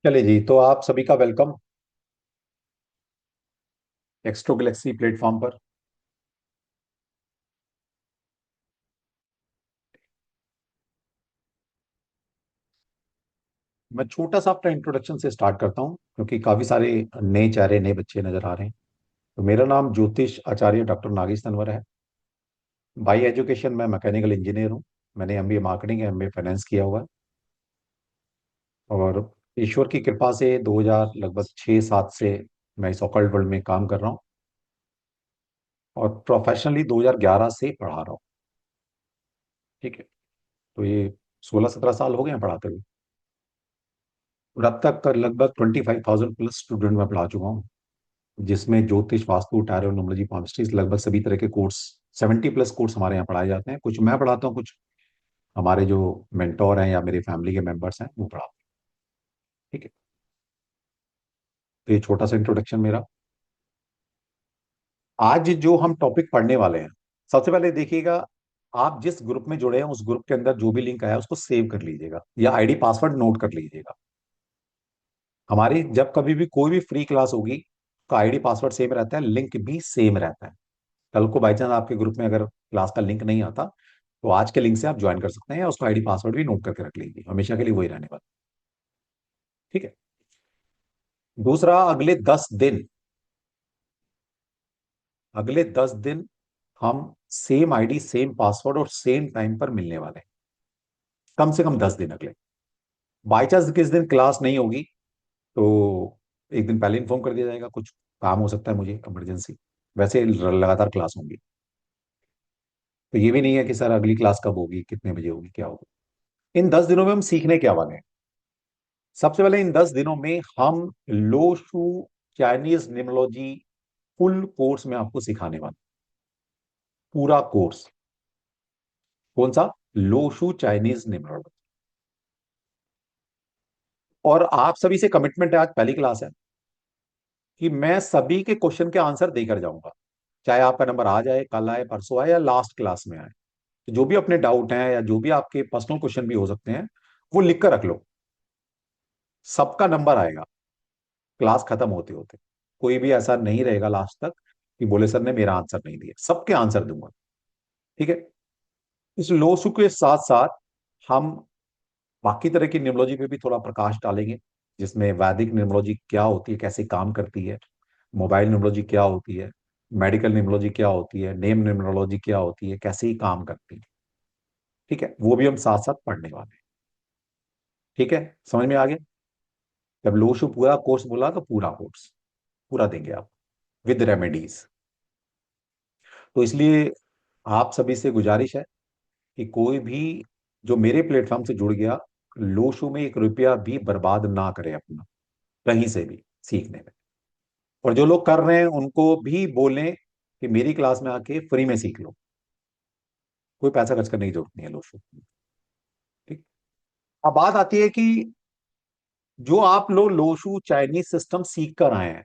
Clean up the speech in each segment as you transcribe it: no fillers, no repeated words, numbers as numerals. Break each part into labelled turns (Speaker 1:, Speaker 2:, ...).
Speaker 1: चलिए जी, तो आप सभी का वेलकम एक्स्ट्रो गैलेक्सी प्लेटफॉर्म पर। मैं छोटा सा अपना इंट्रोडक्शन से स्टार्ट करता हूं, क्योंकि काफी सारे नए चेहरे नए बच्चे नजर आ रहे हैं। तो मेरा नाम ज्योतिष आचार्य डॉक्टर नागेश तनवर है। बाई एजुकेशन मैं मैकेनिकल इंजीनियर हूं। मैंने एमबीए मार्केटिंग एमबीए फाइनेंस किया हुआ है। और ईश्वर की कृपा से 2000 लगभग 6-7 से मैं इस ऑकल्ट वर्ल्ड में काम कर रहा हूँ। और प्रोफेशनली 2011 से पढ़ा रहा हूँ। ठीक है। तो ये 16-17 साल हो गए हैं पढ़ाते हुए। और अब तक लगभग 25,000 प्लस स्टूडेंट मैं पढ़ा चुका हूँ, जिसमें ज्योतिष वास्तु टैरो न्यूमरोलॉजी palmistry लगभग सभी तरह के कोर्स 70 प्लस कोर्स हमारे यहाँ पढ़ाए जाते हैं। कुछ मैं पढ़ाता हूँ, कुछ हमारे जो मेंटोर हैं या मेरे फैमिली के मेंबर्स हैं वो पढ़ाते हैं। ठीक है। तो ये छोटा सा इंट्रोडक्शन मेरा। आज जो हम टॉपिक पढ़ने वाले हैं, सबसे पहले देखिएगा, आप जिस ग्रुप में जुड़े हैं उस ग्रुप के अंदर जो भी लिंक आया उसको सेव कर लीजिएगा या आईडी पासवर्ड नोट कर लीजिएगा। हमारी जब कभी भी कोई भी फ्री क्लास होगी तो आईडी पासवर्ड सेम रहता है, लिंक भी सेम रहता है। कल को बाई चांस आपके ग्रुप में अगर क्लास का लिंक नहीं आता तो आज के लिंक से आप ज्वाइन कर सकते हैं, या उसका आईडी पासवर्ड भी नोट करके रख लीजिए, हमेशा के लिए वही रहने वाला। ठीक है। दूसरा, अगले 10 दिन हम सेम आईडी सेम पासवर्ड और सेम टाइम पर मिलने वाले हैं। कम से कम 10 दिन अगले। बाई चांस किस दिन क्लास नहीं होगी तो एक दिन पहले इन्फॉर्म कर दिया जाएगा, कुछ काम हो सकता है मुझे इमरजेंसी। वैसे लगातार क्लास होंगी। तो ये भी नहीं है कि सर अगली क्लास कब होगी, कितने बजे होगी, क्या होगा। इन 10 दिनों में हम सीखने क्या वाले हैं? सबसे पहले इन 10 दिनों में हम Lo Shu Chinese numerology full course में आपको सिखाने वाले। पूरा कोर्स। कौन सा? Lo Shu Chinese numerology. और आप सभी से कमिटमेंट है, आज पहली क्लास है, कि मैं सभी के क्वेश्चन के आंसर देकर जाऊंगा। चाहे आपका नंबर आ जाए, कल आए, परसों आए, या लास्ट क्लास में आए। तो जो भी अपने डाउट हैं या जो भी आपके पर्सनल क्वेश्चन भी हो सकते हैं, वो लिख कर रख लो। सबका नंबर आएगा क्लास खत्म होते होते। कोई भी ऐसा नहीं रहेगा लास्ट तक कि बोले सर ने मेरा आंसर नहीं दिया, सबके आंसर दूंगा। ठीक है। इस लोसु के साथ साथ हम बाकी तरह की न्यूमरोलॉजी पे भी थोड़ा प्रकाश डालेंगे, जिसमें वैदिक न्यूमरोलॉजी क्या होती है, कैसे काम करती है, मोबाइल न्यूमरोलॉजी क्या होती है, मेडिकल न्यूमरोलॉजी क्या होती है, नेम न्यूमरोलॉजी क्या होती है, कैसे ही काम करती है। ठीक है, वो भी हम साथ साथ पढ़ने वाले हैं। ठीक है, समझ में आ गया? जब लोशु पूरा कोर्स बोला तो पूरा कोर्स पूरा देंगे आप, विद रेमेडीज। तो इसलिए आप सभी से गुजारिश है कि कोई भी जो मेरे प्लेटफॉर्म से जुड़ गया, लोशो में 1 रुपया भी बर्बाद ना करे अपना, कहीं से भी सीखने में। और जो लोग कर रहे हैं उनको भी बोलें कि मेरी क्लास में आके फ्री में सीख लो। कोई पैसा खर्च करने की जरूरत नहीं है लोशो। ठीक। अब बात आती है कि जो आप लोग लोशु चाइनीज सिस्टम सीख कर आए हैं,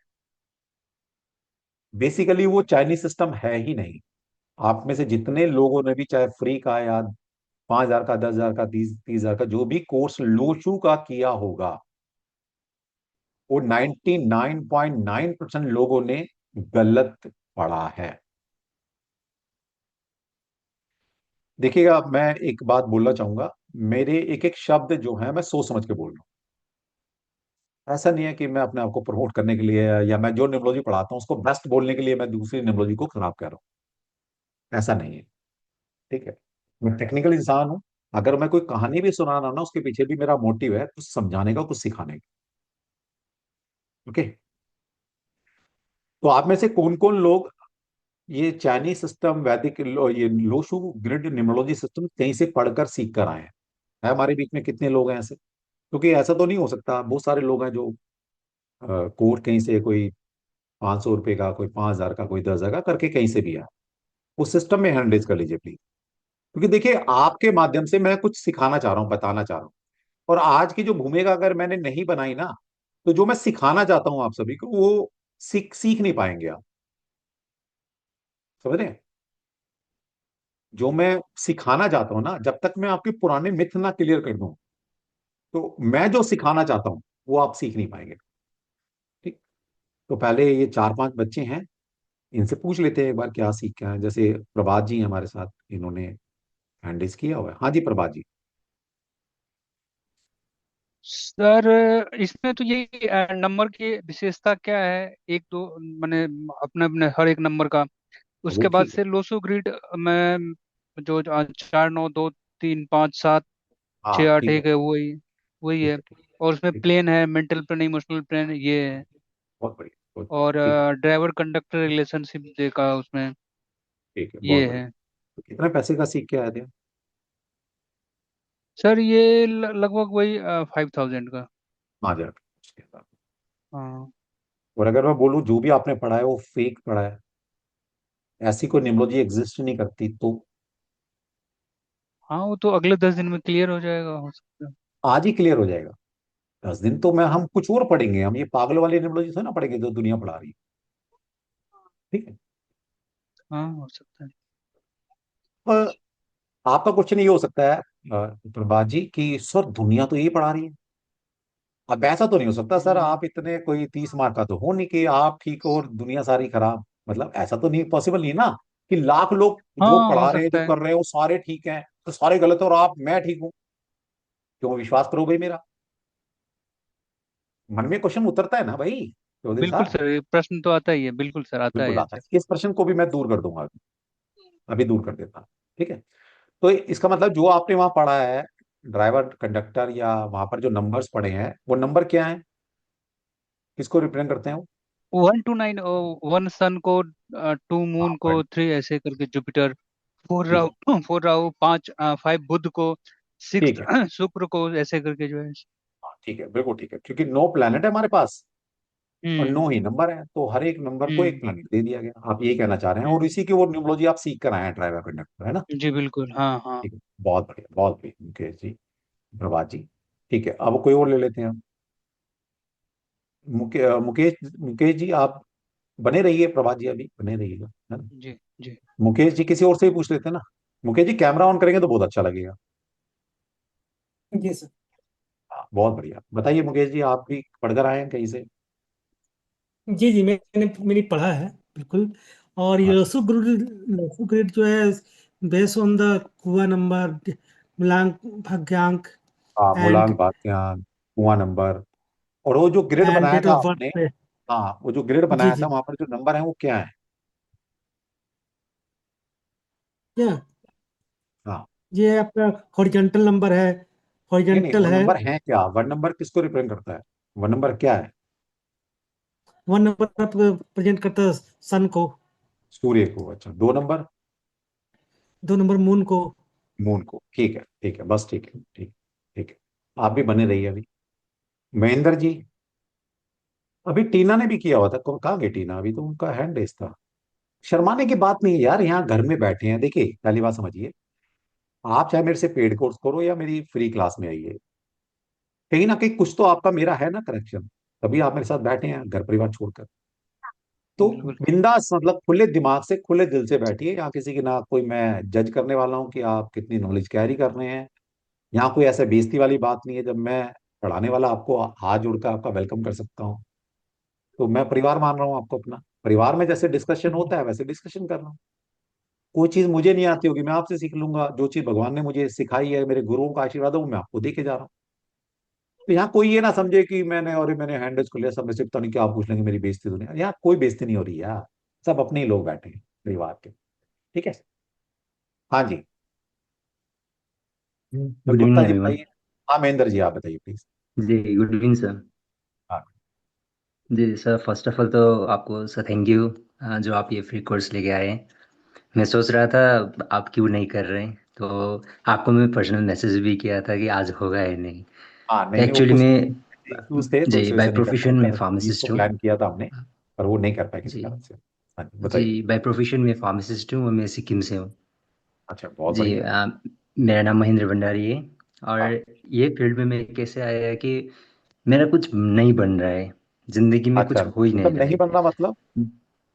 Speaker 1: बेसिकली वो चाइनीज सिस्टम है ही नहीं। आप में से जितने लोगों ने भी, चाहे फ्री का या 5,000 का, 10,000 का, 30,000 का, जो भी कोर्स लोशु का किया होगा, वो 99.9% लोगों ने गलत पढ़ा है। देखिएगा, मैं एक बात बोलना चाहूंगा। मेरे एक एक शब्द जो है मैं सोच समझ के बोल रहा हूँ। ऐसा नहीं है कि मैं अपने आप को प्रमोट करने के लिए या मैं जो न्यूमरोलॉजी पढ़ाता हूँ उसको बेस्ट बोलने के लिए मैं दूसरी न्यूमरोलॉजी को खराब कर रहा हूँ। ऐसा नहीं है। ठीक है। मैं टेक्निकल इंसान हूँ। अगर मैं कोई कहानी भी सुना रहा हूं ना, उसके पीछे भी मेरा मोटिव है कुछ समझाने का, कुछ सिखाने का। ओके। तो आप में से कौन कौन लोग ये चाइनीज सिस्टम, ये लोशु ग्रिड न्यूमरोलॉजी सिस्टम कहीं से पढ़कर सीख कर आए हैं? है हमारे बीच में कितने लोग हैं ऐसे? क्योंकि ऐसा तो नहीं हो सकता, बहुत सारे लोग हैं जो कोर्स कहीं से, कोई 500 रुपए का, कोई 5,000 का, कोई 10,000 का करके कहीं से भी आया। उस सिस्टम में हैंड रेज कर लीजिए प्लीज। क्योंकि देखिए, आपके माध्यम से मैं कुछ सिखाना चाह रहा हूँ, बताना चाह रहा हूँ। और आज की जो भूमिका अगर मैंने नहीं बनाई ना, तो जो मैं सिखाना चाहता हूं आप सभी को, वो सीख सीख नहीं पाएंगे आप। समझ रहे हैं? जो मैं सिखाना चाहता हूं ना, जब तक मैं आपके पुराने मिथ ना क्लियर कर दूं, तो मैं जो सिखाना चाहता हूं वो आप सीख नहीं पाएंगे। ठीक। तो पहले ये 4-5 बच्चे हैं, इनसे पूछ लेते हैं एक बार क्या सीख के आए। जैसे प्रभात जी हैं हमारे साथ, इन्होंने हैंड रेज किया हुआ है। हाँ जी प्रभात जी।
Speaker 2: सर इसमें तो ये नंबर की विशेषता क्या है, एक दो मैंने अपने अपने हर एक नंबर का,
Speaker 1: वो
Speaker 2: उसके बाद
Speaker 1: ठीक है।
Speaker 2: से लोसो ग्रिड में जो 4 9 2 3 5 7
Speaker 1: हाँ
Speaker 2: 6 8
Speaker 1: ठीक है।
Speaker 2: 1 है, वही वही
Speaker 1: ठीक
Speaker 2: है।
Speaker 1: है। ठीक
Speaker 2: और उसमें
Speaker 1: ठीक है।
Speaker 2: प्लेन है, मेंटल प्लेन, इमोशनल प्लेन, ये है।
Speaker 1: बहुत बढ़िया, बहुत बढ़िया।
Speaker 2: और
Speaker 1: ठीक है।
Speaker 2: ड्राइवर कंडक्टर रिलेशनशिप देखा उसमें,
Speaker 1: ठीक है, बहुत
Speaker 2: ये
Speaker 1: बढ़िया।
Speaker 2: है।
Speaker 1: तो कितने पैसे का सीख के आए थे?
Speaker 2: सर ये लगभग वही 5000 का।
Speaker 1: 5,000।
Speaker 2: हाँ।
Speaker 1: और अगर मैं बोलूं जो भी आपने पढ़ा है वो फेक पढ़ा है, ऐसी कोई निम्नोलॉजी एग्जिस्ट नहीं करती, तो
Speaker 2: हाँ वो तो अगले 10 दिन में क्लियर हो जाएगा, हो सकता है।
Speaker 1: आज ही क्लियर हो जाएगा। 10 दिन तो मैं हम कुछ और पढ़ेंगे, हम ये पागल वाली निम्नोलॉजी थोड़ी ना पढ़ेंगे जो दुनिया पढ़ा रही है। ठीक है।
Speaker 2: हाँ हो सकता है।
Speaker 1: पर आपका क्वेश्चन ये हो सकता है प्रभात जी कि सर दुनिया तो यही पढ़ा रही है। अब ऐसा तो नहीं हो सकता सर,
Speaker 2: हम्म,
Speaker 1: आप इतने कोई 30 मार्क का तो हो नहीं कि आप ठीक हो और दुनिया सारी खराब। मतलब ऐसा तो नहीं, पॉसिबल नहीं ना कि लाख लोग जो
Speaker 2: हाँ हो
Speaker 1: पढ़ा रहे हैं
Speaker 2: सकता
Speaker 1: जो
Speaker 2: है।
Speaker 1: कर रहे हैं वो सारे ठीक हैं तो सारे गलत है और आप मैं ठीक हूं। क्यों विश्वास करो भाई मेरा। मन में क्वेश्चन उतरता है ना भाई चौधरी
Speaker 2: बिल्कुल
Speaker 1: साहब।
Speaker 2: सर, ये प्रश्न तो आता ही है, बिल्कुल सर आता
Speaker 1: बिल्कुल
Speaker 2: है
Speaker 1: आता
Speaker 2: ऐसे।
Speaker 1: है, इस प्रश्न को भी मैं दूर कर दूंगा अभी। अभी दूर कर देता हूं। ठीक है। तो इसका मतलब जो आपने वहां पढ़ा है, ड्राइवर कंडक्टर या वहां पर जो नंबर्स पढ़े हैं वो नंबर क्या है, किसको रिप्रेजेंट करते हैं वो?
Speaker 2: 1 to 9, 1 सन को, 2 मून को,
Speaker 1: हाँ।
Speaker 2: 3 ऐसे करके जुपिटर, फोर
Speaker 1: ठीक है।
Speaker 2: राहु, 4 राहु, 5 बुध को, सिक्स
Speaker 1: ठीक है।
Speaker 2: शुक्र को, ऐसे करके जो है।
Speaker 1: हाँ ठीक है, बिल्कुल ठीक है, क्योंकि 9 प्लैनेट है हमारे पास और
Speaker 2: हम्म
Speaker 1: 9 ही नंबर है, तो हर एक नंबर को एक
Speaker 2: हम्म
Speaker 1: प्लैनेट दे दिया गया, आप ये कहना चाह रहे हैं, और
Speaker 2: हम्म।
Speaker 1: इसी की वो न्यूमरोलॉजी आप सीख कर आए हैं ड्राइवर कंडक्टर, है ना?
Speaker 2: जी बिल्कुल, हाँ हाँ।
Speaker 1: ठीक है, बहुत बढ़िया, बहुत बढ़िया मुकेश जी, प्रभात जी। ठीक है, अब कोई और ले लेते हैं हम। मुकेश मुकेश जी आप बने रहिए, प्रभात जी अभी बने रहिएगा, है ना?
Speaker 2: जी जी
Speaker 1: मुकेश जी किसी और से ही पूछ लेते हैं ना। मुकेश जी कैमरा ऑन करेंगे तो बहुत अच्छा लगेगा।
Speaker 3: जी सर।
Speaker 1: हाँ, बहुत बढ़िया, बताइए मुकेश जी, आप भी पढ़कर आए हैं कहीं से?
Speaker 3: जी जी, मैंने पढ़ा है बिल्कुल। और ये
Speaker 1: अच्छा।
Speaker 3: लसु ग्रिड जो है, बेस्ड ऑन द कुआ नंबर, मूलांक, भाग्यांक
Speaker 1: हाँ,
Speaker 3: एंड
Speaker 1: मूलांक, भाग्यांक, कुआं नंबर, और वो जो ग्रिड
Speaker 3: एंड
Speaker 1: बनाया
Speaker 3: डेट
Speaker 1: था
Speaker 3: ऑफ बर्थ
Speaker 1: आपने।
Speaker 3: पे।
Speaker 1: हाँ, वो जो ग्रिड
Speaker 3: जी
Speaker 1: बनाया था
Speaker 3: जी।
Speaker 1: वहां पर जो नंबर है वो क्या है?
Speaker 3: क्या?
Speaker 1: हाँ।
Speaker 3: ये आपका हॉरिजॉन्टल नंबर है,
Speaker 1: नहीं नहीं,
Speaker 3: हॉरिजॉन्टल
Speaker 1: वो
Speaker 3: है।
Speaker 1: नंबर है क्या, वन नंबर किसको रिप्रेजेंट करता है? वन नंबर क्या है?
Speaker 3: 1 नंबर प्रेजेंट करता है सन को।
Speaker 1: सूर्य को। अच्छा, 2 नंबर?
Speaker 3: 2 नंबर मून को।
Speaker 1: मून को। ठीक है, ठीक है, बस ठीक है, ठीक। ठीक है, आप भी बने रहिए अभी। महेंद्र जी, अभी टीना ने भी किया हुआ था, कहाँ गई टीना, अभी तो उनका हैंड रेस था। शर्माने की बात नहीं है यार, यहाँ घर में बैठे हैं, देखिए पहली बात समझिए, आप चाहे मेरे से पेड कोर्स करो या मेरी फ्री क्लास में आइए, कहीं ना कहीं कुछ तो आपका मेरा है ना कनेक्शन, तभी आप मेरे साथ बैठे हैं घर परिवार छोड़कर। तो
Speaker 2: बिल्कुल।
Speaker 1: बिंदास, मतलब खुले दिमाग से खुले दिल से बैठिए, यहाँ किसी की ना कोई मैं जज करने वाला हूँ कि आप कितनी नॉलेज कैरी कर रहे हैं। यहाँ कोई ऐसे बेइज्जती वाली बात नहीं है, जब मैं पढ़ाने वाला आपको हाथ जोड़कर आपका वेलकम कर सकता हूँ। तो मैं परिवार मान रहा हूँ आपको अपना, परिवार में जैसे डिस्कशन होता है वैसे डिस्कशन कर रहा हूँ। कोई चीज मुझे नहीं आती होगी मैं आपसे सीख लूंगा, जो चीज भगवान ने मुझे सिखाई है, मेरे गुरुओं का आशीर्वाद है, वो मैं आपको दे के जा रहा हूँ। तो यहाँ कोई ये ना समझे कि मैंने हैंडल्स को लिया, सब में से पता नहीं क्या पूछ लेंगे, मेरी बेइज्जती तो नहीं, यहाँ कोई बेइज्जती नहीं हो रही यार, सब अपने ही लोग बैठे हैं परिवार के। ठीक है। हाँ जी। तो
Speaker 4: गुड
Speaker 1: गुप्ता
Speaker 4: इवनिंग
Speaker 1: जी
Speaker 4: एवरीवन।
Speaker 1: बताइए। हाँ महेंद्र जी आप बताइए प्लीज।
Speaker 4: जी गुड इवनिंग सर।
Speaker 1: हाँ।
Speaker 4: जी सर, फर्स्ट ऑफ ऑल तो आपको सर थैंक यू, जो आप ये फ्री कोर्स लेके आए हैं। मैं सोच रहा था आप क्यों नहीं कर रहे हैं, तो आपको मैं पर्सनल मैसेज भी किया था कि आज होगा या नहीं।
Speaker 1: हाँ नहीं नहीं, वो
Speaker 4: एक्चुअली
Speaker 1: कुछ
Speaker 4: मैं
Speaker 1: इश्यूज थे तो
Speaker 4: जी
Speaker 1: इस वजह
Speaker 4: बाय
Speaker 1: से नहीं कर पाए
Speaker 4: प्रोफेशन
Speaker 1: थे,
Speaker 4: में
Speaker 1: नहीं तो 20 को
Speaker 4: फार्मासिस्ट हूँ।
Speaker 1: प्लान किया था हमने, पर वो नहीं कर पाए किसी
Speaker 4: जी
Speaker 1: कारण से। हाँ जी
Speaker 4: जी
Speaker 1: बताइए।
Speaker 4: बाय प्रोफेशन में फार्मासिस्ट हूँ और मैं सिक्किम से हूँ।
Speaker 1: अच्छा, बहुत
Speaker 4: जी
Speaker 1: बढ़िया।
Speaker 4: मेरा नाम महेंद्र भंडारी है। और
Speaker 1: हाँ।
Speaker 4: ये फील्ड में मैं कैसे आया है कि मेरा कुछ नहीं बन रहा है, जिंदगी में
Speaker 1: अच्छा,
Speaker 4: कुछ हो ही नहीं
Speaker 1: मतलब
Speaker 4: रहा
Speaker 1: नहीं बन
Speaker 4: है।
Speaker 1: रहा मतलब?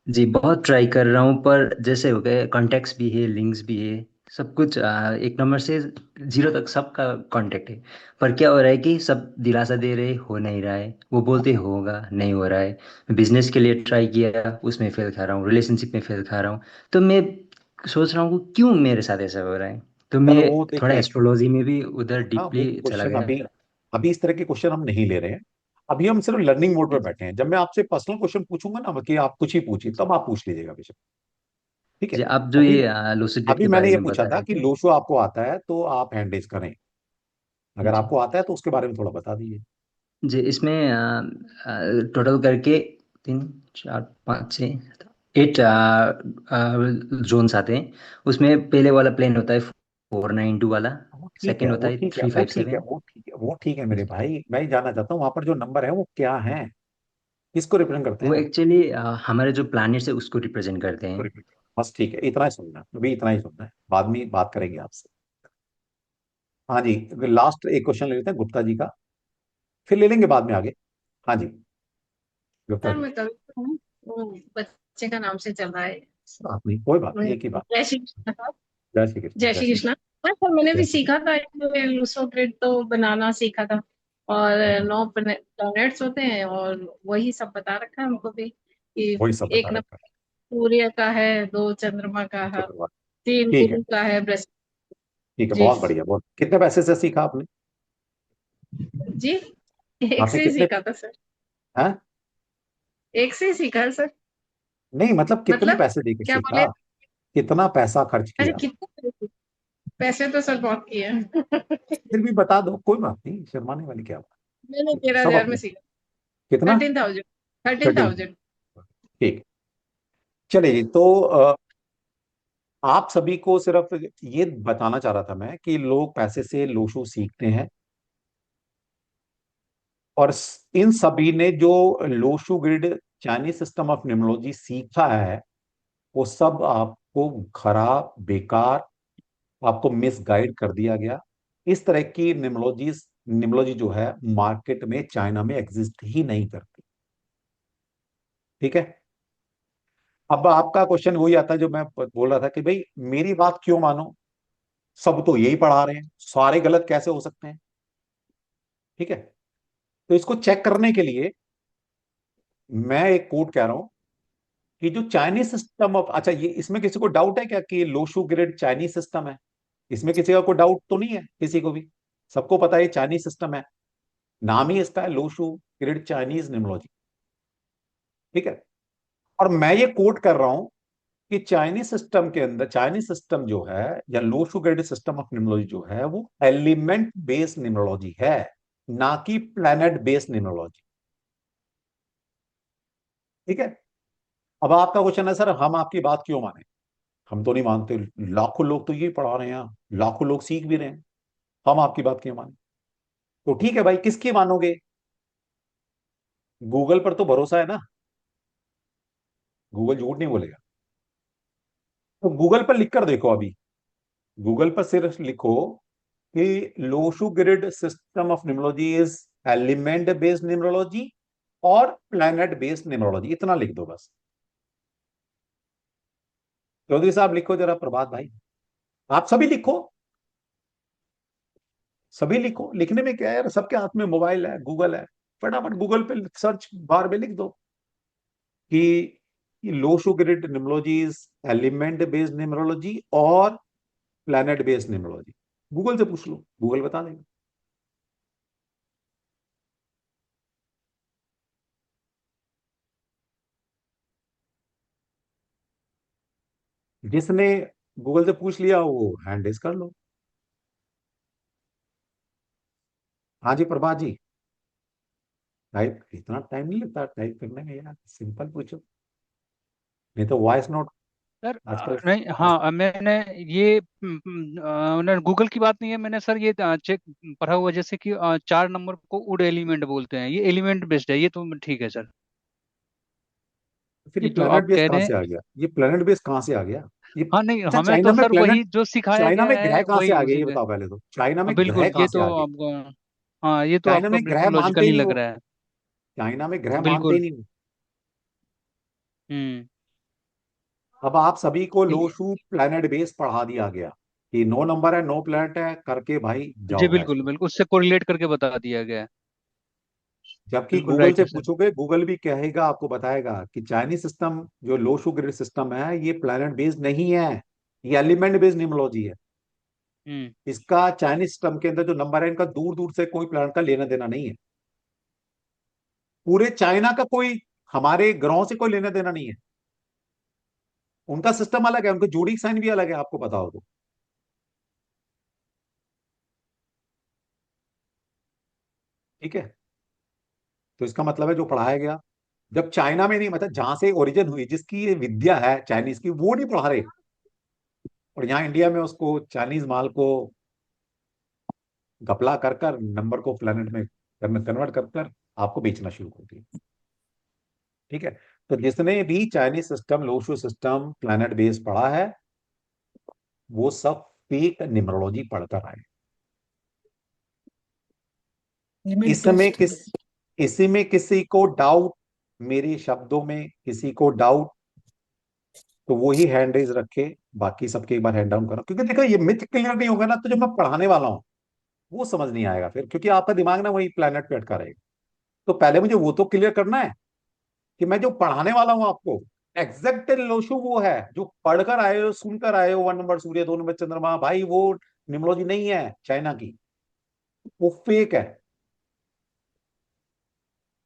Speaker 4: जी बहुत ट्राई कर रहा हूँ, पर जैसे हो गए कॉन्टेक्ट्स भी है, लिंक्स भी है, सब कुछ एक नंबर से 0 तक सबका कांटेक्ट है। पर क्या हो रहा है कि सब दिलासा दे रहे, हो नहीं रहा है, वो बोलते होगा, नहीं हो रहा है। बिजनेस के लिए ट्राई किया, उसमें फेल खा रहा हूँ, रिलेशनशिप में फेल खा रहा हूँ। तो मैं सोच रहा हूँ क्यों मेरे साथ ऐसा हो रहा है। तो
Speaker 1: सर
Speaker 4: मैं
Speaker 1: वो
Speaker 4: थोड़ा
Speaker 1: देखिए,
Speaker 4: एस्ट्रोलॉजी में भी उधर
Speaker 1: हाँ वो
Speaker 4: डीपली चला
Speaker 1: क्वेश्चन
Speaker 4: गया।
Speaker 1: अभी, अभी इस तरह के क्वेश्चन हम नहीं ले रहे हैं। अभी हम सिर्फ लर्निंग मोड पे
Speaker 4: जी
Speaker 1: बैठे हैं। जब मैं आपसे पर्सनल क्वेश्चन पूछूंगा ना कि आप कुछ ही पूछिए, तब आप पूछ लीजिएगा बेशक। ठीक है।
Speaker 4: जी, आप जो
Speaker 1: अभी,
Speaker 4: ये लूसिड
Speaker 1: अभी
Speaker 4: के
Speaker 1: मैंने
Speaker 4: बारे
Speaker 1: ये
Speaker 4: में
Speaker 1: पूछा
Speaker 4: बता
Speaker 1: था
Speaker 4: रहे
Speaker 1: कि
Speaker 4: थे।
Speaker 1: लोशो आपको आता है तो आप हैंड रेज करें। अगर
Speaker 4: जी
Speaker 1: आपको आता है तो उसके बारे में थोड़ा बता दीजिए।
Speaker 4: जी, इसमें टोटल करके 3 4 5 6 8 जोन्स आते हैं। उसमें पहले वाला प्लेन होता है 492 वाला।
Speaker 1: वो ठीक है,
Speaker 4: सेकंड
Speaker 1: वो
Speaker 4: होता है
Speaker 1: ठीक है,
Speaker 4: थ्री
Speaker 1: वो
Speaker 4: फाइव
Speaker 1: ठीक है,
Speaker 4: सेवन
Speaker 1: वो ठीक है, वो ठीक है मेरे भाई। मैं ये जानना चाहता हूँ वहां पर जो नंबर है वो क्या है, किसको रिप्रेजेंट करते
Speaker 4: वो
Speaker 1: हैं।
Speaker 4: एक्चुअली हमारे जो प्लैनेट्स है उसको रिप्रेजेंट करते
Speaker 1: तो
Speaker 4: हैं।
Speaker 1: बस ठीक है, इतना ही सुनना है। अभी इतना ही सुनना है, बाद में बात करेंगे आपसे। हाँ जी, लास्ट एक क्वेश्चन ले लेते हैं गुप्ता जी का, फिर ले लेंगे बाद में आगे। हाँ जी, गुप्ता
Speaker 5: सर
Speaker 1: जी।
Speaker 5: मैं कभी हूँ, वो बच्चे का नाम से चल रहा है।
Speaker 1: बात नहीं, कोई बात नहीं,
Speaker 5: मैं-
Speaker 1: एक ही बात।
Speaker 5: जय श्री कृष्ण सर।
Speaker 1: जय श्री कृष्ण,
Speaker 5: जय
Speaker 1: जय
Speaker 5: श्री
Speaker 1: श्री
Speaker 5: कृष्ण। हाँ सर, मैंने
Speaker 1: जय
Speaker 5: भी
Speaker 1: श्री
Speaker 5: सीखा था लूसो ग्रिड तो बनाना सीखा था। और
Speaker 1: कृष्ण।
Speaker 5: 9 प्लैनेट्स होते हैं और वही सब बता रखा है हमको भी कि
Speaker 1: वही सब
Speaker 5: एक
Speaker 1: बता
Speaker 5: नंबर
Speaker 1: रखा है।
Speaker 5: सूर्य का है, 2 चंद्रमा का है,
Speaker 1: चक्रवात।
Speaker 5: 3
Speaker 1: ठीक है,
Speaker 5: गुरु का है, बृहस्पति।
Speaker 1: ठीक है,
Speaker 5: जी
Speaker 1: बहुत बढ़िया। बहुत, कितने पैसे से सीखा आपने?
Speaker 5: जी, एक
Speaker 1: आपने
Speaker 5: से ही
Speaker 1: कितने,
Speaker 5: सीखा था सर।
Speaker 1: हैं?
Speaker 5: एक से ही सीखा है सर।
Speaker 1: नहीं मतलब कितने
Speaker 5: मतलब
Speaker 1: पैसे देके
Speaker 5: क्या बोले?
Speaker 1: सीखा, कितना पैसा खर्च
Speaker 5: अरे
Speaker 1: किया?
Speaker 5: कितने पैसे तो सर बहुत किए हैं।
Speaker 1: फिर भी बता दो, कोई बात नहीं, शर्माने वाली क्या बात
Speaker 5: मैंने
Speaker 1: है,
Speaker 5: तेरह
Speaker 1: सब
Speaker 5: हजार में
Speaker 1: अपने।
Speaker 5: सीखा।
Speaker 1: कितना?
Speaker 5: 13,000। थर्टीन
Speaker 1: 13।
Speaker 5: थाउजेंड
Speaker 1: ठीक। चलिए जी, तो आप सभी को सिर्फ ये बताना चाह रहा था मैं कि लोग पैसे से लोशो सीखते हैं, और इन सभी ने जो Lo Shu grid Chinese system of numerology सीखा है, वो सब आपको खराब, बेकार, आपको मिसगाइड कर दिया गया। इस तरह की न्यूमरोलॉजी जो है मार्केट में, चाइना में एग्जिस्ट ही नहीं करती। ठीक है। अब आपका क्वेश्चन वही आता है जो मैं बोल रहा था कि भाई मेरी बात क्यों मानो, सब तो यही पढ़ा रहे हैं, सारे गलत कैसे हो सकते हैं। ठीक है। तो इसको चेक करने के लिए मैं एक कोड कह रहा हूं कि जो चाइनीज सिस्टम ऑफ, अच्छा ये इसमें किसी को डाउट है क्या कि लोशू ग्रिड चाइनीज सिस्टम है? इसमें किसी का कोई डाउट तो नहीं है किसी को भी? सबको पता है ये चाइनीज सिस्टम है, नाम ही इसका है लोशू ग्रिड चाइनीज न्यूमरोलॉजी। ठीक है। और मैं ये कोट कर रहा हूं कि चाइनीज सिस्टम के अंदर, चाइनीज सिस्टम जो है या लोशू ग्रिड सिस्टम ऑफ न्यूमरोलॉजी जो है वो एलिमेंट बेस्ड न्यूमरोलॉजी है, ना कि प्लेनेट बेस्ड न्यूमरोलॉजी। ठीक है। अब आपका क्वेश्चन है सर हम आपकी बात क्यों माने? हम तो नहीं मानते, लाखों लोग तो ये पढ़ा रहे हैं, लाखों लोग सीख भी रहे हैं, हम आपकी बात क्यों माने? तो ठीक है भाई, किसकी मानोगे? गूगल पर तो भरोसा है ना, गूगल झूठ नहीं बोलेगा। तो गूगल पर लिख कर देखो अभी, गूगल पर सिर्फ लिखो कि Lo Shu grid system of numerology is element based numerology और प्लैनेट बेस्ड न्यूमरोलॉजी, इतना लिख दो बस। चौधरी साहब लिखो जरा, प्रभात भाई आप सभी लिखो, सभी लिखो। लिखने में क्या है यार, सबके हाथ में मोबाइल है, गूगल है, फटाफट गूगल पे सर्च बार में लिख दो कि Lo Shu grid numerology is element based numerology और प्लैनेट बेस्ड न्यूमरोलॉजी। गूगल से पूछ लो, गूगल बता देगा। जिसने गूगल से पूछ लिया वो हैंड रेज कर लो। हाँ जी प्रभात जी। टाइप, इतना टाइम नहीं लगता टाइप करने में यार, सिंपल पूछो, नहीं तो वॉइस नोट
Speaker 2: सर
Speaker 1: आजकल।
Speaker 2: नहीं, हाँ मैंने ये मैंने गूगल की बात नहीं है, मैंने सर ये चेक पढ़ा हुआ जैसे कि 4 नंबर को उड एलिमेंट बोलते हैं, ये एलिमेंट बेस्ड है, ये तो ठीक है सर।
Speaker 1: फिर
Speaker 2: ये
Speaker 1: ये
Speaker 2: जो
Speaker 1: प्लेनेट
Speaker 2: आप
Speaker 1: बेस
Speaker 2: कह
Speaker 1: कहाँ
Speaker 2: रहे हैं।
Speaker 1: से आ गया, ये प्लेनेट बेस कहाँ से आ गया ये?
Speaker 2: हाँ नहीं,
Speaker 1: अच्छा
Speaker 2: हमें तो
Speaker 1: चाइना में
Speaker 2: सर
Speaker 1: प्लेनेट,
Speaker 2: वही जो सिखाया
Speaker 1: चाइना
Speaker 2: गया
Speaker 1: में
Speaker 2: है
Speaker 1: ग्रह कहाँ से
Speaker 2: वही
Speaker 1: आ गए
Speaker 2: उसी
Speaker 1: ये
Speaker 2: पे।
Speaker 1: बताओ पहले तो, चाइना में
Speaker 2: हाँ
Speaker 1: ग्रह
Speaker 2: बिल्कुल,
Speaker 1: कहाँ
Speaker 2: ये
Speaker 1: से
Speaker 2: तो
Speaker 1: आ गए?
Speaker 2: आपको, हाँ ये तो
Speaker 1: चाइना
Speaker 2: आपका
Speaker 1: में ग्रह
Speaker 2: बिल्कुल
Speaker 1: मानते ही
Speaker 2: लॉजिकली
Speaker 1: नहीं
Speaker 2: लग
Speaker 1: वो,
Speaker 2: रहा है।
Speaker 1: चाइना में ग्रह मानते ही
Speaker 2: बिल्कुल।
Speaker 1: नहीं वो।
Speaker 2: हम्म।
Speaker 1: अब आप सभी को
Speaker 2: ये-
Speaker 1: लोशू प्लेनेट बेस पढ़ा दिया गया, कि नो नंबर है, नो प्लैनेट है करके भाई
Speaker 2: जी
Speaker 1: जाओगे
Speaker 2: बिल्कुल
Speaker 1: आजकल।
Speaker 2: बिल्कुल, उससे कोरिलेट करके बता दिया गया है।
Speaker 1: जबकि
Speaker 2: बिल्कुल
Speaker 1: गूगल
Speaker 2: राइट
Speaker 1: से
Speaker 2: है सर।
Speaker 1: पूछोगे, गूगल भी कहेगा, आपको बताएगा कि चाइनीज सिस्टम जो लो शू ग्रिड सिस्टम है ये प्लैनेट बेस्ड नहीं है, ये एलिमेंट बेस्ड न्यूमरोलॉजी है।
Speaker 2: हम्म।
Speaker 1: इसका चाइनीज सिस्टम के अंदर जो नंबर है, इनका दूर दूर से कोई प्लैनेट का लेना देना नहीं है। पूरे चाइना का कोई हमारे ग्रहों से कोई लेना देना नहीं है। उनका सिस्टम अलग है, उनका जोडिक साइन भी अलग है, आपको पता हो तो। ठीक है। तो इसका मतलब है जो पढ़ाया गया, जब चाइना में नहीं, मतलब जहां से ओरिजिन हुई, जिसकी ये विद्या है चाइनीज की, वो नहीं पढ़ा रहे। और यहाँ इंडिया में उसको चाइनीज माल को घपला कर कर नंबर को प्लेनेट में कन्वर्ट कर कर आपको बेचना शुरू कर दिया। ठीक है। तो जिसने भी Chinese system, Lo Shu system, planet base पढ़ा है, वो सब फेक न्यूमरोलॉजी पढ़कर आए।
Speaker 3: एलिमेंट
Speaker 1: इसमें
Speaker 3: बेस्ड।
Speaker 1: किस इसी में किसी को डाउट, मेरे शब्दों में किसी को डाउट, तो वो ही हैंड रेज रखे, बाकी सबके एक बार हैंड डाउन करो। क्योंकि देखो, ये मिथ क्लियर नहीं होगा ना, तो जो मैं पढ़ाने वाला हूँ वो समझ नहीं आएगा फिर, क्योंकि आपका दिमाग ना वही प्लेनेट पे अटका रहेगा। तो पहले मुझे वो तो क्लियर करना है कि मैं जो पढ़ाने वाला हूं आपको, एग्जैक्ट लोशु वो है जो पढ़कर आए हो, सुनकर आए हो, 1 नंबर सूर्य, 2 नंबर चंद्रमा, भाई वो निमोलॉजी नहीं है चाइना की, वो फेक है।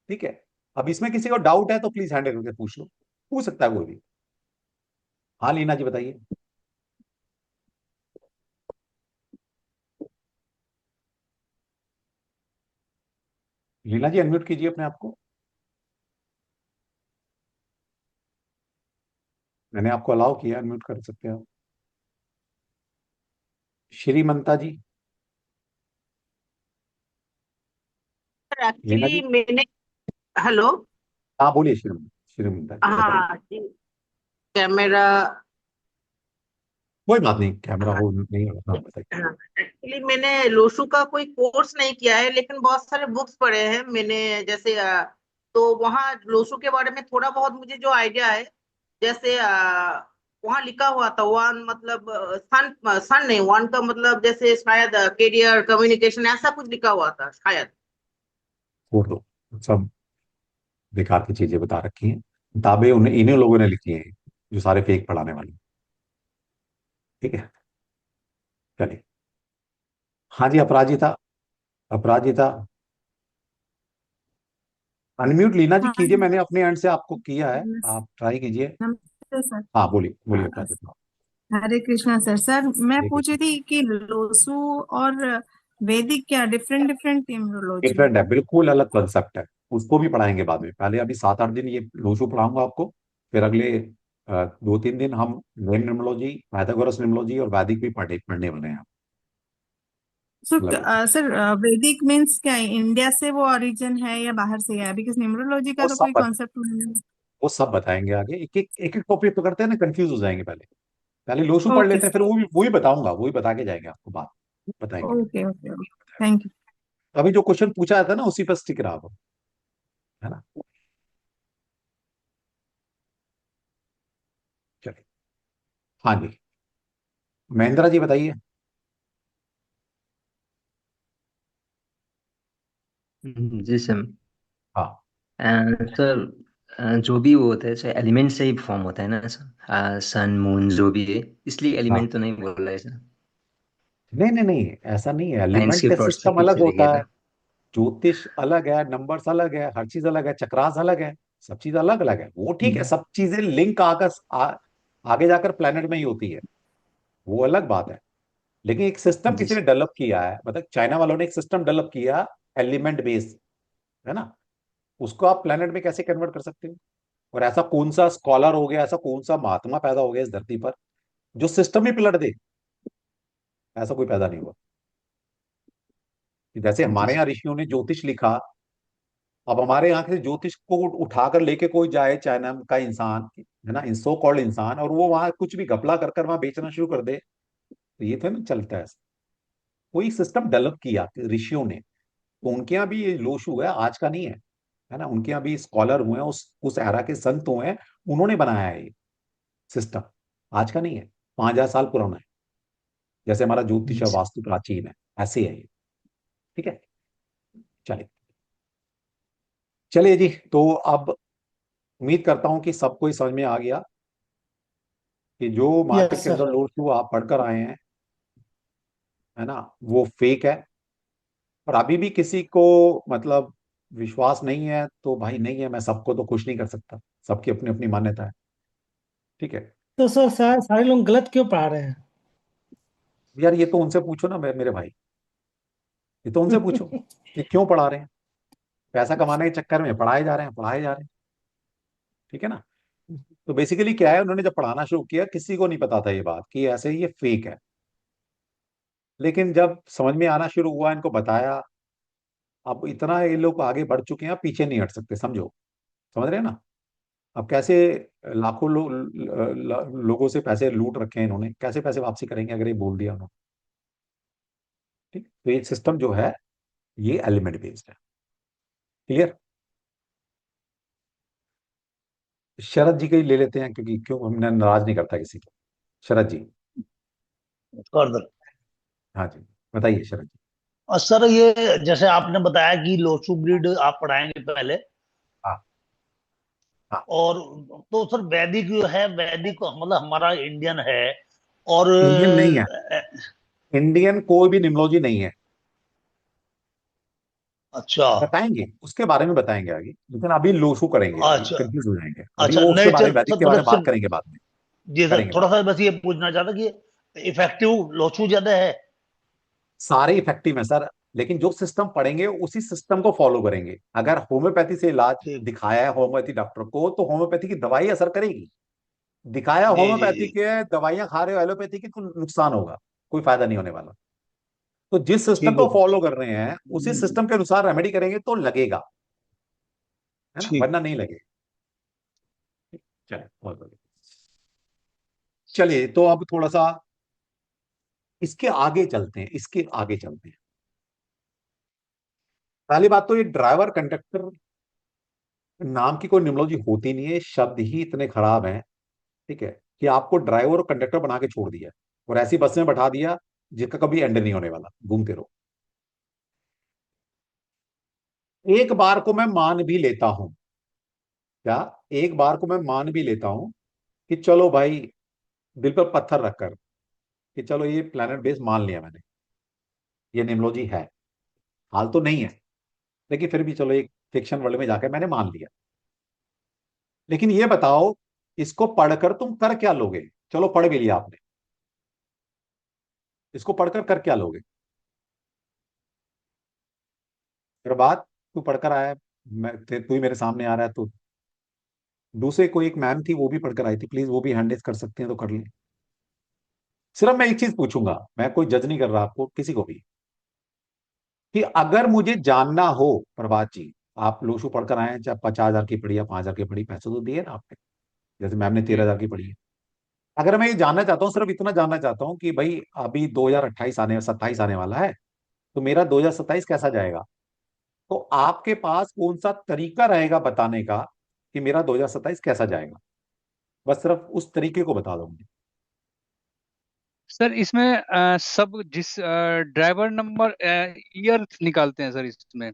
Speaker 1: ठीक है। अब इसमें किसी को डाउट है तो प्लीज हैंड करके पूछ लो, पूछ सकता है कोई भी। हाँ लीना जी बताइए। लीना जी अनम्यूट कीजिए अपने आप को। मैंने आपको अलाउ किया, अनम्यूट कर सकते हो। श्रीमंता जी। लीना
Speaker 6: एक्चुअली
Speaker 1: जी।
Speaker 6: मैंने हेलो।
Speaker 1: हाँ बोलिए श्रीमंता, श्रीमंता जी बताइए।
Speaker 6: हाँ जी। कैमरा।
Speaker 1: कोई बात नहीं, कैमरा
Speaker 6: हाँ।
Speaker 1: हो नहीं हो, हाँ बताइए।
Speaker 6: एक्चुअली मैंने लोशु का कोई कोर्स नहीं किया है, लेकिन बहुत सारे बुक्स पढ़े हैं मैंने। जैसे तो वहाँ लोशु के बारे में थोड़ा बहुत मुझे जो आइडिया है, जैसे वहाँ लिखा हुआ था वन मतलब सन सन नहीं, वन का मतलब जैसे शायद कैरियर कम्युनिकेशन ऐसा कुछ लिखा हुआ था शायद।
Speaker 1: छोड़ दो, सब बेकार की चीजें बता रखी हैं, किताबें उन्हें इन्हीं लोगों ने लिखी हैं जो सारे फेक पढ़ाने वाले। ठीक है। चलिए। हाँ जी अपराजिता, अपराजिता अनम्यूट लीना जी
Speaker 7: हाँ
Speaker 1: कीजिए, मैंने अपने एंड से आपको किया है, आप ट्राई कीजिए।
Speaker 7: नमस्ते सर।
Speaker 1: हाँ बोलिए बोलिए
Speaker 7: अ,
Speaker 1: अपराजिता।
Speaker 7: हरे कृष्णा सर। सर मैं
Speaker 1: ठीक
Speaker 7: पूछ
Speaker 1: है।
Speaker 7: रही थी कि लोसु और वैदिक क्या डिफरेंट डिफरेंट टेम्नोलॉजी है
Speaker 1: डिफरेंट है,
Speaker 7: क्या?
Speaker 1: बिल्कुल अलग कंसेप्ट है। उसको भी पढ़ाएंगे बाद में, पहले अभी 7-8 दिन ये लोशो पढ़ाऊंगा आपको। फिर अगले 2-3 दिन हम मेन निम्नोलॉजी, पाइथागोरस निम्नोलॉजी और वैदिक भी पढ़ने वाले हैं।
Speaker 7: सो
Speaker 1: अलग अलग।
Speaker 7: सर वैदिक मीन्स क्या है? इंडिया से वो ओरिजिन है या बाहर से है? बिकॉज न्यूमरोलॉजी का
Speaker 1: वो
Speaker 7: तो
Speaker 1: सब
Speaker 7: कोई
Speaker 1: बत,
Speaker 7: कॉन्सेप्ट नहीं
Speaker 1: वो सब बताएंगे आगे, एक एक टॉपिक पकड़ते हैं ना, कंफ्यूज हो जाएंगे। पहले पहले लोशो
Speaker 7: है।
Speaker 1: पढ़
Speaker 7: ओके
Speaker 1: लेते हैं, फिर
Speaker 7: सर।
Speaker 1: वो ही बताऊंगा, वो ही बता के जाएंगे आपको बात, बताएंगे।
Speaker 7: Okay okay okay. Thank you.
Speaker 1: अभी जो क्वेश्चन पूछा था ना उसी पर स्टिक रहा, है ना। चलिए। हाँ जी, महेंद्रा जी बताइए।
Speaker 4: जी सर।
Speaker 1: हाँ
Speaker 4: सर जो भी वो होता है सर एलिमेंट से ही फॉर्म होता है ना सर, सन मून जो भी है, इसलिए
Speaker 1: हाँ।
Speaker 4: एलिमेंट तो नहीं बोल रहा है सर।
Speaker 1: नहीं नहीं नहीं, ऐसा नहीं है,
Speaker 4: साइंस के
Speaker 1: एलिमेंट सिस्टम
Speaker 4: प्रोस्पेक्टिव
Speaker 1: अलग
Speaker 4: से
Speaker 1: होता
Speaker 4: देखिए
Speaker 1: है।
Speaker 4: तो।
Speaker 1: ज्योतिष अलग है, नंबर्स अलग है, हर चीज अलग है, चक्रास अलग है, सब चीज अलग अलग है। वो ठीक है,
Speaker 4: हम्म,
Speaker 1: सब चीजें लिंक आकर आगे जाकर प्लेनेट में ही होती है, वो अलग बात है। लेकिन एक सिस्टम
Speaker 4: जी
Speaker 1: किसी ने
Speaker 4: सर।
Speaker 1: डेवलप किया है, मतलब चाइना वालों ने एक सिस्टम डेवलप किया, एलिमेंट बेस्ड, है ना। उसको आप प्लेनेट में कैसे कन्वर्ट कर सकते हो? और ऐसा कौन सा स्कॉलर हो गया, ऐसा कौन सा महात्मा पैदा हो गया इस धरती पर जो सिस्टम ही पलट दे? ऐसा कोई पैदा नहीं हुआ। जैसे
Speaker 4: जी
Speaker 1: हमारे यहाँ
Speaker 4: सर।
Speaker 1: ऋषियों ने ज्योतिष लिखा, अब हमारे यहाँ से ज्योतिष को उठाकर लेके कोई जाए चाइना का इंसान, है ना, सो कॉल्ड इंसान, और वो वहां कुछ भी घपला कर कर वहां बेचना शुरू कर दे, तो ये तो नहीं चलता है। कोई सिस्टम डेवलप किया ऋषियों ने, तो उनके यहाँ भी ये लोशु है, आज का नहीं है ना। उनके यहाँ भी स्कॉलर हुए हैं, उस एरा के संत हुए हैं, उन्होंने बनाया है ये सिस्टम, आज का नहीं है, 5,000 साल पुराना है। जैसे हमारा ज्योतिष और
Speaker 3: जी
Speaker 1: वास्तु प्राचीन है, ऐसे है ये। ठीक है, चलिए। चलिए जी, तो अब उम्मीद करता हूं कि सबको ही समझ में आ गया कि जो मार्केट
Speaker 3: यस
Speaker 1: के
Speaker 3: सर।
Speaker 1: अंदर लोड फ्लो आप पढ़कर आए हैं, है ना, वो फेक है। और अभी भी किसी को मतलब विश्वास नहीं है तो भाई नहीं है, मैं सबको तो खुश नहीं कर सकता, सबकी अपनी अपनी मान्यता है। ठीक है।
Speaker 3: तो सर सारे लोग गलत क्यों पढ़ा रहे
Speaker 1: यार ये तो उनसे पूछो ना, मेरे भाई, ये तो उनसे पूछो
Speaker 3: हैं?
Speaker 1: कि क्यों पढ़ा रहे हैं। पैसा कमाने के चक्कर में पढ़ाए जा रहे हैं, पढ़ाए जा रहे हैं। ठीक है ना। तो बेसिकली क्या है, उन्होंने जब पढ़ाना शुरू किया किसी को नहीं पता था ये बात कि ऐसे ये फेक है। लेकिन जब समझ में आना शुरू हुआ, इनको बताया, अब इतना ये लोग आगे बढ़ चुके हैं, अब पीछे नहीं हट सकते, समझो। समझ रहे हैं ना। अब कैसे लाखों लोगों से पैसे लूट रखे हैं इन्होंने, कैसे पैसे वापसी करेंगे अगर ये बोल दिया उन्होंने। ठीक, तो ये सिस्टम जो है ये एलिमेंट बेस्ड है। क्लियर। शरद जी का ही ले लेते हैं, क्योंकि क्यों हमने नाराज नहीं करता किसी को। शरद जी।
Speaker 8: कर दो।
Speaker 1: हाँ जी, बताइए शरद जी।
Speaker 8: और सर ये जैसे आपने बताया कि लोसू ब्रीड आप पढ़ाएंगे पहले,
Speaker 1: हाँ हाँ।
Speaker 8: और तो सर वैदिक जो है, वैदिक मतलब हमारा इंडियन है, और
Speaker 1: इंडियन नहीं है, इंडियन कोई भी निम्नोलॉजी नहीं है।
Speaker 8: अच्छा
Speaker 1: बताएंगे, उसके बारे में बताएंगे आगे, लेकिन अभी लोशु करेंगे, अभी
Speaker 8: अच्छा
Speaker 1: कंफ्यूज हो जाएंगे, अभी
Speaker 8: अच्छा,
Speaker 1: वो उसके बारे
Speaker 8: नेचर
Speaker 1: में, वैदिक
Speaker 8: सर
Speaker 1: के बारे
Speaker 8: मतलब
Speaker 1: में बात
Speaker 8: सिर्फ,
Speaker 1: करेंगे बाद में।
Speaker 8: जी सर
Speaker 1: करेंगे
Speaker 8: थोड़ा
Speaker 1: बात।
Speaker 8: सा बस ये पूछना चाहता कि इफेक्टिव लोसू ज्यादा है?
Speaker 1: सारे इफेक्टिव है सर, लेकिन जो सिस्टम पढ़ेंगे उसी सिस्टम को फॉलो करेंगे। अगर होम्योपैथी से इलाज
Speaker 8: ठीक।
Speaker 1: दिखाया है होम्योपैथी डॉक्टर को, तो होम्योपैथी की दवाई असर करेगी। दिखाया
Speaker 8: जी जी
Speaker 1: होम्योपैथी
Speaker 8: जी।
Speaker 1: के, दवाइयां खा रहे हो एलोपैथी की, तो नुकसान होगा, कोई फायदा नहीं होने वाला। तो जिस सिस्टम
Speaker 8: ठीक
Speaker 1: को
Speaker 8: हो।
Speaker 1: फॉलो कर रहे हैं उसी सिस्टम के अनुसार रेमेडी करेंगे तो लगेगा, है ना,
Speaker 8: ठीक।
Speaker 1: वरना नहीं लगेगा। चलिए बहुत बढ़िया। चलिए तो अब थोड़ा सा इसके आगे चलते हैं, इसके आगे चलते हैं। पहली बात तो ये ड्राइवर कंडक्टर नाम की कोई निम्नोलॉजी होती नहीं है, शब्द ही इतने खराब हैं। ठीक है, कि आपको ड्राइवर और कंडक्टर बना के छोड़ दिया और ऐसी बस में बैठा दिया जिसका कभी एंड नहीं होने वाला, घूमते रहो। एक बार को मैं मान भी लेता हूं, क्या, एक बार को मैं मान भी लेता हूं कि चलो भाई, दिल पर पत्थर रखकर, कि चलो ये प्लेनेट बेस मान लिया मैंने, ये निम्नोलॉजी है। हाल तो नहीं है, लेकिन फिर भी चलो एक फिक्शन वर्ल्ड में जाकर मैंने मान लिया। लेकिन ये बताओ, इसको पढ़कर तुम कर क्या लोगे। चलो पढ़ भी लिया आपने, इसको पढ़कर कर क्या लोगे। फिर बात, तू पढ़कर आया है, तू ही मेरे सामने आ रहा है, तो दूसरे कोई एक मैम थी वो भी पढ़कर आई थी, प्लीज वो भी हैंड रेज कर सकते हैं तो कर लें। सिर्फ मैं एक चीज पूछूंगा, मैं कोई जज नहीं कर रहा आपको किसी को भी, कि अगर मुझे जानना हो, प्रभात जी, आप लोशु पढ़कर आए हैं, चाहे 50,000 की पढ़ी या 5,000 की पढ़ी, पैसे तो दिए ना आपने, जैसे मैम ने 13,000 की पढ़ी है। अगर मैं ये जानना चाहता हूँ, सिर्फ इतना जानना चाहता हूँ कि भाई अभी 2028 आने 27 आने वाला है, तो मेरा 2027 कैसा जाएगा, तो आपके पास कौन सा तरीका रहेगा बताने का कि मेरा 2027 कैसा जाएगा। बस सिर्फ उस तरीके को बता दो मुझे।
Speaker 2: सर इसमें सब जिस ड्राइवर नंबर ईयर निकालते हैं सर इसमें,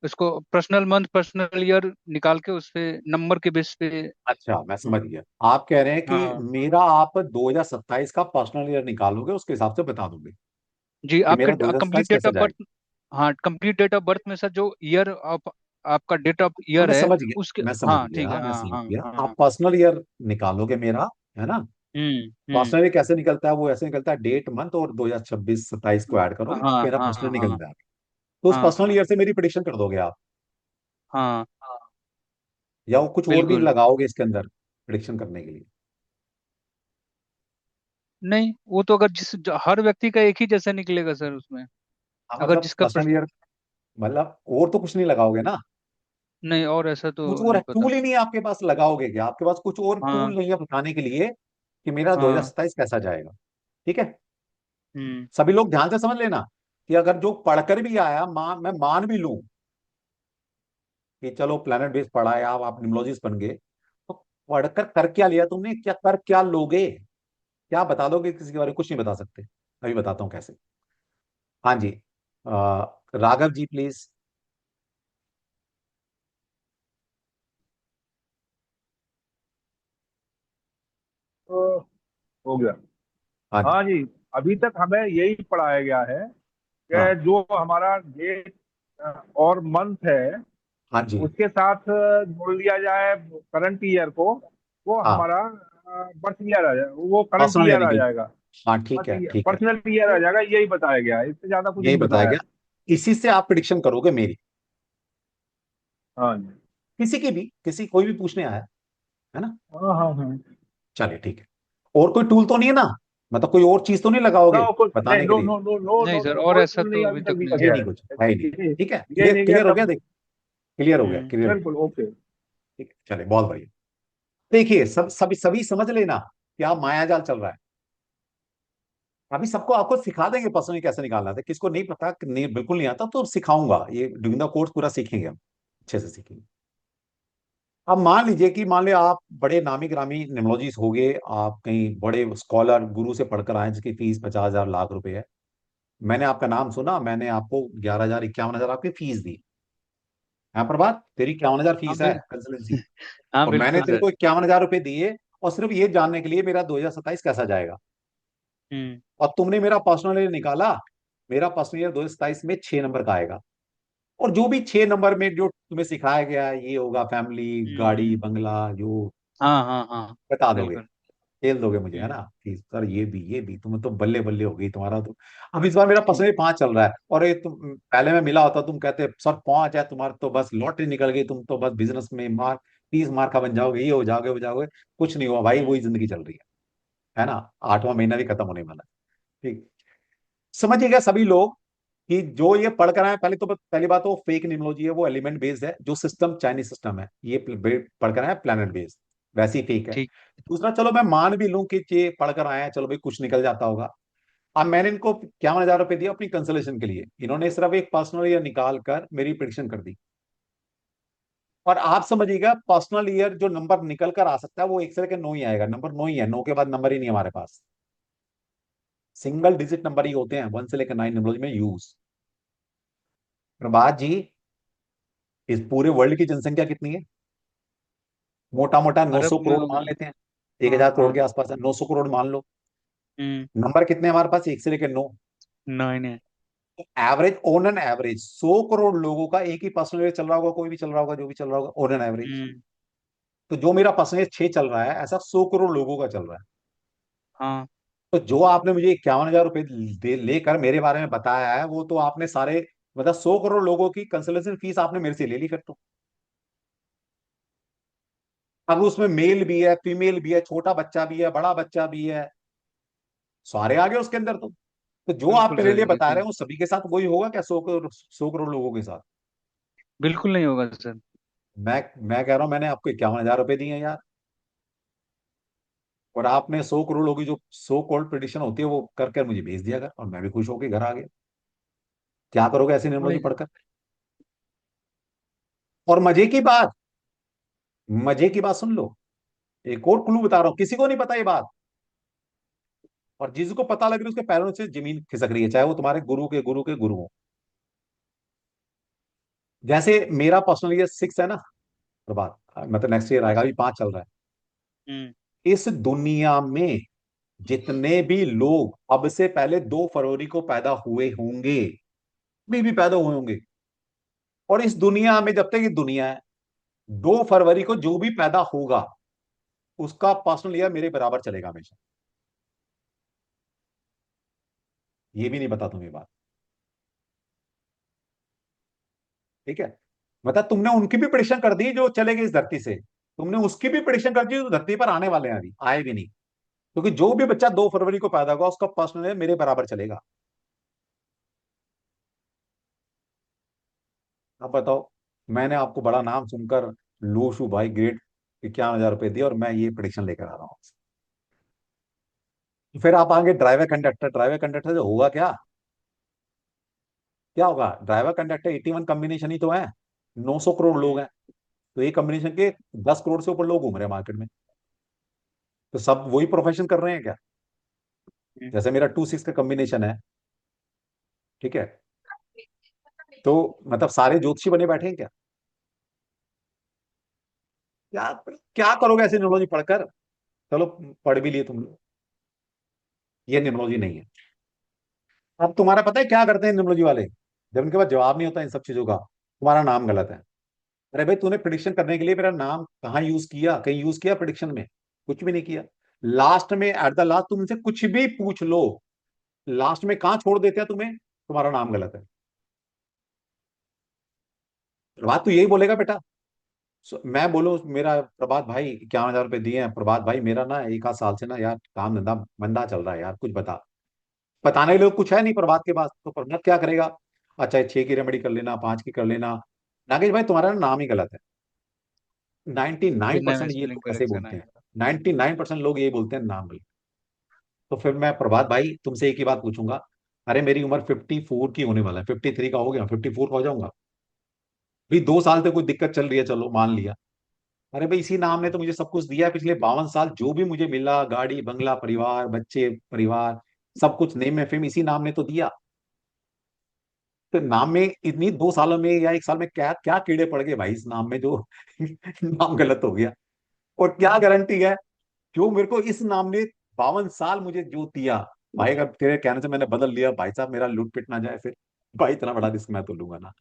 Speaker 2: उसको पर्सनल मंथ पर्सनल ईयर निकाल के उस पे नंबर के बेस पे।
Speaker 1: अच्छा मैं समझ गया, आप कह रहे हैं कि
Speaker 2: हाँ
Speaker 1: मेरा आप 2027 का पर्सनल ईयर निकालोगे, उसके हिसाब से बता दोगे
Speaker 2: जी,
Speaker 1: कि
Speaker 2: आपके
Speaker 1: मेरा 2027
Speaker 2: कंप्लीट डेट
Speaker 1: कैसा
Speaker 2: ऑफ
Speaker 1: जाएगा।
Speaker 2: बर्थ। हाँ, कंप्लीट डेट ऑफ बर्थ में सर जो ईयर ऑफ आपका डेट ऑफ
Speaker 1: हाँ
Speaker 2: ईयर
Speaker 1: मैं
Speaker 2: है
Speaker 1: समझ गया,
Speaker 2: उसके।
Speaker 1: मैं समझ
Speaker 2: हाँ ठीक
Speaker 1: गया,
Speaker 2: है,
Speaker 1: मैं
Speaker 2: हाँ
Speaker 1: समझ
Speaker 2: हाँ
Speaker 1: गया,
Speaker 2: हाँ।
Speaker 1: आप पर्सनल ईयर निकालोगे मेरा, है ना।
Speaker 2: हम्म।
Speaker 1: पर्सनल ईयर कैसे निकलता है, वो ऐसे निकलता है, डेट मंथ और 2026 27 को ऐड करोगे
Speaker 2: हाँ
Speaker 1: मेरा
Speaker 2: हाँ
Speaker 1: पर्सनल
Speaker 2: हाँ
Speaker 1: निकल
Speaker 2: हाँ
Speaker 1: जाएगा। तो उस
Speaker 2: हाँ
Speaker 1: पर्सनल ईयर से मेरी प्रिडिक्शन कर दोगे आप,
Speaker 2: हाँ।
Speaker 1: या वो कुछ और भी
Speaker 2: बिल्कुल।
Speaker 1: लगाओगे इसके अंदर प्रिडिक्शन करने के लिए।
Speaker 2: नहीं, वो तो अगर हर व्यक्ति का एक ही जैसा निकलेगा सर उसमें।
Speaker 1: हाँ
Speaker 2: अगर
Speaker 1: मतलब
Speaker 2: जिसका
Speaker 1: पर्सनल
Speaker 2: प्रश्न।
Speaker 1: ईयर, मतलब और तो कुछ नहीं लगाओगे ना।
Speaker 2: नहीं, और ऐसा तो
Speaker 1: कुछ और
Speaker 2: नहीं पता।
Speaker 1: टूल ही नहीं है आपके पास, लगाओगे क्या, आपके पास कुछ और टूल
Speaker 2: हाँ
Speaker 1: नहीं है बताने के लिए कि मेरा
Speaker 2: हाँ।
Speaker 1: 2027 कैसा जाएगा। ठीक है,
Speaker 2: हम्म।
Speaker 1: सभी लोग ध्यान से समझ लेना, कि अगर जो पढ़कर भी आया, मैं मान भी लूं कि चलो प्लेनेट बेस पढ़ा है, आप निमोलॉजिस्ट बन गए, तो पढ़कर कर क्या लिया तुमने, क्या कर क्या लोगे, क्या बता दोगे किसी के बारे में, कुछ नहीं बता सकते। अभी बताता हूँ कैसे। हाँ जी, राघव जी प्लीज।
Speaker 9: तो हो गया।
Speaker 1: हाँ जी।
Speaker 9: हाँ जी। अभी तक हमें यही पढ़ाया गया है
Speaker 1: हाँ।
Speaker 9: कि जो हमारा डेट और मंथ है
Speaker 1: हाँ जी।
Speaker 9: उसके साथ जोड़ लिया जाए करंट ईयर को, वो
Speaker 1: हाँ,
Speaker 9: हमारा बर्थ ईयर आ जाएगा, वो करंट
Speaker 1: पर्सनल
Speaker 9: ईयर
Speaker 1: यानी
Speaker 9: आ
Speaker 1: कि,
Speaker 9: जाएगा।
Speaker 1: हाँ ठीक है ठीक है,
Speaker 9: पर्सनल ईयर आ जाएगा, यही बताया गया है, इससे ज्यादा कुछ
Speaker 1: यही
Speaker 9: नहीं
Speaker 1: बताया
Speaker 9: बताया।
Speaker 1: गया। इसी से आप प्रिडिक्शन करोगे मेरी,
Speaker 9: हाँ जी।
Speaker 1: किसी की भी, किसी कोई भी पूछने आया है ना।
Speaker 9: हाँ हाँ हाँ।
Speaker 1: चलिए ठीक है। और कोई टूल तो नहीं है ना, मतलब कोई और चीज तो नहीं लगाओगे
Speaker 9: ना कुछ नहीं,
Speaker 1: बताने के
Speaker 9: नो
Speaker 1: लिए?
Speaker 9: नो नो नो
Speaker 2: नहीं
Speaker 9: नो
Speaker 2: सर,
Speaker 9: नो,
Speaker 2: और
Speaker 9: कोई
Speaker 2: ऐसा
Speaker 9: टूल
Speaker 2: तो
Speaker 9: नहीं
Speaker 2: अभी
Speaker 9: अभी तक
Speaker 2: तक नहीं
Speaker 9: दिया
Speaker 1: ये
Speaker 9: गया
Speaker 2: सर।
Speaker 1: नहीं, कुछ है ही नहीं।
Speaker 9: है।
Speaker 1: ठीक है,
Speaker 9: ये
Speaker 1: क्लियर
Speaker 9: नहीं गया
Speaker 1: क्लियर हो गया,
Speaker 9: तब।
Speaker 1: देख, क्लियर हो गया,
Speaker 2: हम्म।
Speaker 1: क्लियर हो गया।
Speaker 9: बिल्कुल ओके।
Speaker 1: ठीक है, चलिए बहुत बढ़िया। देखिए सब सभी सभी समझ लेना क्या माया जाल चल रहा है। अभी सबको आपको सिखा देंगे पर्सनली कैसे निकालना था, किसको नहीं पता, नहीं बिल्कुल नहीं आता तो सिखाऊंगा, ये डूइंग द कोर्स पूरा सीखेंगे हम, अच्छे से सीखेंगे। अब मान लीजिए कि मान लिया आप बड़े नामी ग्रामी निमोलॉजिस्ट हो गए, आप कहीं बड़े स्कॉलर गुरु से पढ़कर आए जिसकी फीस 50,000 लाख रुपए है। मैंने आपका नाम सुना, मैंने आपको 11,000 51,000 आपकी फीस दी। यहाँ पर बात तेरी 51,000
Speaker 2: हाँ
Speaker 1: फीस है
Speaker 2: बिल
Speaker 1: कंसल्टेंसी,
Speaker 2: हाँ
Speaker 1: और मैंने
Speaker 2: बिल्कुल
Speaker 1: तेरे
Speaker 2: सर।
Speaker 1: को 51,000 रुपए दिए, और सिर्फ ये जानने के लिए मेरा 2027 कैसा जाएगा।
Speaker 2: हम्म।
Speaker 1: और तुमने मेरा पर्सनल ईयर निकाला, मेरा पर्सनल ईयर 2027 में 6 नंबर का आएगा। और जो भी 6 नंबर में जो तुम्हें सिखाया गया है, ये होगा फैमिली गाड़ी
Speaker 2: हम्म।
Speaker 1: बंगला, जो
Speaker 2: हाँ हाँ हाँ।
Speaker 1: बता दोगे,
Speaker 2: बिल्कुल।
Speaker 1: खेल दोगे मुझे, है
Speaker 2: हम्म।
Speaker 1: ना कि सर ये भी तुम्हें तो बल्ले बल्ले हो गई तुम्हारा तो। अब इस बार मेरा पर्सनल 5 चल रहा है, और ये तुम पहले मैं मिला होता तुम कहते सर 5 है तुम्हारा तो बस लॉटरी निकल गई, तुम तो बस बिजनेस में मार 30 मार्क का बन जाओगे, ये हो जाओगे। कुछ नहीं हुआ भाई, वही
Speaker 2: हम्म।
Speaker 1: जिंदगी चल रही है ना। 8वां महीना भी खत्म होने वाला है। ठीक, समझिएगा सभी लोग कि जो ये पढ़ कर आए, पहले तो पहली बात तो फेक निमोलॉजी है, वो एलिमेंट बेस्ड है, जो सिस्टम चाइनीज सिस्टम है, ये पढ़ कर आए प्लेनेट बेस्ड, वैसे ही फेक है।
Speaker 2: ठीक।
Speaker 1: दूसरा, चलो मैं मान भी लूं कि ये पढ़कर आए हैं, चलो भाई कुछ निकल जाता होगा। अब मैंने इनको 51,000 रुपए दिया अपनी कंसलेशन के लिए, इन्होंने सिर्फ एक पर्सनल ईयर निकाल कर मेरी प्रिडिक्शन कर दी। और आप समझिएगा पर्सनल ईयर जो नंबर निकल कर आ सकता है वो एक से लेकर 9 ही आएगा, नंबर 9 ही है, 9 के बाद नंबर ही नहीं है हमारे पास। सिंगल डिजिट नंबर ही होते हैं 1 से लेकर 9 नंबर में यूज। प्रभात जी, इस पूरे वर्ल्ड की जनसंख्या कितनी है? मोटा मोटा
Speaker 2: अरब
Speaker 1: 900
Speaker 2: में
Speaker 1: करोड़ मान
Speaker 2: होगी।
Speaker 1: लेते हैं, एक
Speaker 2: हाँ
Speaker 1: हजार करोड़
Speaker 2: हाँ।
Speaker 1: के आसपास है, 900 करोड़ मान लो।
Speaker 2: हम्म।
Speaker 1: नंबर कितने हैं हमारे पास, एक से लेकर 9।
Speaker 2: नहीं नहीं।
Speaker 1: Average, on an average 100 crore लोगों का एक ही पर्सनल चल रहा होगा, कोई भी चल रहा होगा, जो भी चल रहा होगा, ऑन एन एवरेज।
Speaker 2: हम्म।
Speaker 1: तो जो मेरा पर्सनल 6 चल रहा है, ऐसा 100 करोड़ लोगों का चल रहा है।
Speaker 2: हाँ।
Speaker 1: तो जो आपने मुझे 51,000 रुपए लेकर मेरे बारे में बताया है, वो तो आपने सारे, मतलब 100 करोड़ लोगों की कंसल्टेशन फीस आपने मेरे से ले ली फिर तो। अब उसमें मेल भी है, फीमेल भी है, छोटा बच्चा भी है, बड़ा बच्चा भी है, सारे आ गए उसके अंदर तो जो आप
Speaker 2: बिल्कुल
Speaker 1: मेरे
Speaker 2: सर,
Speaker 1: लिए
Speaker 2: ये
Speaker 1: बता
Speaker 2: तो
Speaker 1: रहे हैं वो सभी के साथ वही होगा क्या, 100 करोड़, 100 करोड़ लोगों के साथ?
Speaker 2: बिल्कुल नहीं होगा सर।
Speaker 1: मैं कह रहा हूं मैंने आपको 51,000 रुपए दिए हैं यार, और आपने 100 करोड़ लोगों की जो 100 करोड़ प्रिडिक्शन होती है वो कर कर मुझे भेज दिया घर, और मैं भी खुश होकर घर आ गया। क्या करोगे ऐसी न्यूमरोलॉजी
Speaker 2: वही।
Speaker 1: पढ़कर? और मजे की बात सुन लो, एक और क्लू बता रहा हूं, किसी को नहीं पता ये बात, और जिसको पता लग रही है उसके पैरों से जमीन खिसक रही है, चाहे वो तुम्हारे गुरु के गुरु हो। जैसे मेरा पर्सनल ईयर 6 है ना प्रभात, मतलब नेक्स्ट ईयर आएगा, अभी 5 चल रहा
Speaker 2: हम्म।
Speaker 1: है। इस दुनिया में जितने भी लोग अब से पहले 2 फरवरी को पैदा हुए होंगे, भी पैदा हुए होंगे, और इस दुनिया में जब तक ये दुनिया है, 2 फरवरी को जो भी पैदा होगा उसका पर्सनल ईयर मेरे बराबर चलेगा हमेशा। ये भी नहीं पता तुम्हें बात, ठीक है? मतलब तुमने उनकी भी प्रिडिक्शन कर दी जो चले गए इस धरती से, तुमने उसकी भी प्रिडिक्शन कर दी जो धरती पर आने वाले हैं, अभी आए भी नहीं। क्योंकि जो भी बच्चा 2 फरवरी को पैदा होगा उसका पर्सनल ईयर मेरे बराबर चलेगा। अब बताओ, मैंने आपको बड़ा नाम सुनकर लोशू भाई ग्रेट 51,000 रुपए दिए, और मैं ये प्रिडिक्शन लेकर आ रहा हूं। फिर आप आगे ड्राइवर कंडक्टर जो होगा क्या, क्या होगा? ड्राइवर कंडक्टर 81 कॉम्बिनेशन ही तो है, 900 करोड़ लोग
Speaker 2: हम्म।
Speaker 1: हैं, तो एक कॉम्बिनेशन के 10 करोड़ से ऊपर लोग घूम रहे हैं मार्केट में, तो सब वही प्रोफेशन कर रहे हैं क्या? जैसे मेरा 2 6 का कॉम्बिनेशन है, ठीक है, तो मतलब सारे ज्योतिषी बने बैठे हैं क्या? क्या क्या करोगे ऐसी न्यूमरोलॉजी पढ़कर? चलो, पढ़ भी लिए तुम लोग, ये न्यूमरोलॉजी नहीं है। अब तुम्हारा पता है क्या करते हैं न्यूमरोलॉजी वाले? जब उनके पास जवाब नहीं होता इन सब चीजों का, तुम्हारा नाम गलत है। अरे भाई, तूने प्रिडिक्शन करने के लिए मेरा नाम कहाँ यूज किया? कहीं यूज किया प्रिडिक्शन में? कुछ भी नहीं किया। लास्ट में, एट द लास्ट, तुमसे कुछ भी पूछ लो, लास्ट में कहाँ छोड़ देते हैं तुम्हें? तुम्हारा नाम गलत है। बात तो यही बोलेगा बेटा। मैं बोलूं मेरा प्रभात भाई 51,000 रुपए दिए हैं, प्रभात भाई मेरा ना 1 आध साल से ना यार काम धंधा मंदा चल रहा है यार, कुछ बता। बताने के लिए कुछ है नहीं प्रभात के पास, तो प्रभात क्या करेगा? अच्छा, 6 की रेमेडी कर लेना, 5 की कर लेना। नागेश भाई, तुम्हारा ना नाम ही गलत है। 99%
Speaker 2: नेम
Speaker 1: ये
Speaker 2: स्पेलिंग
Speaker 1: लोग ऐसे ही
Speaker 2: करेक्शन
Speaker 1: बोलते हैं।
Speaker 2: आएगा।
Speaker 1: 99% लोग ये बोलते हैं नाम गलत। तो फिर मैं प्रभात भाई तुमसे एक ही बात पूछूंगा। अरे मेरी उम्र 54 की होने वाला है, 53 का हो गया, 54 का हो जाऊंगा। भी 2 साल से कोई दिक्कत चल रही है, चलो मान लिया। अरे भाई, इसी नाम ने तो मुझे सब कुछ दिया है पिछले 52 साल, जो भी मुझे मिला, गाड़ी बंगला परिवार बच्चे परिवार, सब कुछ नेम में फेम इसी नाम ने तो दिया। तो नाम में इतनी 2 सालों में या 1 साल में क्या क्या कीड़े पड़ गए भाई इस नाम में, जो नाम गलत हो गया? और क्या गारंटी है जो मेरे को इस नाम ने 52 साल मुझे जो दिया? भाई अगर तेरे कहने से मैंने बदल लिया भाई साहब, मेरा लूट पिट ना जाए फिर। भाई इतना बड़ा रिस्क मैं तो लूंगा ना।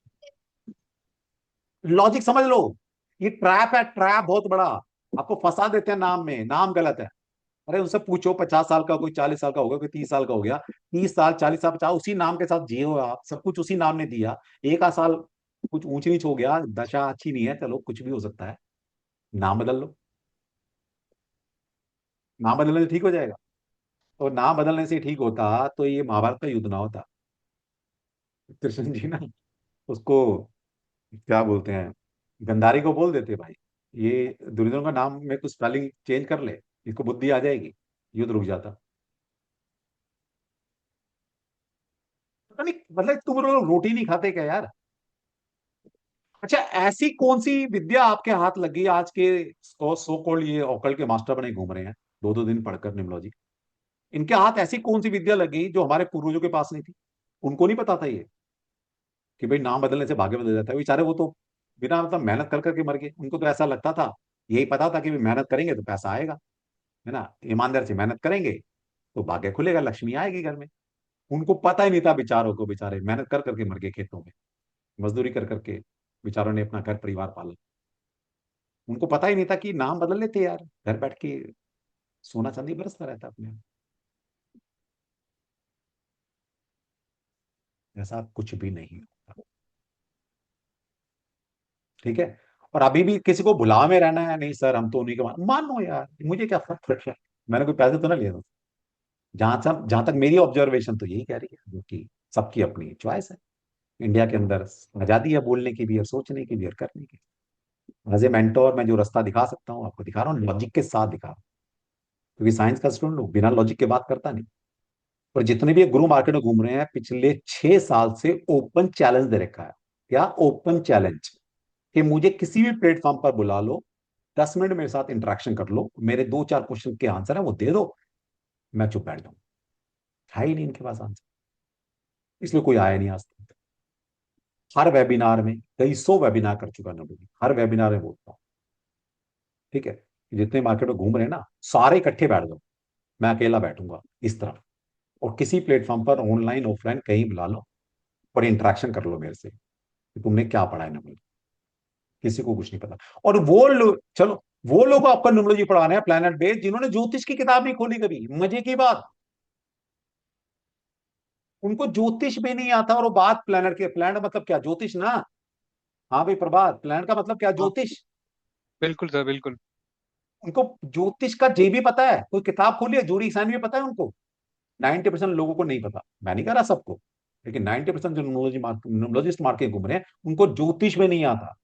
Speaker 1: लॉजिक समझ लो। ये ट्रैप है, ट्रैप बहुत बड़ा। आपको फंसा देते हैं नाम में, नाम गलत है। अरे उनसे पूछो, 50 साल का कोई, 40 साल का होगा, कोई 30 साल का हो गया, 30 साल 40 साल 50, उसी नाम के साथ जिए हो आप, सब कुछ उसी नाम ने दिया। 1 आध साल कुछ ऊंच नीच हो गया, दशा अच्छी नहीं है, चलो कुछ भी हो सकता है, नाम बदल लो। नाम बदलने से ठीक हो जाएगा? और नाम बदलने से ठीक होता तो ये महाभारत का युद्ध ना होता। कृष्ण जी ना उसको क्या बोलते हैं, गंधारी को बोल देते भाई, ये दुर्योधन का नाम में कुछ स्पेलिंग चेंज कर ले, इसको बुद्धि आ जाएगी, युद्ध रुक जाता। पता नहीं, मतलब तुम लोग रोटी नहीं खाते क्या यार? अच्छा, ऐसी कौन सी विद्या आपके हाथ लग गई आज के सो कॉल्ड ये ऑकल्ट के मास्टर बने घूम रहे हैं, 2 2 दिन पढ़कर निमोलॉजी? इनके हाथ ऐसी कौन सी विद्या लग गई जो हमारे पूर्वजों के पास नहीं थी? उनको नहीं पता था ये कि भाई नाम बदलने से भाग्य बदल जाता है? बेचारे वो तो बिना मतलब मेहनत कर करके मर गए। उनको तो ऐसा लगता था, यही पता था कि भाई मेहनत करेंगे तो पैसा आएगा, है ना, ईमानदार से मेहनत करेंगे तो भाग्य खुलेगा, लक्ष्मी आएगी घर में। उनको पता ही नहीं था बेचारों को, बेचारे मेहनत कर करके मर गए खेतों में, मजदूरी कर करके बेचारों ने अपना घर परिवार पाला। उनको पता ही नहीं था कि नाम बदल लेते यार, घर बैठ के सोना चांदी बरसता रहता अपने आप। ऐसा कुछ भी नहीं होता, ठीक है। और अभी भी किसी को भुला में रहना है, नहीं सर हम तो उन्हीं के मानो यार, मुझे क्या फर्क पड़ता है? मैंने कोई पैसे तो ना लिए। जहां तक मेरी ऑब्जर्वेशन तो यही कह रही है, जो कि सबकी अपनी चॉइस है। इंडिया के अंदर आजादी है बोलने की भी और सोचने की भी और करने की। एज ए मेंटोर मैं जो रास्ता दिखा सकता हूँ आपको दिखा रहा हूँ, लॉजिक के साथ दिखा रहा हूँ, क्योंकि साइंस का स्टूडेंट हूँ, बिना लॉजिक के बात करता नहीं। और जितने भी गुरु मार्केट में घूम रहे हैं, पिछले 6 साल से ओपन चैलेंज दे रखा है। क्या ओपन चैलेंज? कि मुझे किसी भी प्लेटफॉर्म पर बुला लो, 10 मिनट मेरे साथ इंटरेक्शन कर लो, मेरे 2 4 क्वेश्चन के आंसर है वो दे दो, मैं चुप बैठ जाऊं। है ही नहीं इनके पास आंसर, इसलिए कोई आया नहीं आज तक। हर वेबिनार में, कई सौ वेबिनार कर चुका ना, हर वेबिनार में बोलता हूँ, ठीक है, जितने मार्केट में घूम रहे हैं ना, सारे इकट्ठे बैठ जाओ, मैं अकेला बैठूंगा इस तरफ, और किसी प्लेटफॉर्म पर ऑनलाइन ऑफलाइन कहीं बुला लो और इंटरेक्शन कर लो मेरे से कि तुमने क्या पढ़ा है ना। किसी को कुछ नहीं पता। और वो लोग, चलो वो लोग आपका न्यूमरोलॉजी पढ़ा रहे हैं प्लेनेट बेस्ड, जिन्होंने ज्योतिष की किताब नहीं खोली कभी। मजे की बात, उनको ज्योतिष भी नहीं आता, और वो बात प्लेनेट के, प्लेनेट मतलब क्या? ज्योतिष ना। हाँ भाई प्रभात, प्लेनेट का मतलब क्या?
Speaker 2: हाँ,
Speaker 1: ज्योतिष।
Speaker 2: बिल्कुल सर, बिल्कुल।
Speaker 1: उनको ज्योतिष का जे भी पता है, कोई किताब खोली है, जोड़ी साइन भी पता है उनको। 90% लोगों को नहीं पता, मैं नहीं कह रहा सबको, लेकिन 90% जो न्यूमरोलॉजिस्ट मार्केट में घूम रहे हैं, उनको ज्योतिष में नहीं आता।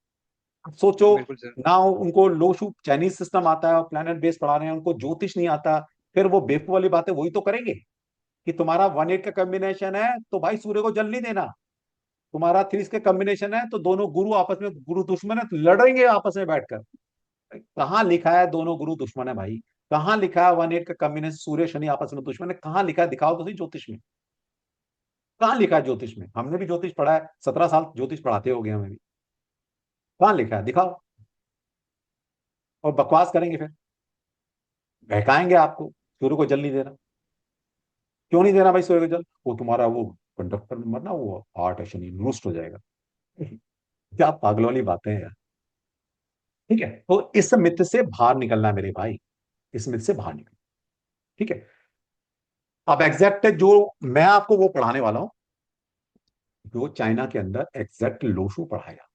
Speaker 1: सोचो
Speaker 2: बिल्कुल सर।
Speaker 1: ना, उनको लोशु चाइनीज सिस्टम आता है, प्लेनेट बेस पढ़ा रहे हैं, उनको ज्योतिष नहीं आता। फिर वो बेवकूफ वाली बातें वही तो करेंगे कि तुम्हारा 1 8 का कॉम्बिनेशन है तो भाई सूर्य को जल नहीं देना, तुम्हारा 3 का कॉम्बिनेशन है तो दोनों गुरु आपस में गुरु दुश्मन है तो लड़ेंगे आपस में बैठकर। कहाँ लिखा है दोनों गुरु दुश्मन है भाई? कहाँ लिखा है 1/8 का कम्युनिस्ट सूर्य शनि आपस में दुश्मन है? कहाँ लिखा है? दिखाओ तो सही ज्योतिष में, कहाँ लिखा है ज्योतिष में? हमने भी ज्योतिष पढ़ा है, 17 साल ज्योतिष पढ़ाते हो गए हमें भी। कहाँ लिखा है? दिखाओ। और बकवास करेंगे फिर, बहकाएंगे आपको। सूर्य को जल नहीं देना। क्यों नहीं देना भाई सूर्य को जल? वो तुम्हारा वो कंडक्टर नंबर ना, वो 8 है, शनि रुष्ट हो जाएगा। क्या पागलों वाली बातें हैं यार। ठीक है, तो इस मिथ से बाहर निकलना है मेरे भाई, इस मिथ से बाहर निकलना। ठीक है, अब एग्जैक्ट जो मैं आपको वो पढ़ाने वाला हूं, जो चाइना के अंदर एग्जैक्ट लोशु पढ़ाया।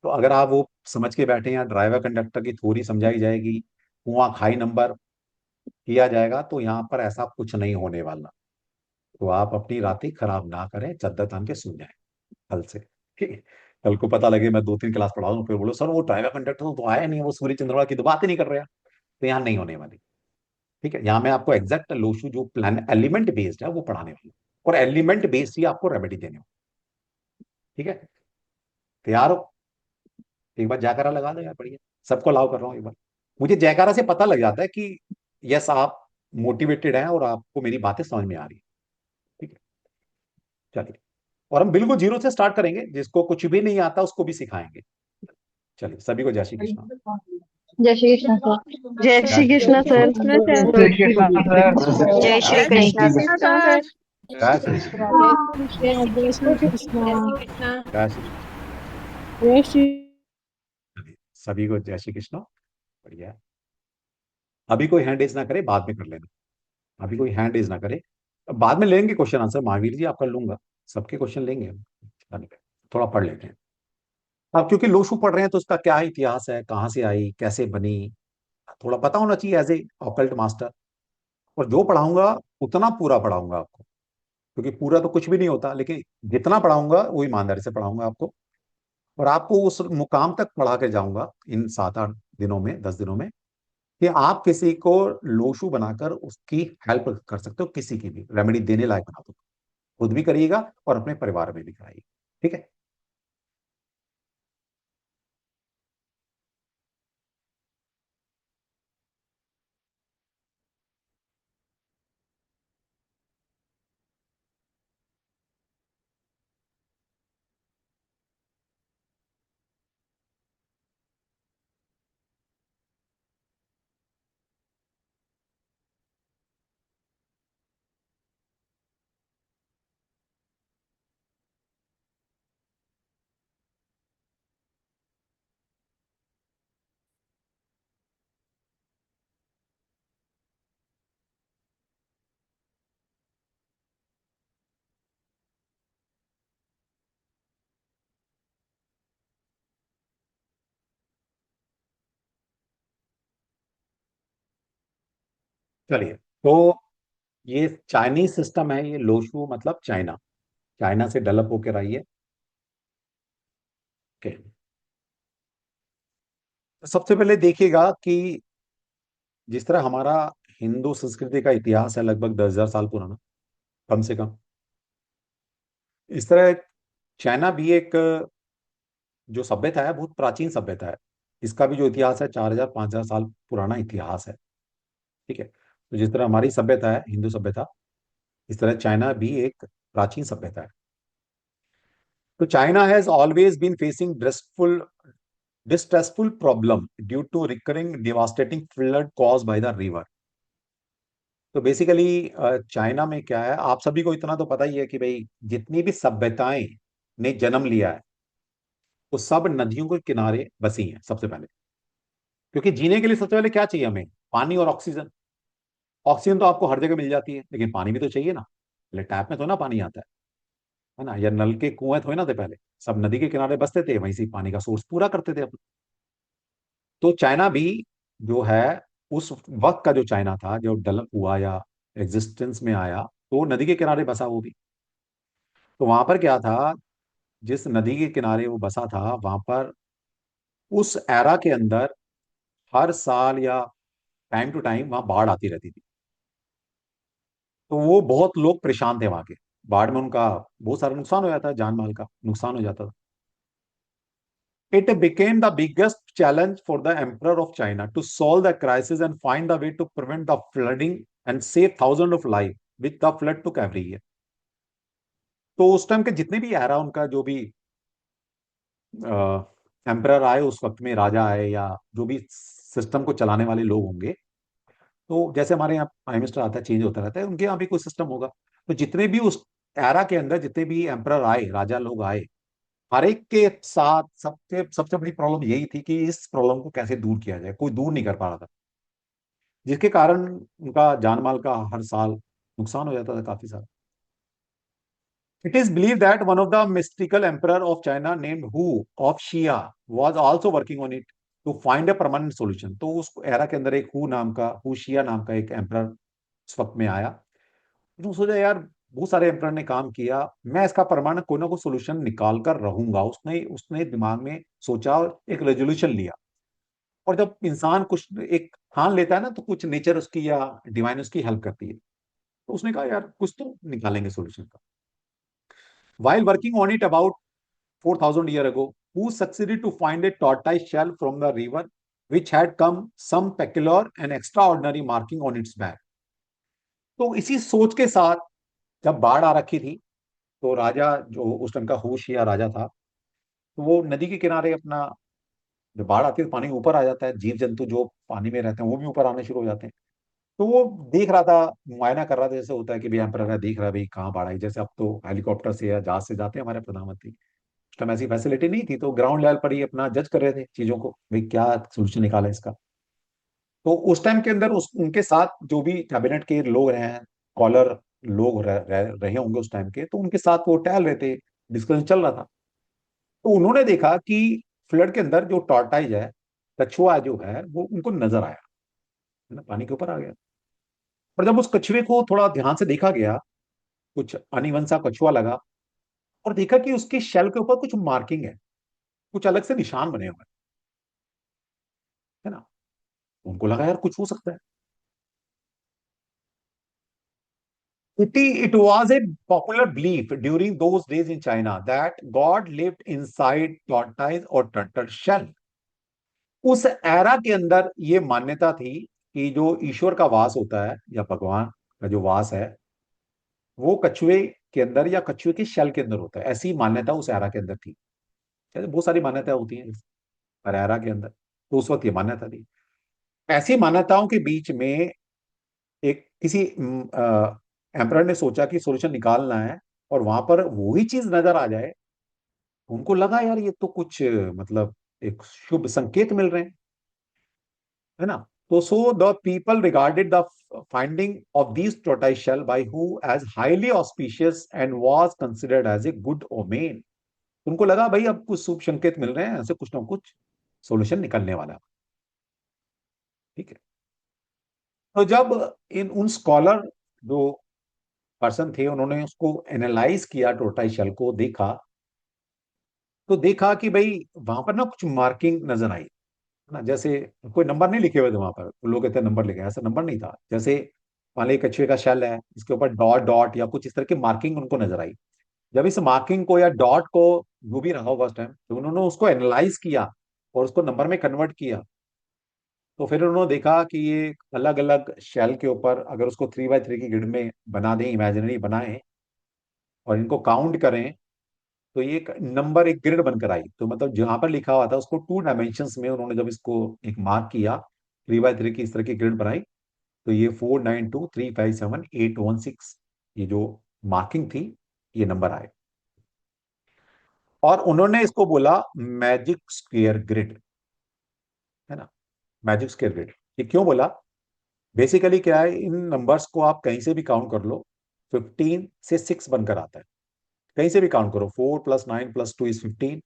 Speaker 1: तो अगर आप वो समझ के बैठे हैं, ड्राइवर कंडक्टर की थ्योरी समझाई जाएगी, कुआं खाई नंबर किया जाएगा, तो यहां पर ऐसा कुछ नहीं होने वाला। तो आप अपनी रातें खराब ना करें, चद्दर तान के सो जाएं कल से। ठीक है, कल को पता लगे मैं 2-3 क्लास पढ़ा दूं, फिर बोलो सर वो ड्राइवर कंडक्टर तो आया नहीं, वो सूर्य चंद्रमा की तो बात ही नहीं कर रहा। तो यहाँ नहीं होने वाली। ठीक है, यहाँ मैं आपको एग्जैक्ट लोशु जो प्लान एलिमेंट बेस्ड है वो पढ़ाने वाला हूं, और एलिमेंट बेस्ड ही आपको रेमेडी देने हो। ठीक है, तैयार हो? एक बार जयकारा लगा दो यार, बढ़िया। सबको अलाउ कर रहा हूँ एक बार। मुझे जयकारा से पता लग जाता है कि यस आप मोटिवेटेड हैं और आपको मेरी बातें समझ में आ रही है। ठीक है, चलिए। और हम बिल्कुल जीरो से स्टार्ट करेंगे, जिसको कुछ भी नहीं आता उसको भी सिखाएंगे। चलिए, सभी को जय श्री कृष्ण।
Speaker 10: जय श्री कृष्ण सर। जय
Speaker 1: जय
Speaker 10: श्री
Speaker 1: श्री
Speaker 10: कृष्ण
Speaker 1: कृष्ण।
Speaker 10: सर।
Speaker 9: श्री कृष्ण सर।
Speaker 10: जय श्री
Speaker 1: जय श्री
Speaker 10: कृष्ण
Speaker 1: कृष्ण।
Speaker 10: सर।
Speaker 1: जय श्री कृष्ण।
Speaker 7: जय श्री कृष्ण। जय श्री कृष्ण।
Speaker 1: जय श्री कृष्ण।
Speaker 7: जय श्री।
Speaker 1: चलिए, सभी को जय श्री कृष्ण। बढ़िया है। अभी कोई हैंड रेज ना करे, बाद में कर लेना। अभी कोई हैंड रेज ना करे, बाद में लेंगे क्वेश्चन आंसर, महावीर जी आपका लूंगा, सबके क्वेश्चन लेंगे हम। थोड़ा पढ़ लेते हैं। अब क्योंकि लोशु पढ़ रहे हैं तो उसका क्या इतिहास है, कहाँ से आई, कैसे बनी, थोड़ा पता होना चाहिए एज ए ऑकल्ट मास्टर। और जो पढ़ाऊंगा उतना पूरा पढ़ाऊंगा आपको, क्योंकि पूरा तो कुछ भी नहीं होता, लेकिन जितना पढ़ाऊंगा वो ईमानदारी से पढ़ाऊंगा आपको। और आपको उस मुकाम तक पढ़ा के जाऊंगा इन 7-8 दिनों में, 10 दिनों में, कि आप किसी को लोशु बनाकर उसकी हेल्प कर सकते हो, किसी की भी रेमेडी देने लायक बना दो। खुद भी करिएगा और अपने परिवार में भी कराइए। ठीक है, चलिए। तो ये चाइनीज सिस्टम है, ये लोशु मतलब चाइना, चाइना से डेवलप होकर आई है। ओके, तो सबसे पहले देखिएगा कि जिस तरह हमारा हिंदू संस्कृति का इतिहास है लगभग 10,000 साल पुराना, कम से कम, इस तरह चाइना भी एक जो सभ्यता है बहुत प्राचीन सभ्यता है। इसका भी जो इतिहास है 4,000-5,000 साल पुराना इतिहास है। ठीक है, तो जिस तरह हमारी सभ्यता है हिंदू सभ्यता, इस तरह चाइना भी एक प्राचीन सभ्यता है। तो China has always been facing distressful problem due to recurring devastating flood caused by the river। तो बेसिकली चाइना में क्या है, आप सभी को इतना तो पता ही है कि भाई जितनी भी सभ्यताएं ने जन्म लिया है वो सब नदियों के किनारे बसी हैं सबसे पहले। क्योंकि जीने के लिए सबसे पहले क्या चाहिए हमें? पानी और ऑक्सीजन। ऑक्सीजन तो आपको हर जगह मिल जाती है, लेकिन पानी भी तो चाहिए ना। पहले टैप में तो ना पानी आता है ना, या नल के कुएं थोड़े ना थे पहले। सब नदी के किनारे बसते थे, वहीं से पानी का सोर्स पूरा करते थे अपना। तो चाइना भी जो है, उस वक्त का जो चाइना था, जो डेवलप हुआ या एग्जिस्टेंस में आया, तो नदी के किनारे बसा वो भी। तो वहां पर क्या था, जिस नदी के किनारे वो बसा था वहां पर उस एरा के अंदर हर साल या टाइम टू टाइम वहां बाढ़ आती रहती थी। तो वो बहुत लोग परेशान थे वहां के। बाढ़ में उनका बहुत सारा नुकसान हो जाता, जान माल का नुकसान हो जाता था। It became the biggest challenge for the emperor of China to solve the crisis and find the way to prevent the flooding and save thousands of lives, which the flood took every year. तो उस time के जितने भी era उनका जो भी emperor आए उस वक्त में, राजा आए या जो भी सिस्टम को चलाने वाले लोग होंगे, तो जैसे हमारे यहाँ प्राइम मिनिस्टर आता है, चेंज होता रहता है, उनके यहाँ भी कोई सिस्टम होगा। तो जितने भी उस एरा के अंदर जितने भी एम्परर आए, राजा लोग आए, हर एक के साथ सबसे सबसे बड़ी प्रॉब्लम यही थी कि इस प्रॉब्लम को कैसे दूर किया जाए। कोई दूर नहीं कर पा रहा था, जिसके कारण उनका जान माल का हर साल नुकसान हो जाता था काफी सारा। It is believed that one of the mystical emperor of China named Hu of Xia was also working on it to find a permanent solution. तो उस एरा के अंदर एक हु शिया नाम का एक एम्परर उस वक्त में आया। उसने सोचा यार बहुत सारे एम्परर ने काम किया, मैं इसका परमानेंट कोई ना कोई सोल्यूशन निकाल कर रहूंगा। उसने उसने दिमाग में सोचा और एक रेजोल्यूशन लिया। और जब इंसान कुछ एक ठान लेता है ना, तो कुछ नेचर उसकी या डिवाइन उसकी हेल्प करती है। तो उसने कहा यार कुछ तो निकालेंगे सोल्यूशन का। While working on it about 4,000 years ago, who succeeded to find a tortoise shell from the river, which had come some peculiar and extraordinary marking on its back. तो इसी सोच के साथ जब बाढ़ आ रखी थी, तो राजा जो उस टाइम का होशियार राजा था, तो वो नदी के किनारे अपना, जब बाढ़ आती है तो पानी ऊपर आ जाता है, जीव जंतु जो पानी में रहते हैं वो भी ऊपर आने शुरू हो जाते हैं। तो वो देख रहा था, मुआयना कर रहा था, जैसे होता है कि भाई एम्पर है, देख रहा है भाई कहाँ बाढ़ आई। जैसे अब तो हेलीकॉप्टर से या जहाज से जाते हैं हमारे प्रधानमंत्री, उस टाइम ऐसी फैसिलिटी नहीं थी, तो ग्राउंड लेवल पर ही अपना जज कर रहे थे चीजों को, भाई क्या सोल्यूशन निकाला इसका। तो उस टाइम के अंदर उनके साथ जो भी कैबिनेट के लोग रहे हैं, स्कॉलर लोग रहे होंगे उस टाइम के, तो उनके साथ वो टहल रहे थे, डिस्कशन चल रहा था। तो उन्होंने देखा कि फ्लड के अंदर जो टॉर्टाइज है, कछुआ जो है, वो उनको नजर आया, है ना, पानी के ऊपर आ गया। और जब उस कछुए को थोड़ा ध्यान से देखा गया, कुछ अनिवन सा कछुआ लगा, और देखा कि उसके शेल के ऊपर कुछ मार्किंग है, कुछ अलग से निशान बने हुए हैं, है ना। उनको लगा यार कुछ हो सकता है। It was a popular belief during those days in China that God lived inside tortoise or turtle shell. उस एरा के अंदर ये मान्यता थी कि जो ईश्वर का वास होता है या भगवान का जो वास है, वो कछुए के अंदर या कछुए के शेल के अंदर होता है। ऐसी मान्यता उस एरा के अंदर थी। जैसे बहुत सारी मान्यताएं होती हैं पर एरा के अंदर, तो उस वक्त ये मान्यता थी। ऐसी मान्यताओं के बीच में एक किसी एम्परर ने सोचा कि सॉल्यूशन निकालना है, और वहां पर वही चीज नजर आ जाए। उनको लगा यार ये तो कुछ मतलब एक शुभ संकेत मिल रहे हैं, है ना। तो so the people regarded the finding of these tortoise shell by who as highly auspicious and was considered as a good omen. उनको लगा भाई अब कुछ शुभ संकेत मिल रहे हैं, ऐसे कुछ ना कुछ सॉल्यूशन निकलने वाला है। ठीक है। तो जब इन उन स्कॉलर जो पर्सन थे, उन्होंने उसको एनालाइज किया, टोर्टाइस शेल को देखा, तो देखा कि भाई वहां पर ना कुछ मार्किंग नजर आई, है ना। जैसे कोई नंबर नहीं लिखे हुए थे वहां पर, लोग कहते हैं नंबर लिखे, ऐसा नंबर नहीं था। जैसे मान लीजिए कछुए का शेल है, इसके ऊपर डॉट डॉट या कुछ इस तरह की मार्किंग उनको नजर आई। जब इस मार्किंग को या डॉट को, जो भी रहा होगा उस टाइम, तो उन्होंने उसको एनालाइज किया और उसको नंबर में कन्वर्ट किया। तो फिर उन्होंने देखा कि ये अलग अलग शेल के ऊपर अगर उसको 3x3 की ग्रिड में बना दें, इमेजिनरी बनाएं, और इनको काउंट करें, तो ये एक नंबर एक ग्रिड बनकर आई। तो मतलब जहां पर लिखा हुआ था उसको 2 डायमेंशन में उन्होंने जब इसको एक मार्क किया, 3x3 की इस तरह की ग्रिड बनाई, तो ये 492357816, ये जो मार्किंग थी, ये नंबर आए। और उन्होंने इसको बोला मैजिक स्क्वेयर ग्रिड, है ना, मैजिक स्क्वेयर ग्रिड। ये क्यों बोला? बेसिकली क्या है, इन नंबर्स को आप कहीं से भी काउंट कर लो, 15 से 6 बनकर आता है। कहीं से भी काउंट करो, 4+9+2 is 15,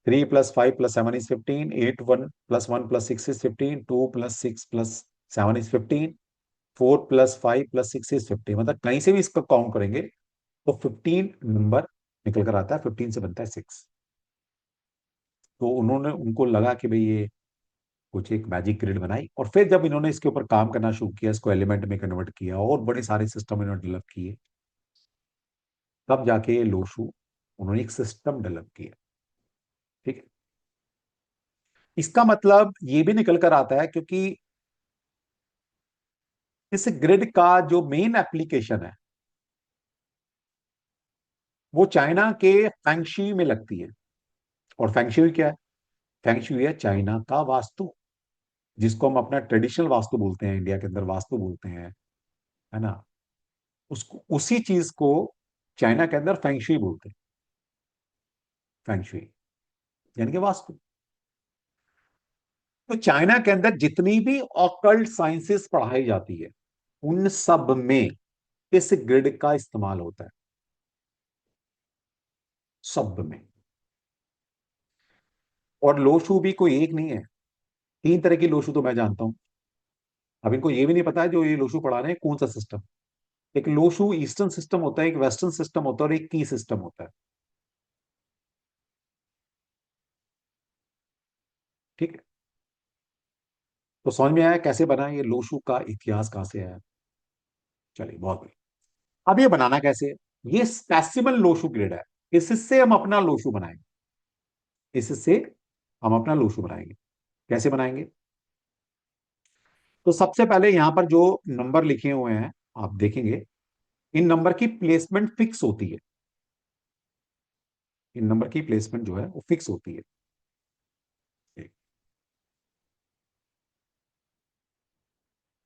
Speaker 1: 3+5+7 is 15, 8+1+1+6 is 15, 2+6+7 is 15, 4+5+6 is 15। मतलब कहीं से भी इसका काउंट करेंगे तो 15 नंबर निकल कर आता है, 15 से बनता है 6। तो उन्होंने, उनको लगा कि भाई ये कुछ एक मैजिक ग्रिड बनाई, और फिर जब इन्होंने इसके ऊपर काम करना शुरू किया, इसको एलिमेंट में कन्वर्ट किया और बड़े सारे सिस्टम इन्होंने डेवलप किए, तब जाके लोशू, उन्होंने एक सिस्टम डेवलप किया। ठीक है। इसका मतलब ये भी निकल कर आता है, क्योंकि इस ग्रिड का जो मेन एप्लीकेशन है वो चाइना के फेंगशी में लगती है। और फेंगशी क्या है? फेंगशी है चाइना का वास्तु, जिसको हम अपना ट्रेडिशनल वास्तु बोलते हैं, इंडिया के अंदर वास्तु बोलते हैं, है ना। उसको, उसी चीज को चाइना के अंदर फेंगशी बोलते हैं। फेंगशी यानी कि वास्तु। तो चाइना के अंदर जितनी भी ऑकल्ट साइंसेस पढ़ाई जाती है उन सब में इस ग्रिड का इस्तेमाल होता है, सब में। और लोशु भी कोई एक नहीं है, 3 तरह की लोशु तो मैं जानता हूं। अब इनको ये भी नहीं पता है जो ये लोशु पढ़ा रहे हैं कौन सा सिस्टम। एक लोशु ईस्टर्न सिस्टम होता है, एक वेस्टर्न सिस्टम होता है, और एक की सिस्टम होता है। ठीक है। तो समझ में आया कैसे बना ये लोशु का इतिहास कहां से आया। चलिए बहुत बढ़िया। अब ये बनाना कैसे है? ये स्पेसिमल लोशु ग्रिड है, इससे हम अपना लोशु बनाएंगे। इससे हम अपना लोशु बनाएंगे। कैसे बनाएंगे? तो सबसे पहले यहां पर जो नंबर लिखे हुए हैं आप देखेंगे, इन नंबर की प्लेसमेंट फिक्स होती है। इन नंबर की प्लेसमेंट जो है वो फिक्स होती है। है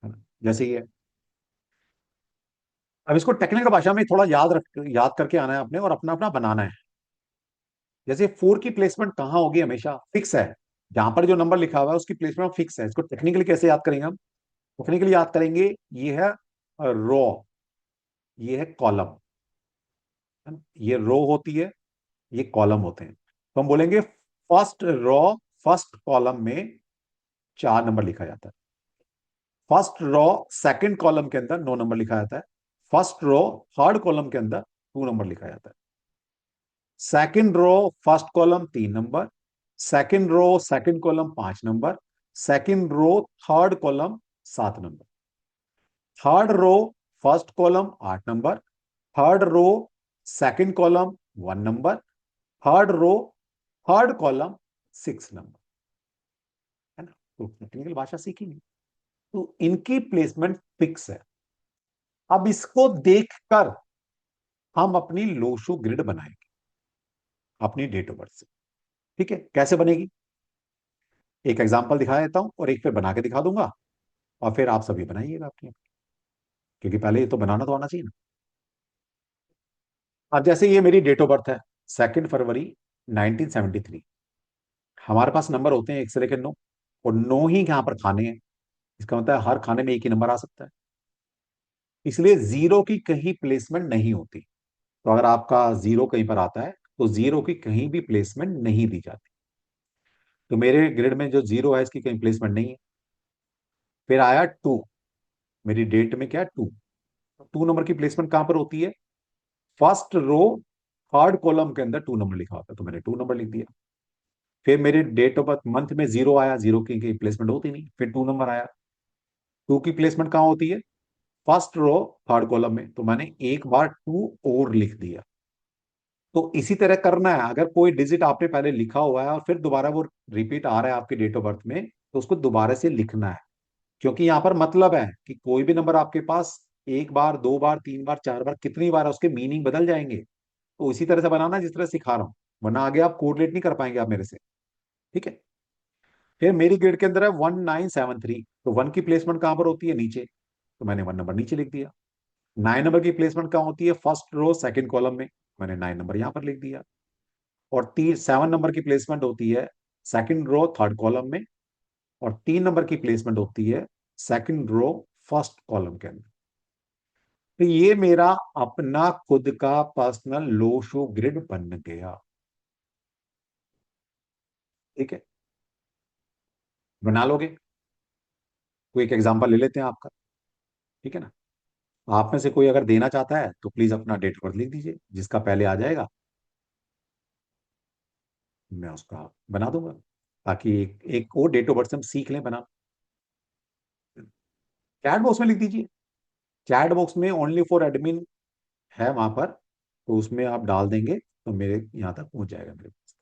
Speaker 1: ना? जैसे ये, अब इसको टेक्निकल भाषा में थोड़ा याद करके आना है आपने, और अपना अपना बनाना है। जैसे 4 की प्लेसमेंट कहाँ होगी? हमेशा फिक्स है। जहां पर जो नंबर लिखा हुआ है उसकी प्लेसमेंट फिक्स है। इसको टेक्निकली कैसे याद करेंगे हम? टेक्निकली याद करेंगे, ये है रो, ये है कॉलम, है ना? ये रो होती है, ये कॉलम होते हैं। तो हम बोलेंगे फर्स्ट रो, फर्स्ट कॉलम में 4 नंबर लिखा जाता है। फर्स्ट रो सेकंड कॉलम के अंदर 9 नंबर लिखा जाता है। फर्स्ट रो थर्ड कॉलम के अंदर 2 नंबर लिखा जाता है। Second row first column 3 number, second row second column 5 number, second row third column 7 number, third row first column 8 number, third row second column 1 number, third row third column 6 number. है ना? तो technical भाषा सीखी नहीं, तो इनकी placement fix है। अब इसको देखकर हम अपनी लोशो ग्रिड बनाएंगे अपनी डेट ऑफ बर्थ से। ठीक है, कैसे बनेगी? एक एग्जांपल दिखा देता हूं और एक फिर बना के दिखा दूंगा, और फिर आप सभी बनाइएगा अपनी, क्योंकि पहले ये तो बनाना तो आना चाहिए ना। अब जैसे ये मेरी डेट ऑफ बर्थ है 2 फरवरी 1973। हमारे पास नंबर होते हैं 1 से लेकर 9, और 9 ही यहाँ पर खाने हैं। इसका मतलब है हर खाने में एक ही नंबर आ सकता है, इसलिए जीरो की कहीं प्लेसमेंट नहीं होती। तो अगर आपका जीरो कहीं पर आता है तो जीरो की कहीं भी प्लेसमेंट नहीं दी जाती। तो मेरे ग्रिड में जो जीरो है इसकी कहीं प्लेसमेंट नहीं है। फिर आया 2, मेरी डेट में क्या है? 2। 2 नंबर की प्लेसमेंट कहां पर होती है? फर्स्ट रो थर्ड कॉलम के अंदर 2 नंबर लिखा होता है, तो मैंने 2 नंबर लिख दिया। फिर मेरे डेट ऑफ बर्थ मंथ में जीरो आया, जीरो की प्लेसमेंट होती नहीं, फिर 2 नंबर आया। 2 की प्लेसमेंट कहां होती है? फर्स्ट रो थर्ड कॉलम में, तो मैंने एक बार 2 और लिख दिया। तो इसी तरह करना है। अगर कोई डिजिट आपने पहले लिखा हुआ है और फिर दोबारा वो रिपीट आ रहा है आपके डेट ऑफ बर्थ में, तो उसको दोबारा से लिखना है। क्योंकि यहां पर मतलब है कि कोई भी नंबर आपके पास एक बार, 2 बार, 3 बार, 4 बार, कितनी बार है उसके मीनिंग बदल जाएंगे। तो इसी तरह से बनाना जिस तरह सिखा रहा हूं, वरना आगे आप कोरिलेट नहीं कर पाएंगे आप मेरे से। ठीक है। फिर मेरी ग्रेड के अंदर है 1973, तो 1 की प्लेसमेंट कहां पर होती है? नीचे, तो मैंने 1 नंबर नीचे लिख दिया। 9 नंबर की प्लेसमेंट कहां होती है? फर्स्ट रो सेकंड कॉलम में, मैंने 9 नंबर यहां पर लिख दिया। और 7 नंबर की प्लेसमेंट होती है सेकंड रो थर्ड कॉलम में, और 3 नंबर की प्लेसमेंट होती है सेकंड रो फर्स्ट कॉलम के अंदर। तो ये मेरा अपना खुद का पर्सनल लो शो ग्रिड बन गया। ठीक है, बना लोगे? कोई एक एग्जांपल ले लेते हैं आपका। ठीक है ना? आप में से कोई अगर देना चाहता है तो प्लीज अपना डेट ऑफ बर्थ लिख दीजिए, जिसका पहले आ जाएगा मैं उसका बना दूंगा, ताकि एक और डेट ऑफ बर्थ से हम सीख लें बना। चैट बॉक्स में लिख दीजिए। चैट बॉक्स में ओनली फॉर एडमिन है वहां पर, तो उसमें आप डाल देंगे तो मेरे यहाँ तक पहुंच जाएगा मेरे पास।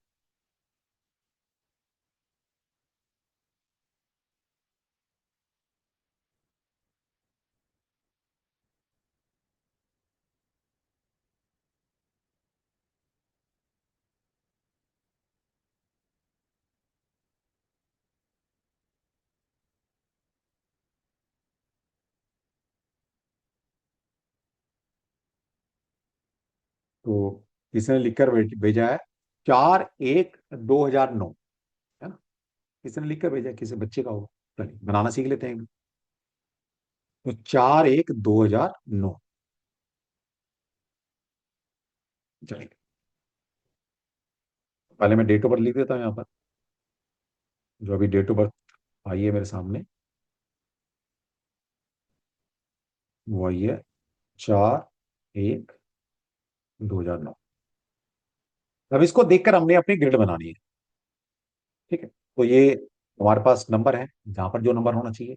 Speaker 1: तो किसने लिखकर भेजा है? 4/1/2009, है ना? किसने लिखकर भेजा है? किसी बच्चे का होगा। चलिए बनाना सीख लेते हैं। तो 4/1/2009। चलिए पहले मैं डेट ऑफ बर्थ लिख देता हूँ यहाँ पर। जो अभी डेट ऑफ बर्थ आई है मेरे सामने, वो आई है 4/1/2009। अब इसको देखकर हमने अपनी ग्रिड बनानी है। ठीक है, तो ये हमारे पास नंबर है, जहां पर जो नंबर होना चाहिए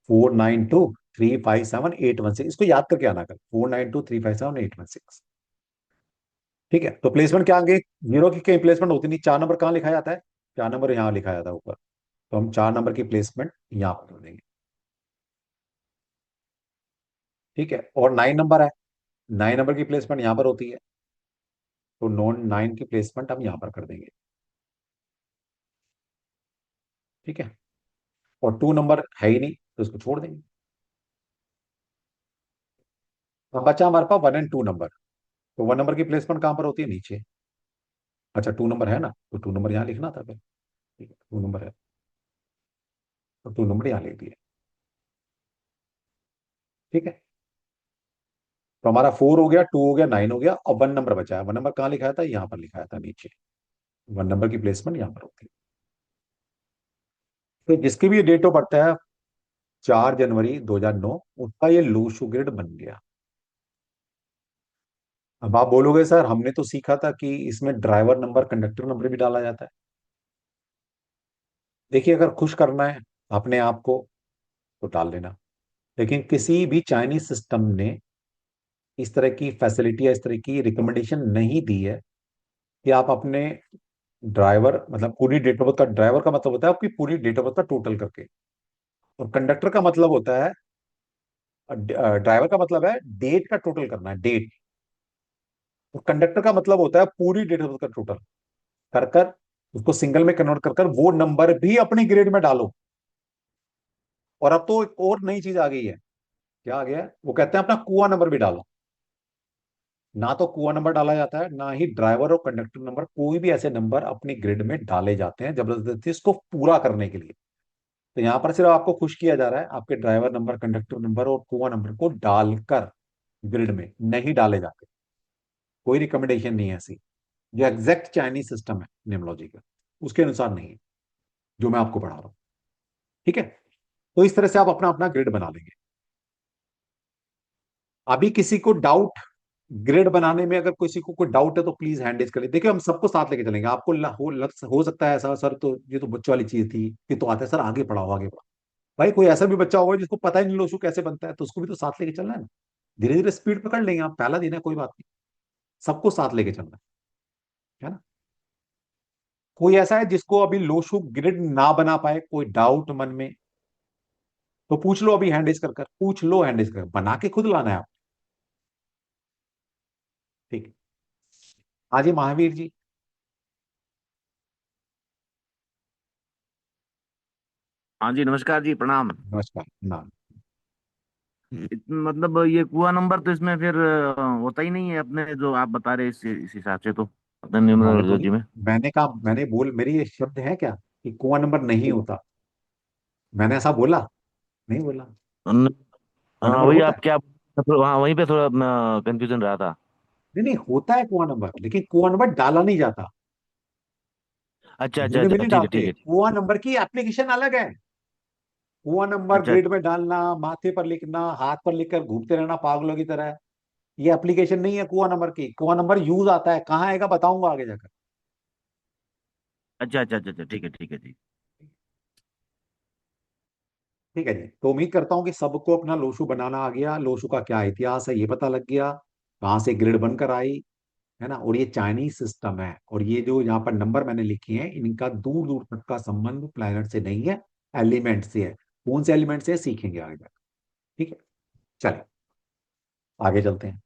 Speaker 1: 492 357 816। इसको याद करके आना कर, 492 357 816। ठीक है, तो प्लेसमेंट क्या आगे? जीरो की कहीं प्लेसमेंट होती नहीं। 4 नंबर कहाँ लिखा जाता है? 4 नंबर यहाँ लिखा जाता है ऊपर। तो हम 4 नंबर की प्लेसमेंट यहाँ पर कर देंगे। ठीक है, और 9 नंबर है, 9 नंबर की प्लेसमेंट यहाँ पर होती है। तो नॉन 9 की प्लेसमेंट हम यहाँ पर कर देंगे। ठीक है, और 2 नंबर है ही नहीं तो इसको छोड़ देंगे। अब बचा हमारे पास 1 और 2 नंबर। तो 1 नंबर की प्लेसमेंट कहां पर होती है? नीचे। अच्छा 2 नंबर है ना, तो 2 नंबर यहाँ लिखना था फिर। ठीक है, 2 नंबर है तो 2 नंबर यहाँ लिख दिए। ठीक है, तो हमारा 4 हो गया, 2 हो गया, 9 हो गया, और 1 नंबर बचा है। 1 नंबर कहाँ लिखाया था? यहाँ पर लिखाया था नीचे। 1 नंबर की प्लेसमेंट यहाँ पर होती है। तो जिसकी भी डेट ऑफ बर्थ है 4 जनवरी 2009, उसका ये लूशू ग्रिड बन गया। अब आप बोलोगे सर हमने तो सीखा था कि इसमें ड्राइवर नंबर कंडक्टर नंबर भी डाला जाता है। देखिए अगर खुश करना है अपने आप को तो डाल लेना, लेकिन किसी भी चाइनीज सिस्टम ने इस तरह की फैसिलिटी या इस तरह की रिकमेंडेशन नहीं दी है कि आप अपने ड्राइवर मतलब पूरी डेट ऑफ बर्थ का, ड्राइवर का मतलब होता है आपकी पूरी डेट ऑफ बर्थ का टोटल करके, और कंडक्टर का मतलब होता है, ड्राइवर का मतलब है डेट का टोटल करना है, डेट। और कंडक्टर का मतलब होता है पूरी डेट ऑफ बर्थ का टोटल कर कर उसको सिंगल में कन्वर्ट कर कर वो नंबर भी अपनी ग्रेड में डालो। और अब तो एक और नई चीज आ गई है। क्या आ गया है? वो कहते हैं अपना कुआ नंबर भी डालो। ना तो कुआ नंबर डाला जाता है, ना ही ड्राइवर और कंडक्टर नंबर, कोई भी ऐसे नंबर अपनी ग्रिड में डाले जाते हैं जबरदस्ती इसको पूरा करने के लिए। तो यहां पर सिर्फ आपको खुश किया जा रहा है, आपके ड्राइवर नंबर, कंडक्टर नंबर और कुआ नंबर को डालकर ग्रिड में नहीं डाले जाते। कोई रिकमेंडेशन नहीं है ऐसी। जो एग्जैक्ट चाइनीज सिस्टम है निम्नोलॉजी का, उसके अनुसार नहीं है जो मैं आपको पढ़ा रहा हूँ। ठीक है, तो इस तरह से आप अपना अपना ग्रिड बना लेंगे। अभी किसी को डाउट, ग्रेड बनाने में अगर किसी को कोई डाउट है तो प्लीज हैंड रेज करिए। देखिए हम सबको साथ लेके चलेंगे। आपको हो सकता है ऐसा, सर तो ये तो बच्चों वाली चीज थी, ये तो आता है सर, आगे पढ़ाओ आगे पढ़ाओ। भाई कोई ऐसा भी बच्चा होगा जिसको पता ही नहीं लोशू कैसे बनता है, तो उसको भी तो साथ लेके चलना है ना। धीरे धीरे स्पीड पकड़ लेंगे, आप पहला दिन है कोई बात नहीं, सबको साथ लेके चलना है ना। कोई ऐसा है जिसको अभी लोशू ग्रिड ना बना पाए, कोई डाउट मन में, तो पूछ लो अभी, हैंड रेज कर कर पूछ लो, हैंड रेज कर, बना के खुद लाना है आप। ठीक है, आज महावीर जी।
Speaker 11: हाँ जी, नमस्कार जी, प्रणाम।
Speaker 1: नमस्कार नाम।
Speaker 11: मतलब ये कुआ नंबर तो इसमें फिर होता ही नहीं है अपने जो आप बता रहे इस हिसाब से तो अपने
Speaker 1: मैंने बोली,
Speaker 11: न्यूमरोलॉजी में।
Speaker 1: मैंने कहा, मैंने बोल, मेरी ये शब्द है क्या कि कुआं नंबर नहीं होता? मैंने ऐसा बोला? नहीं बोला।
Speaker 11: अन-
Speaker 1: कुआं
Speaker 11: हाँ
Speaker 1: नंबर
Speaker 11: वही
Speaker 1: होता है।
Speaker 11: आप क्या, हाँ वहीं पे थोड़ा कंफ्यूजन रहा था।
Speaker 1: नहीं नहीं, होता है कुआं नंबर, लेकिन कुआं नंबर डाला नहीं जाता।
Speaker 11: अच्छा अच्छा
Speaker 1: ग्रिड में
Speaker 11: अच्छा,
Speaker 1: नहीं
Speaker 11: ठीक है
Speaker 1: डालते,
Speaker 11: ठीक है ठीक।
Speaker 1: कुआं नंबर की एप्लीकेशन अलग है। कुआं नंबर
Speaker 11: अच्छा
Speaker 1: ग्रिड में डालना, माथे पर लिखना, हाथ पर लिखकर घूमते रहना पागलों की तरह, ये एप्लीकेशन नहीं है कुआं नंबर की। कुआं नंबर यूज आता है, कहाँ आएगा बताऊंगा आगे जाकर।
Speaker 11: अच्छा अच्छा अच्छा अच्छा, ठीक है ठीक है ठीक।
Speaker 1: ठीक है जी, तो उम्मीद करता हूँ कि सबको अपना लोशू बनाना आ गया, लोशू का क्या इतिहास है ये पता लग गया, कहाँ से ग्रिड बनकर आई, है ना। और ये चाइनीज सिस्टम है, और ये जो यहाँ पर नंबर मैंने लिखे हैं इनका दूर दूर तक का संबंध प्लैनेट से नहीं है, एलिमेंट से है। कौन से एलिमेंट से है सीखेंगे आगे जाकर। ठीक है, चलिए आगे चलते हैं।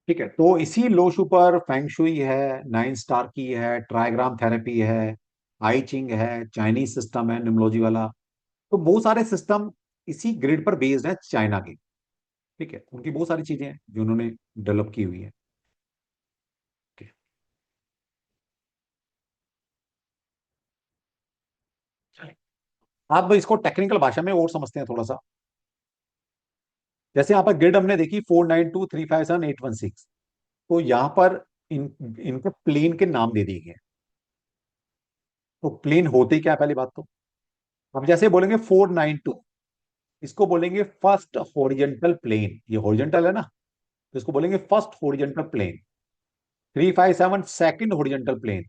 Speaker 1: ठीक है, तो इसी लोशु पर फेंगशुई है, 9 स्टार की है, ट्राइग्राम थेरेपी है, आई चिंग है, चाइनीज सिस्टम है न्यूमरोलॉजी वाला। तो बहुत सारे सिस्टम इसी ग्रिड पर बेस्ड है चाइना के। ठीक है, उनकी बहुत सारी चीजें हैं जो उन्होंने डेवलप की हुई है। ठीक है, आप इसको टेक्निकल भाषा में और समझते हैं थोड़ा सा। जैसे यहाँ पर ग्रिड हमने देखी 492 357 816। तो यहाँ पर इनके प्लेन के नाम दे दिए गए हैं। तो प्लेन होते ही क्या है, पहली बात तो हम जैसे बोलेंगे 492, इसको बोलेंगे फर्स्ट हॉरिजेंटल प्लेन। ये हॉरिजेंटल है ना, तो इसको बोलेंगे first horizontal plane. 357 second horizontal plane.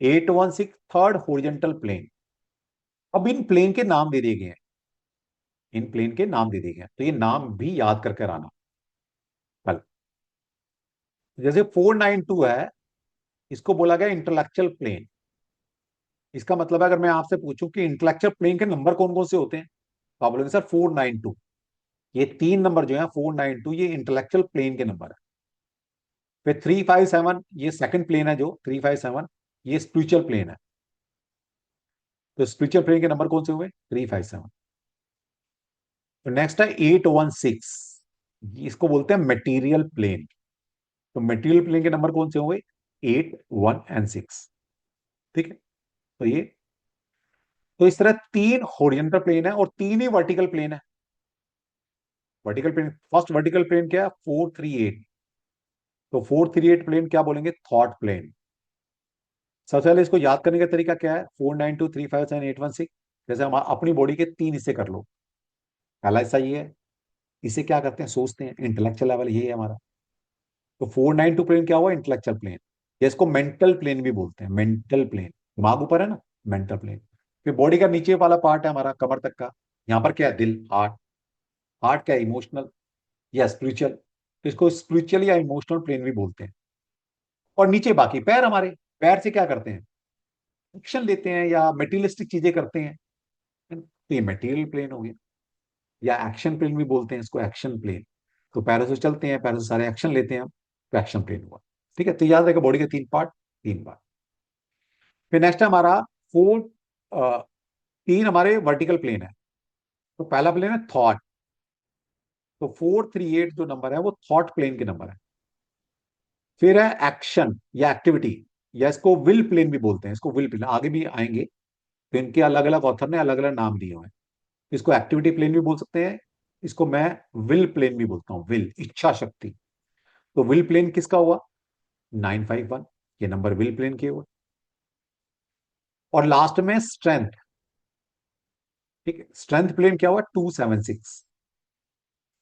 Speaker 1: 816 third horizontal plane. अब इन प्लेन के नाम दे दिए गए हैं, इन प्लेन के नाम दे दिए गए हैं, तो ये नाम भी याद करके आना कल। जैसे 492 है, इसको बोला गया इंटेलेक्चुअल प्लेन। इसका मतलब है अगर मैं आपसे पूछूं कि इंटेलेक्चुअल प्लेन के नंबर कौन कौन से होते हैं, तो आप बोलेंगे सर 492। ये 3 नंबर जो है 492, ये इंटेलेक्चुअल प्लेन के नंबर है। फिर 357, ये सेकंड प्लेन है जो 357, ये स्पिरिचुअल प्लेन है। तो स्पिरिचुअल प्लेन के नंबर कौन से हुए, 357। तो नेक्स्ट है 816, इसको बोलते हैं मटेरियल प्लेन। तो मटेरियल प्लेन के नंबर कौन से हुए, 8 1 एंड 6। ठीक है, तो ये, तो इस तरह 3 हॉरिजॉन्टल प्लेन है और 3 ही वर्टिकल प्लेन है। Vertical plane, first vertical plane क्या है, 438। तो 438 प्लेन क्या बोलेंगे, थॉट प्लेन। सबसे पहले इसको याद करने का तरीका क्या है, 492 357 816। जैसे हम अपनी बॉडी के 3 हिस्से कर लो। पहला हिस्सा ये है, इसे क्या करते हैं, सोचते हैं, इंटेलेक्चुअल लेवल ये है हमारा। तो 492 प्लेन क्या हुआ, इंटेलेक्चुअल प्लेन। या इसको मेंटल प्लेन भी बोलते हैं, मेंटल प्लेन। दिमाग ऊपर है ना, मेंटल प्लेन। फिर बॉडी का नीचे वाला पार्ट है हमारा कमर तक का, यहाँ पर क्या है, दिल, हार्ट। हार्ट क्या है, इमोशनल या स्पिरिचुअल। तो इसको स्पिरिचुअल या इमोशनल प्लेन भी बोलते हैं। और नीचे बाकी पैर हमारे, पैर से क्या करते हैं, एक्शन लेते हैं या मेटीरियलिस्टिक चीजें करते हैं। तो ये मेटीरियल प्लेन हो गया, या एक्शन प्लेन भी बोलते हैं इसको, एक्शन प्लेन। तो पैरों से चलते हैं, पैरों से सारे एक्शन लेते हैं हम, तो एक्शन प्लेन हुआ। ठीक है, तो याद रखेगा बॉडी के 3 पार्ट, 3 पार्ट। फिर नेक्स्ट है हमारा फोर, 3 हमारे वर्टिकल प्लेन है। तो पहला प्लेन है थॉट। तो 438 जो नंबर है वो थॉट प्लेन के नंबर है। फिर है एक्शन या एक्टिविटी, या इसको विल प्लेन भी बोलते हैं, इसको विल प्लेन आगे भी आएंगे। तो इनके अलग अलग ऑथर ने अलग अलग नाम दिए हुए हैं। इसको एक्टिविटी प्लेन भी बोल सकते हैं, इसको मैं विल प्लेन भी बोलता हूँ, विल, इच्छा शक्ति। तो विल प्लेन किसका हुआ, 951, ये नंबर विल प्लेन के हुए। और लास्ट में स्ट्रेंथ। ठीक है, स्ट्रेंथ प्लेन क्या हुआ, 276।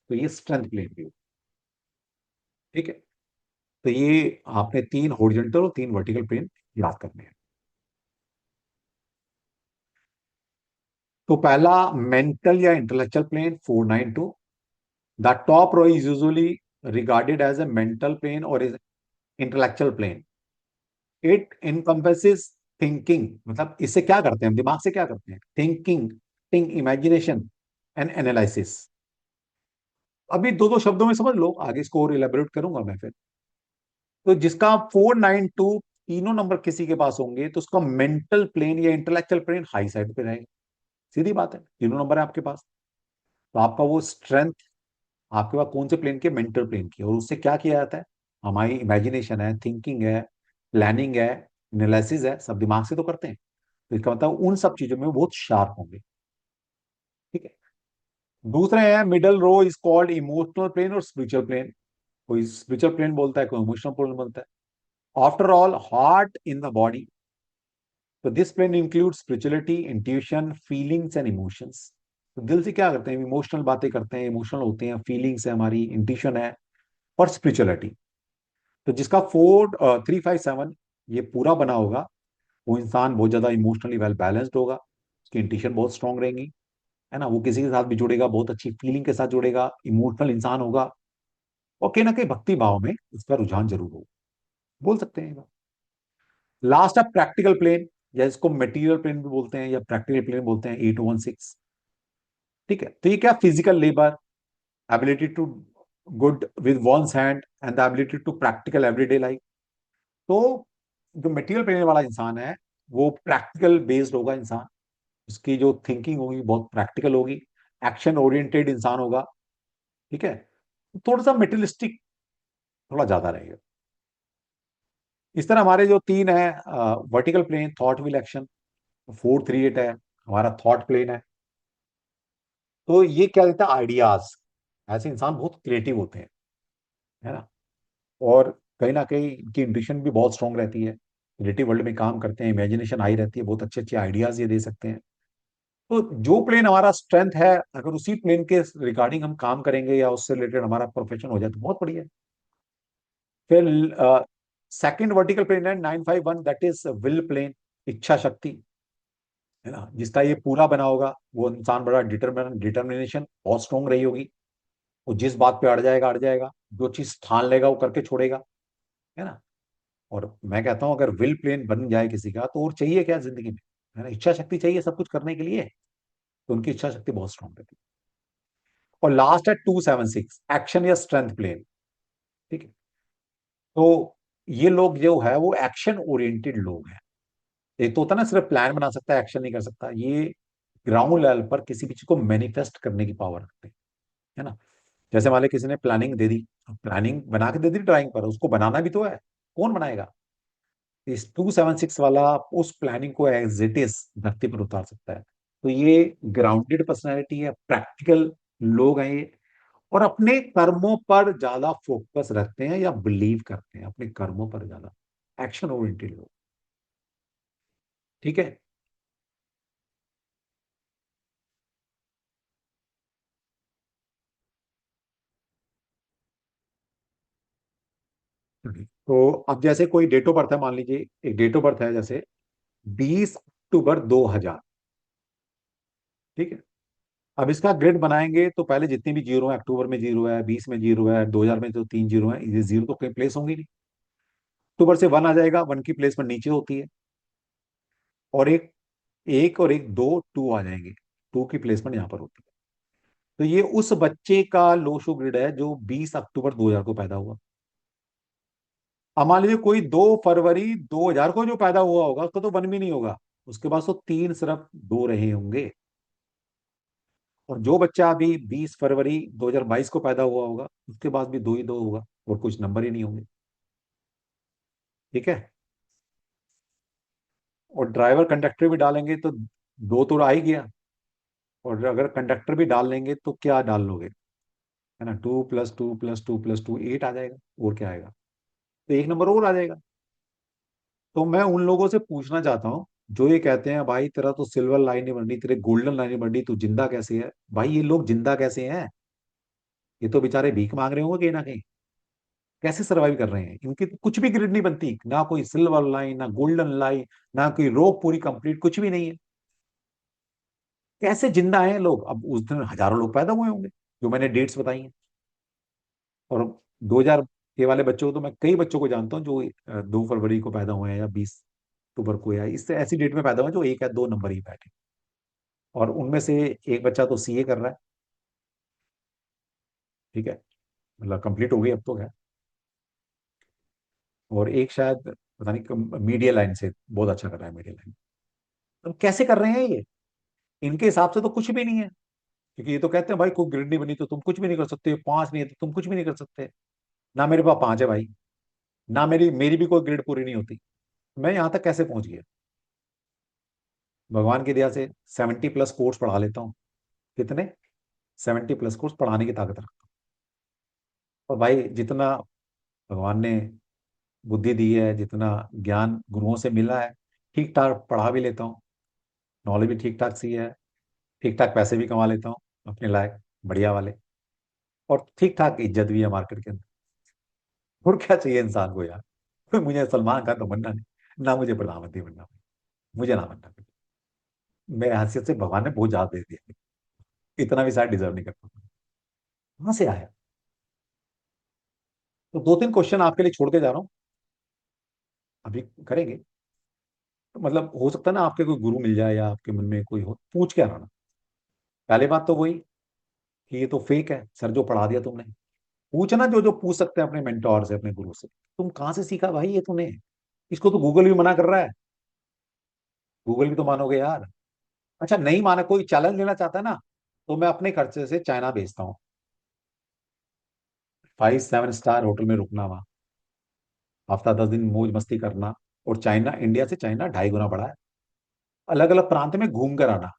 Speaker 1: तो ये स्ट्रेंथ प्लेन भी हुआ। ठीक है, तो ये आपने 3 हॉरिजॉन्टल और 3 वर्टिकल प्लेन याद करने हैं। तो पहला मेंटल या intellectual plane 492। The top row is usually regarded as a mental plane और is intellectual plane. It encompasses thinking, मतलब इससे क्या करते हैं हम, दिमाग से क्या करते हैं, thinking, think, imagination and analysis. अभी दो दो शब्दों में समझ लो, आगे इसको और इलेबोरेट करूंगा मैं फिर। तो जिसका 492 तीनों नंबर किसी के पास होंगे, तो उसका मेंटल प्लेन या इंटेलेक्चुअल प्लेन हाई साइड पे रहेगा। सीधी बात है, तीनों नंबर है आपके पास, तो आपका वो स्ट्रेंथ आपके पास कौन से प्लेन के, मेंटल प्लेन की। और उससे क्या किया जाता है, हमारी इमेजिनेशन है, थिंकिंग है, प्लानिंग है, एनालिसिस है, सब दिमाग से तो करते हैं। तो इसका मतलब उन सब चीजों में वो बहुत शार्प होंगे। ठीक है, दूसरे है middle row is called emotional plane और स्पिरिचुअल प्लेन। कोई स्पिरिचुअल प्लेन बोलता है, कोई इमोशनल प्लेन बोलता है। After all heart in the body, तो this plane include spirituality, intuition, feelings and emotions. तो दिल से क्या करते हैं, इमोशनल बातें करते हैं, इमोशनल होते हैं, फीलिंग्स है हमारी, इंट्यूशन है, और स्पिरिचुअलिटी। तो जिसका 4357 ये पूरा बना होगा, वो इंसान बहुत ज्यादा इमोशनली वेल बैलेंस्ड होगा, उसकी इंट्यूशन बहुत स्ट्रांग रहेंगी, है ना, वो किसी के साथ भी जुड़ेगा, बहुत अच्छी फीलिंग के साथ जुड़ेगा, इमोशनल इंसान होगा, और कहीं ना कहीं भक्ति भाव में उसका रुझान जरूर होगा, बोल सकते हैं। लास्ट है प्रैक्टिकल प्लेन, या इसको मटेरियल प्लेन भी बोलते हैं या प्रैक्टिकल प्लेन बोलते हैं, 816। ठीक है, तो ये क्या, physical labour, ability to good with one's hand and the ability to practical everyday life. तो जो मटेरियल प्लेन वाला इंसान है वो प्रैक्टिकल बेस्ड होगा इंसान, उसकी जो थिंकिंग होगी बहुत प्रैक्टिकल होगी, एक्शन ओरिएंटेड इंसान होगा। ठीक है, थोड़ा सा मेटेरियलिस्टिक थोड़ा ज्यादा रहेगा। इस तरह हमारे जो तीन है, vertical plane thought will action, 438 है हमारा थॉट प्लेन है। तो ये क्या देता है, आइडियाज। ऐसे इंसान बहुत क्रिएटिव होते हैं, है ना, और कहीं ना कहीं इनकी इंट्यूशन भी बहुत स्ट्रांग रहती है, क्रिएटिव वर्ल्ड में काम करते हैं, इमेजिनेशन हाई रहती है, बहुत अच्छे अच्छे आइडियाज ये दे सकते हैं। तो जो प्लेन हमारा स्ट्रेंथ है, अगर उसी प्लेन के रिगार्डिंग हम काम करेंगे या उससे रिलेटेड हमारा प्रोफेशन हो जाए तो बहुत बढ़िया है। फिर सेकंड वर्टिकल प्लेन है 951, दैट इज विल प्लेन, इच्छा शक्ति, है ना, जिसका ये पूरा बना होगा वो इंसान बड़ा डिटर्मिनेशन बहुत स्ट्रांग रही होगी। वो जिस बात पे अड़ जाएगा अड़ जाएगा, जो चीज ठान लेगा वो करके छोड़ेगा, है ना। और मैं कहता हूं अगर विल प्लेन बन जाए किसी का तो और चाहिए क्या जिंदगी में, है ना, इच्छा शक्ति चाहिए सब कुछ करने के लिए, तो उनकी इच्छा शक्ति बहुत स्ट्रांग रहती है। और लास्ट है 276, एक्शन या स्ट्रेंथ प्लेन। ठीक है, तो ये लोग जो है वो एक्शन ओरिएंटेड लोग हैं। एक तो होता है ना सिर्फ प्लान बना सकता है एक्शन नहीं कर सकता, ये ग्राउंड लेवल पर किसी भी चीज को मैनिफेस्ट करने की पावर रखते हैं, है ना। जैसे मान लो किसी ने प्लानिंग दे दी, प्लानिंग बना के दे दी ड्राइंग पर, उसको बनाना भी तो है, कौन बनाएगा। इस 276 वाला उस प्लानिंग को एज इट इज धरती पर उतार सकता है। तो ये ग्राउंडेड पर्सनैलिटी है, प्रैक्टिकल लोग हैं ये, और अपने कर्मों पर ज्यादा फोकस रखते हैं या बिलीव करते हैं, अपने कर्मों पर ज्यादा एक्शन ओरिएंटेड लोग। ठीक है, तो अब जैसे कोई डेट ऑफ बर्थ है, मान लीजिए एक डेट ऑफ बर्थ है जैसे 20 अक्टूबर 2000। ठीक है, अब इसका ग्रिड बनाएंगे तो पहले जितने भी जीरो है, अक्टूबर में जीरो है, 20 में जीरो है, 2000 में तो 3 जीरो है, ये जीरो तो कहीं प्लेस होंगी नहीं। अक्टूबर से वन आ जाएगा, वन की प्लेसमेंट नीचे होती है, और एक एक और एक दो टू आ जाएंगे, टू की प्लेसमेंट यहाँ पर होती है। तो ये उस बच्चे का लोशो ग्रिड है जो 20 अक्टूबर 2000 को पैदा हुआ। अब मान लीजिए कोई 2 फरवरी 2000 को जो पैदा हुआ होगा उसका तो वन भी नहीं होगा, उसके पास तो तीन सिर्फ दो रहे होंगे। और जो बच्चा अभी 20 फरवरी 2022 को पैदा हुआ होगा उसके पास भी दो ही दो होगा, और कुछ नंबर ही नहीं होंगे। ठीक है, और ड्राइवर कंडक्टर भी डालेंगे तो दो तो आ ही गया, और अगर कंडक्टर भी डाल लेंगे तो क्या डाल लोगे, है ना, 2 + 2 + 2 + 2 8 आ जाएगा, और क्या आएगा, तो एक नंबर और आ जाएगा। तो मैं उन लोगों से पूछना चाहता हूँ जो ये कहते हैं भाई तेरा तो सिल्वर लाइन नहीं बन रही, तेरे गोल्डन लाइन नहीं बन रही, तू जिंदा कैसे है। भाई ये लोग जिंदा कैसे हैं, ये तो बेचारे भीख मांग रहे होंगे कहीं ना कहीं, कैसे सरवाइव कर रहे हैं, इनकी तो कुछ भी ग्रिड नहीं बनती, ना कोई सिल्वर लाइन ना गोल्डन लाइन, ना कोई रोप पूरी कंप्लीट, कुछ भी नहीं है। कैसे जिंदा हैं लोग। अब उस दिन हजारों लोग पैदा हुए होंगे जो मैंने डेट्स बताई हैं, और 2000 के वाले बच्चों को तो मैं कई बच्चों को जानता हूँ जो 2 फरवरी को पैदा हुए हैं या 20 अक्टूबर को, या इससे ऐसी डेट में पैदा हुए हैं जो एक या दो नंबर ही बैठे, और उनमें से एक बच्चा तो सीए कर रहा है। ठीक है, मतलब कंप्लीट हो गई अब तो है, और एक शायद पता नहीं मीडिया लाइन से बहुत अच्छा कर रहा है, मीडिया लाइन। तो कैसे कर रहे हैं ये, इनके हिसाब से तो कुछ भी नहीं है, क्योंकि ये तो कहते हैं भाई कोई ग्रिड नहीं बनी तो तुम कुछ भी नहीं कर सकते, पांच नहीं है तो तुम कुछ भी नहीं कर सकते। ना मेरे पास पांच है भाई, ना मेरी मेरी भी कोई ग्रिड पूरी नहीं होती, मैं यहां तक कैसे पहुंच गया। भगवान की दया से 70+ कोर्स पढ़ा लेता हूँ। कितने, 70+ कोर्स पढ़ाने की ताकत रखता हूँ। और भाई जितना भगवान ने बुद्धि दी है, जितना ज्ञान गुरुओं से मिला है, ठीक ठाक पढ़ा भी लेता हूँ, नॉलेज भी ठीक ठाक सी है, ठीक ठाक पैसे भी कमा लेता हूँ अपने लायक बढ़िया वाले, और ठीक ठाक इज्जत भी है मार्केट के अंदर। और क्या चाहिए इंसान को यार। मुझे सलमान खान तो बनना नहीं, ना मुझे प्रधानमंत्री बनना, मुझे ना बनना। मेरे हैसियत से भगवान ने बहुत ज्यादा दे दिया, इतना भी शायद डिजर्व नहीं करता। कहां से आया। तो दो तीन क्वेश्चन आपके लिए छोड़ के जा रहा हूँ, अभी करेंगे। तो मतलब हो सकता है ना आपके कोई गुरु मिल जाए या आपके मन में कोई हो, पूछ के आना। पहली बात तो वही कि ये तो फेक है सर जो पढ़ा दिया तुमने, पूछना जो जो पूछ सकते हैं अपने मेंटोर से, अपने गुरु से। तुम कहाँ से सीखा भाई ये तूने? इसको तो गूगल भी मना कर रहा है। गूगल भी तो मानोगे यार। अच्छा नहीं माना, कोई चैलेंज लेना चाहता है ना, तो मैं अपने खर्चे से चाइना भेजता हूँ। 5-7 स्टार होटल में रुकना वहां, हफ्ता 10 दिन मौज मस्ती करना। और चाइना, इंडिया से चाइना 2.5 गुना बड़ा है। अलग अलग प्रांत में घूम कर आना।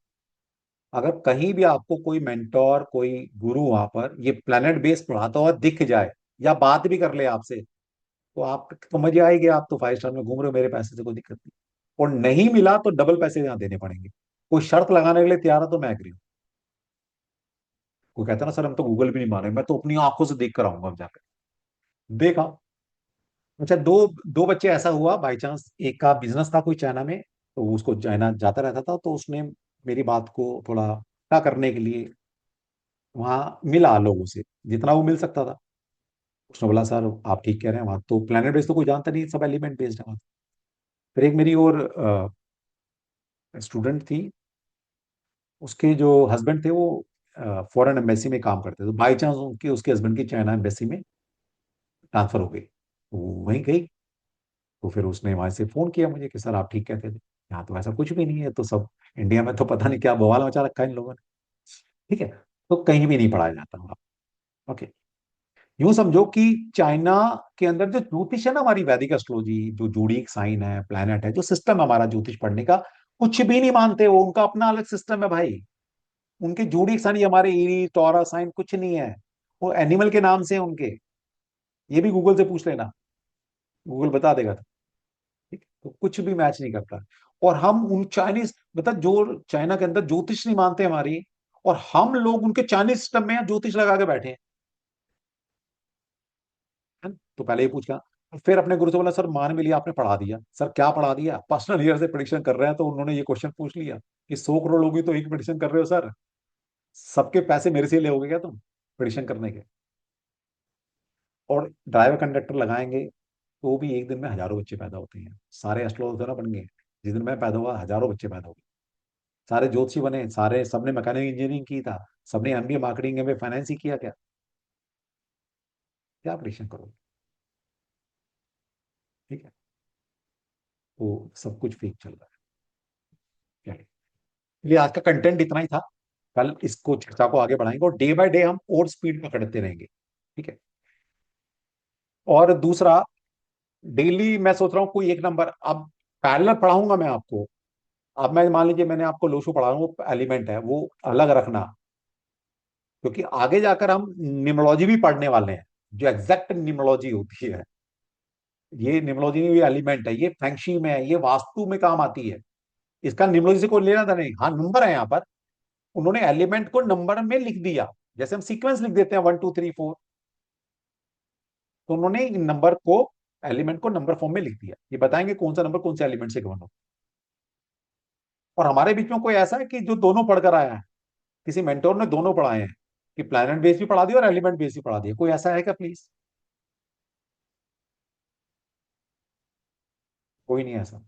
Speaker 1: अगर कहीं भी आपको कोई मेंटोर, कोई गुरु वहां पर ये प्लेनेट बेस पढ़ाता हुआ दिख जाए, या बात भी कर ले आपसे, तो आप तो मजे आएगी। आप तो 5 स्टार में घूम रहे हो, मेरे पैसे से कोई दिक्कत नहीं। और नहीं मिला तो डबल पैसे यहाँ देने पड़ेंगे। कोई शर्त लगाने के लिए तैयार है तो मैं एग्री हूँ। कोई कहता है ना सर हम तो गूगल भी नहीं माने, मैं तो अपनी आंखों से देख कर आऊंगा अब जाकर। देखा। अच्छा, दो दो बच्चे ऐसा हुआ बाई चांस, एक का बिजनेस था कोई चाइना में, तो उसको चाइना जाता रहता था, तो उसने मेरी बात को थोड़ा क्या करने के लिए वहां मिला लोगों से, जितना वो मिल सकता था। उसने बोला सर आप ठीक कह रहे हैं, वहां तो प्लेनेट बेस्ड तो कोई जानता नहीं, सब एलिमेंट बेस्ड है वहां। फिर एक मेरी और स्टूडेंट थी, उसके जो हस्बैंड थे वो फॉरेन एम्बेसी में काम करते थे, तो बाई चांस उनके उसके हस्बैंड की चाइना एम्बेसी में ट्रांसफर हो गई, तो वो वहीं गई। तो फिर उसने वहां से फोन किया मुझे कि सर आप ठीक कहते थे, यहाँ तो ऐसा कुछ भी नहीं है, तो सब इंडिया में तो पता नहीं क्या बवाल मचा रखा है इन लोगों ने। ठीक है, तो कहीं भी नहीं पढ़ाया जाता वहां। ओके। यूं समझो कि चाइना के अंदर जो ज्योतिष है ना, हमारी वैदिक एस्ट्रोलॉजी, जो जोड़िक साइन है, प्लैनेट है, जो सिस्टम है हमारा ज्योतिष पढ़ने का, कुछ भी नहीं मानते वो। उनका अपना अलग सिस्टम है भाई। उनके जोड़िक साइन, हमारे ईरी टॉरा साइन कुछ नहीं है। वो एनिमल के नाम से हैं उनके। ये भी गूगल से पूछ लेना, गूगल बता देगा। ठीक है? तो कुछ भी मैच नहीं करता। और हम उन चाइनीज, मतलब जो चाइना के अंदर ज्योतिष नहीं मानते हमारी, और हम लोग उनके चाइनीज सिस्टम में ज्योतिष लगा के बैठे हैं। है ना? तो पहले ये पूछा, फिर अपने गुरु से बोला सर मान भी लिया आपने पढ़ा दिया, सर क्या पढ़ा दिया, पर्सनल ईयर से प्रिडिक्शन कर रहे हैं, तो उन्होंने ये क्वेश्चन पूछ लिया कि 100 करोड़ लोग तो एक प्रिडिक्शन कर रहे हो सर, सबके पैसे मेरे से ही लोगे क्या तुम प्रिडिक्शन करने के? और ड्राइवर कंडक्टर लगाएंगे तो भी एक दिन में हजारों बच्चे पैदा होते हैं। सारे एस्ट्रोलॉजर ना बन गए, जिस दिन मैं पैदा हुआ हजारों बच्चे पैदा हो गए। सारे ज्योतिषी बने, सारे सबने मैकेनिकल इंजीनियरिंग की था, सबने एमबीए मार्केटिंग में फाइनेंस ही किया। क्या क्या प्रिडिक्शन करोगे? ठीक है, तो सब कुछ फेक चल रहा है। इसलिए आज का कंटेंट इतना ही था। कल इसको चर्चा को आगे बढ़ाएंगे, और डे बाय डे हम और स्पीड पकड़ते रहेंगे। ठीक है। और दूसरा, डेली मैं सोच रहा हूँ कोई एक नंबर अब पैरेलल पढ़ाऊंगा मैं आपको। अब मैं मान लीजिए मैंने आपको लोशो पढ़ा रहा हूँ, वो एलिमेंट है, वो अलग रखना, क्योंकि आगे जाकर हम निमोलॉजी भी पढ़ने वाले हैं, जो एग्जैक्ट निमोलॉजी होती है। ये निमोलॉजी में एलिमेंट है, ये फैंक्शी में है, ये वास्तु में काम आती है। इसका निमोलॉजी से कोई लेना था नहीं। हाँ नंबर है यहाँ पर, उन्होंने एलिमेंट को नंबर में लिख दिया, जैसे हम सीक्वेंस लिख देते हैं 1 2 3 4, तो उन्होंने इन नंबर को, एलिमेंट को नंबर फॉर्म में लिख दिया। ये बताएंगे कौन सा नंबर कौन से एलिमेंट से कौन हो। और हमारे बीच में कोई ऐसा है कि जो दोनों पढ़कर आया है? किसी मेंटोर ने दोनों पढ़ाए हैं, कि प्लैनेट बेस भी पढ़ा दिया और एलिमेंट बेस भी पढ़ा दिया? कोई ऐसा है क्या प्लीज? कोई नहीं ऐसा।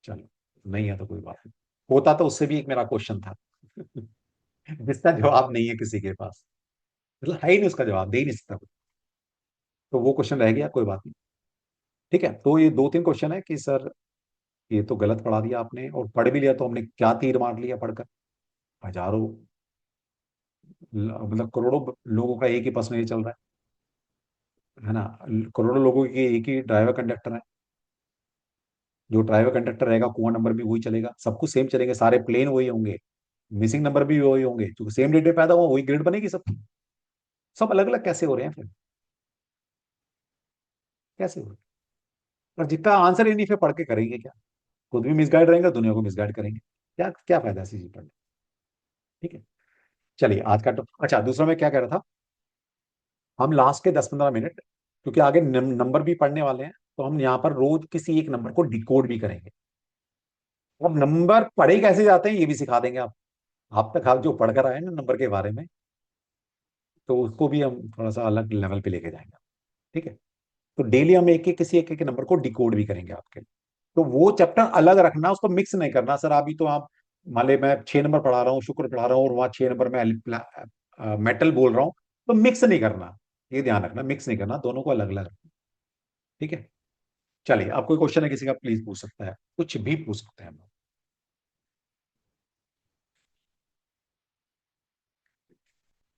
Speaker 1: चलो, नहीं है तो कोई बात नहीं। होता तो उससे भी एक मेरा क्वेश्चन था जिसका जवाब नहीं है किसी के पास, मतलब है ही नहीं, उसका जवाब दे ही नहीं सकता कोई। तो वो क्वेश्चन रह गया, कोई बात नहीं। ठीक है, तो ये 2-3 क्वेश्चन है कि सर ये तो गलत पढ़ा दिया आपने, और पढ़ भी लिया तो हमने क्या तीर मार लिया पढ़कर। हजारों, मतलब करोड़ों लोगों का एक ही बस में ये चल रहा है ना? करोड़ों लोगों की एक ही ड्राइवर कंडक्टर है। जो ड्राइवर कंडक्टर रहेगा, कुआं नंबर भी वही चलेगा, सब कुछ सेम चलेंगे, सारे प्लेन वही होंगे, मिसिंग नंबर भी वही होंगे, क्योंकि सेम डेट पे पैदा हुआ, वही ग्रेड बनेगी सबकी। सब अलग अलग कैसे हो रहे हैं फिर? कैसे हो रहे हैं? और जितना आंसर ही नहीं, फिर पढ़ के करेंगे क्या? खुद भी मिसगाइड रहेंगे, दुनिया को मिसगाइड करेंगे। क्या क्या फायदा ऐसी चीज पढ़ने? ठीक है। चलिए आज का अच्छा, दूसरा मैं क्या कह रहा था, हम लास्ट के 10-15 मिनट, क्योंकि आगे नंबर भी पढ़ने वाले हैं, तो हम यहाँ पर रोज किसी एक नंबर को डिकोड भी करेंगे। अब नंबर पढ़े कैसे जाते हैं ये भी सिखा देंगे आप। आप तक आप जो पढ़कर आए ना नंबर के बारे में, तो उसको भी हम थोड़ा सा अलग लेवल पे लेके जाएंगे। ठीक है। तो डेली हम एक एक किसी एक नंबर को डिकोड भी करेंगे आपके लिए। तो वो चैप्टर अलग रखना, उसको मिक्स नहीं करना। सर अभी तो आप मान ले मैं 6 नंबर पढ़ा रहा हूँ, शुक्र पढ़ा रहा हूँ, और वहां 6 नंबर में मेटल बोल रहा हूँ, तो मिक्स नहीं करना, ये ध्यान रखना, मिक्स नहीं करना, दोनों को अलग अलग रखना। ठीक है, चलिए, आप कोई क्वेश्चन है किसी का, प्लीज पूछ सकता है, कुछ भी पूछ सकते हैं हम लोग।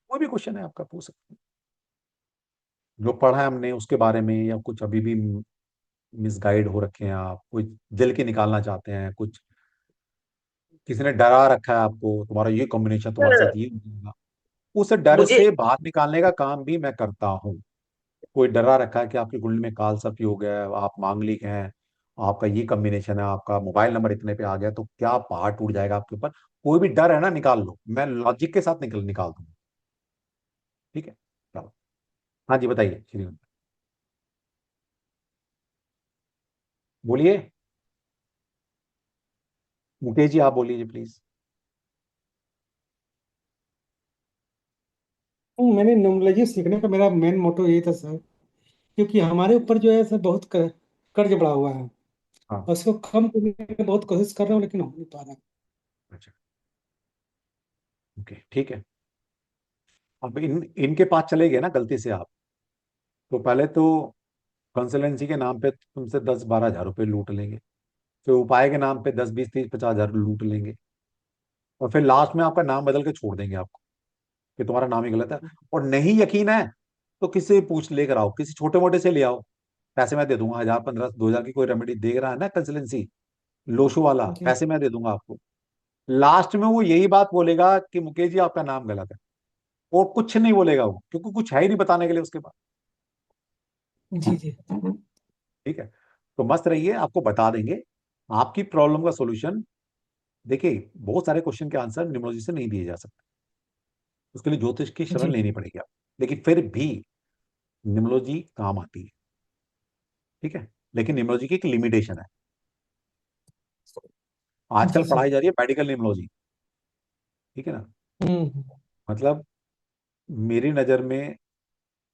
Speaker 1: कोई भी क्वेश्चन है आपका, पूछ सकते हैं, जो पढ़ा है हमने उसके बारे में, या कुछ अभी भी मिसगाइड हो रखे हैं आप, कुछ दिल की निकालना चाहते हैं, कुछ किसी ने डरा रखा है आपको, तुम्हारा ये कॉम्बिनेशन तुम्हारे
Speaker 6: सर
Speaker 1: साथ ये हो जाएगा, उस डर
Speaker 6: मुझे
Speaker 1: से बाहर निकालने का काम भी मैं करता हूँ। कोई डरा रखा है कि आपकी कुंडली में काल सर्प योग है, आप मांगलिक हैं, आपका ये कॉम्बिनेशन है, आपका मोबाइल नंबर इतने पे आ गया, तो क्या पहाड़ टूट जाएगा आपके ऊपर, कोई भी डर है ना, निकाल लो, मैं लॉजिक के साथ निकाल दूंगा। ठीक है, चलो, हाँ जी बताइए श्रीमंत, बोलिए, मुकेश जी आप बोलिए जी प्लीज।
Speaker 3: मैंने न्यूमरोलॉजी सीखने का मेरा मेन मोटो यही था सर, क्योंकि हमारे ऊपर जो है सर बहुत कर्ज बढ़ा हुआ है,
Speaker 1: हाँ,
Speaker 3: और उसको कम करने की बहुत कोशिश कर रहा हूँ, लेकिन हो नहीं पा रहा।
Speaker 1: अच्छा, ओके, ठीक है। अब इनके पास चले गए ना गलती से आप, तो पहले तो कंसल्टेंसी के नाम पे तुमसे 10-12 हजार रुपए लूट लेंगे, फिर उपाय के नाम पे 10-20-30-50 हजार लूट लेंगे, और फिर लास्ट में आपका नाम बदल के छोड़ देंगे आपको कि तुम्हारा नाम ही गलत है। और नहीं यकीन है तो किसी से पूछ लेकर आओ, किसी छोटे मोटे से ले आओ, पैसे मैं दे दूंगा, 1000, 1500, 2000 की कोई रेमेडी दे रहा है ना कंसल्टेंसी, लोशो वाला,
Speaker 3: जी
Speaker 1: पैसे मैं दे दूंगा आपको। लास्ट में वो यही बात बोलेगा कि मुकेश जी आपका नाम गलत है, और कुछ नहीं बोलेगा वो, क्योंकि कुछ है ही नहीं बताने के लिए उसके पास।
Speaker 3: जी जी।
Speaker 1: ठीक है, तो मस्त रहिए, आपको बता देंगे आपकी प्रॉब्लम का सॉल्यूशन। देखिए, बहुत सारे क्वेश्चन के आंसर न्यूमरोलॉजी से नहीं दिए जा सकते, उसके लिए ज्योतिष की शरण
Speaker 3: जी
Speaker 1: लेनी पड़ेगी आप, लेकिन फिर भी न्यूमरोलॉजी काम आती है। ठीक है, लेकिन न्यूमरोलॉजी की एक लिमिटेशन है, आजकल
Speaker 3: जी जी।
Speaker 1: पढ़ाई जा रही है मेडिकल न्यूमरोलॉजी। ठीक है ना,
Speaker 3: हम्म।
Speaker 1: मतलब मेरी नजर में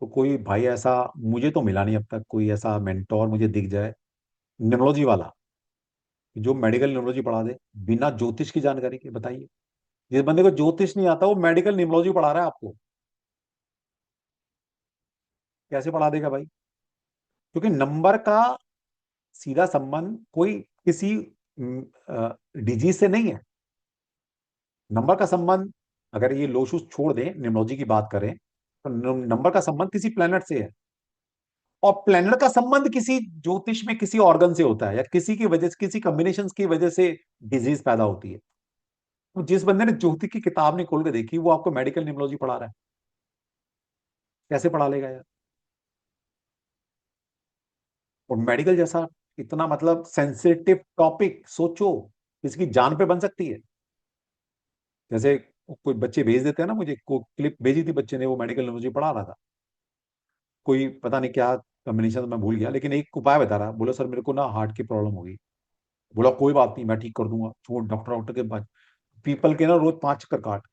Speaker 1: तो कोई भाई ऐसा मुझे तो मिला नहीं अब तक, कोई ऐसा मेंटोर मुझे दिख जाए न्यूमरोलॉजी वाला, जो मेडिकल न्यूमरोलॉजी पढ़ा दे बिना ज्योतिष की जानकारी के। बताइए, जिस बंदे को ज्योतिष नहीं आता वो मेडिकल न्यूमरोलॉजी पढ़ा रहा है आपको, कैसे पढ़ा देगा भाई? क्योंकि नंबर का सीधा संबंध कोई किसी डिजीज से नहीं है। नंबर का संबंध, अगर ये लोशुस छोड़ दें, न्यूमरोलॉजी की बात करें, तो नंबर का संबंध किसी प्लेनेट से है, और प्लेनेट का संबंध किसी ज्योतिष में किसी ऑर्गन से होता है, या किसी की वजह से, किसी कॉम्बिनेशन की वजह से डिजीज पैदा होती है। तो जिस बंदे ने ज्योतिष की किताब नहीं खोल के देखी, वो आपको मेडिकल न्यूमरोलॉजी पढ़ा रहा है, कैसे पढ़ा लेगा यार? और मेडिकल जैसा इतना मतलब सेंसिटिव टॉपिक, सोचो, किसी की जान पे बन सकती है। जैसे कोई बच्चे भेज देते हैं ना, मुझे को क्लिप भेजी थी बच्चे ने, वो मेडिकल न्यूमरोलॉजी पढ़ा रहा था, कोई पता नहीं क्या कॉम्बिनेशन मैं भूल गया, लेकिन एक उपाय बता रहा, बोला सर मेरे को ना हार्ट की प्रॉब्लम होगी। बोला कोई बात नहीं, मैं ठीक कर दूंगा, छोड़, डॉक्टर डॉक्टर के पास, पीपल के ना रोज 5 चक्कर काट।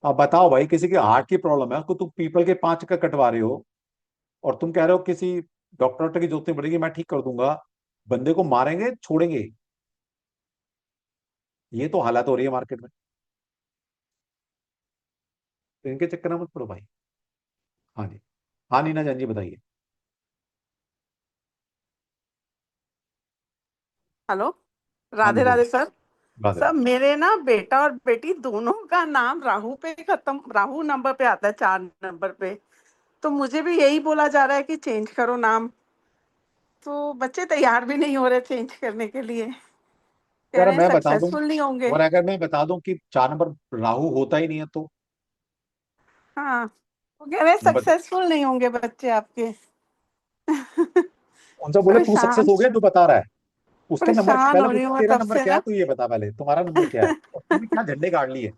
Speaker 1: अब बताओ भाई, किसी के हार्ट की प्रॉब्लम है, उसको तुम पीपल के 5 चक्कर कटवा रहे हो, और तुम कह रहे हो किसी डॉक्टर डॉक्टर की जरूरत नहीं पड़ेगी, मैं ठीक कर दूंगा। बंदे को मारेंगे छोड़ेंगे, ये तो हालत हो रही है मार्केट में। तो इनके चक्कर में मत पड़ो भाई। हाँ जी, हाँ नीना जान जी बताइए।
Speaker 12: हेलो।
Speaker 1: हाँ जी
Speaker 12: राधे राधे
Speaker 1: बोलिए,
Speaker 12: सर।
Speaker 1: बात है।
Speaker 12: सर मेरे ना बेटा और बेटी दोनों का नाम राहु पे खत्म, राहु नंबर पे आता है, 4 नंबर पे। तो मुझे भी यही बोला जा रहा है कि चेंज करो नाम। तो बच्चे तैयार भी नहीं हो रहे चेंज करने के लिए, कह
Speaker 1: यार
Speaker 12: रहे हैं
Speaker 1: मैं बता दूं,
Speaker 12: सक्सेसफुल नहीं होंगे।
Speaker 1: और अगर मैं बता दूं कि 4 नंबर राहु होता ही नहीं है, तो
Speaker 12: हाँ, वो कह रहे हैं
Speaker 1: मैं बता,
Speaker 12: सक्सेसफुल नहीं होंगे बच्चे आपके।
Speaker 1: उनसे बोले तू सक्सेस
Speaker 12: परेशान,
Speaker 1: हो गया, तू बता रहा है, उसके नंबर
Speaker 12: परेशान
Speaker 1: पहले
Speaker 12: हो रही
Speaker 1: पूछो
Speaker 12: हूँ मैं
Speaker 1: तेरा
Speaker 12: तब
Speaker 1: नंबर
Speaker 12: से
Speaker 1: क्या है,
Speaker 12: ना।
Speaker 1: तू ये बता पहले तुम्हारा नंबर क्या है, और तूने क्या झंडे गाड़ लिए,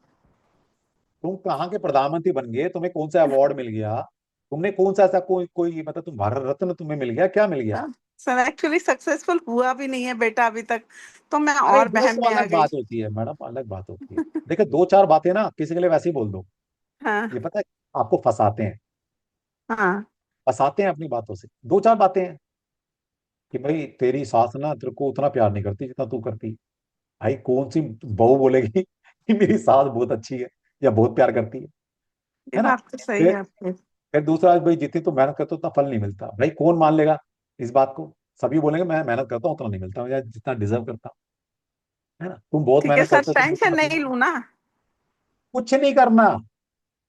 Speaker 1: तुम कहाँ के प्रधानमंत्री बन गए, तुम्हें कौन सा अवार्ड मिल गया, तुमने कौन सा ऐसा कोई कोई मतलब तुम भारत रत्न तुम्हें मिल गया, क्या मिल गया?
Speaker 12: सर एक्चुअली सक्सेसफुल हुआ भी नहीं है बेटा अभी तक, तो मैं
Speaker 1: अरे
Speaker 12: और
Speaker 1: वो
Speaker 12: बहम
Speaker 1: तो
Speaker 12: में आ
Speaker 1: अलग
Speaker 12: गई।
Speaker 1: बात होती है मैडम, अलग बात होती है। देखो, 2-4 बातें ना किसी के लिए वैसे ही बोल दो,
Speaker 12: हाँ
Speaker 1: ये पता है, आपको फंसाते हैं,
Speaker 12: हाँ।
Speaker 1: फंसाते हैं अपनी बातों से। 2-4 बातें हैं कि भाई तेरी सास ना तेरे को उतना प्यार नहीं करती जितना तू करती। भाई कौन सी बहू बोलेगी कि मेरी सास बहुत अच्छी है या बहुत प्यार करती है?
Speaker 12: ये
Speaker 1: है ना?
Speaker 12: बात तो सही है
Speaker 1: फिर
Speaker 12: आपकी।
Speaker 1: फिर दूसरा, भाई जितनी तुम मेहनत करते हो उतना फल नहीं मिलता। भाई कौन मान लेगा इस बात को? सभी बोलेंगे मैं मेहनत करता हूँ उतना नहीं मिलता मुझे जितना डिजर्व करता हूँ। है ना? तुम बहुत
Speaker 12: ठीक है
Speaker 1: मेहनत
Speaker 12: सर,
Speaker 1: करते हो, तुम
Speaker 12: टेंशन
Speaker 1: उतना
Speaker 12: नहीं लूँ ना।
Speaker 1: कुछ नहीं करना।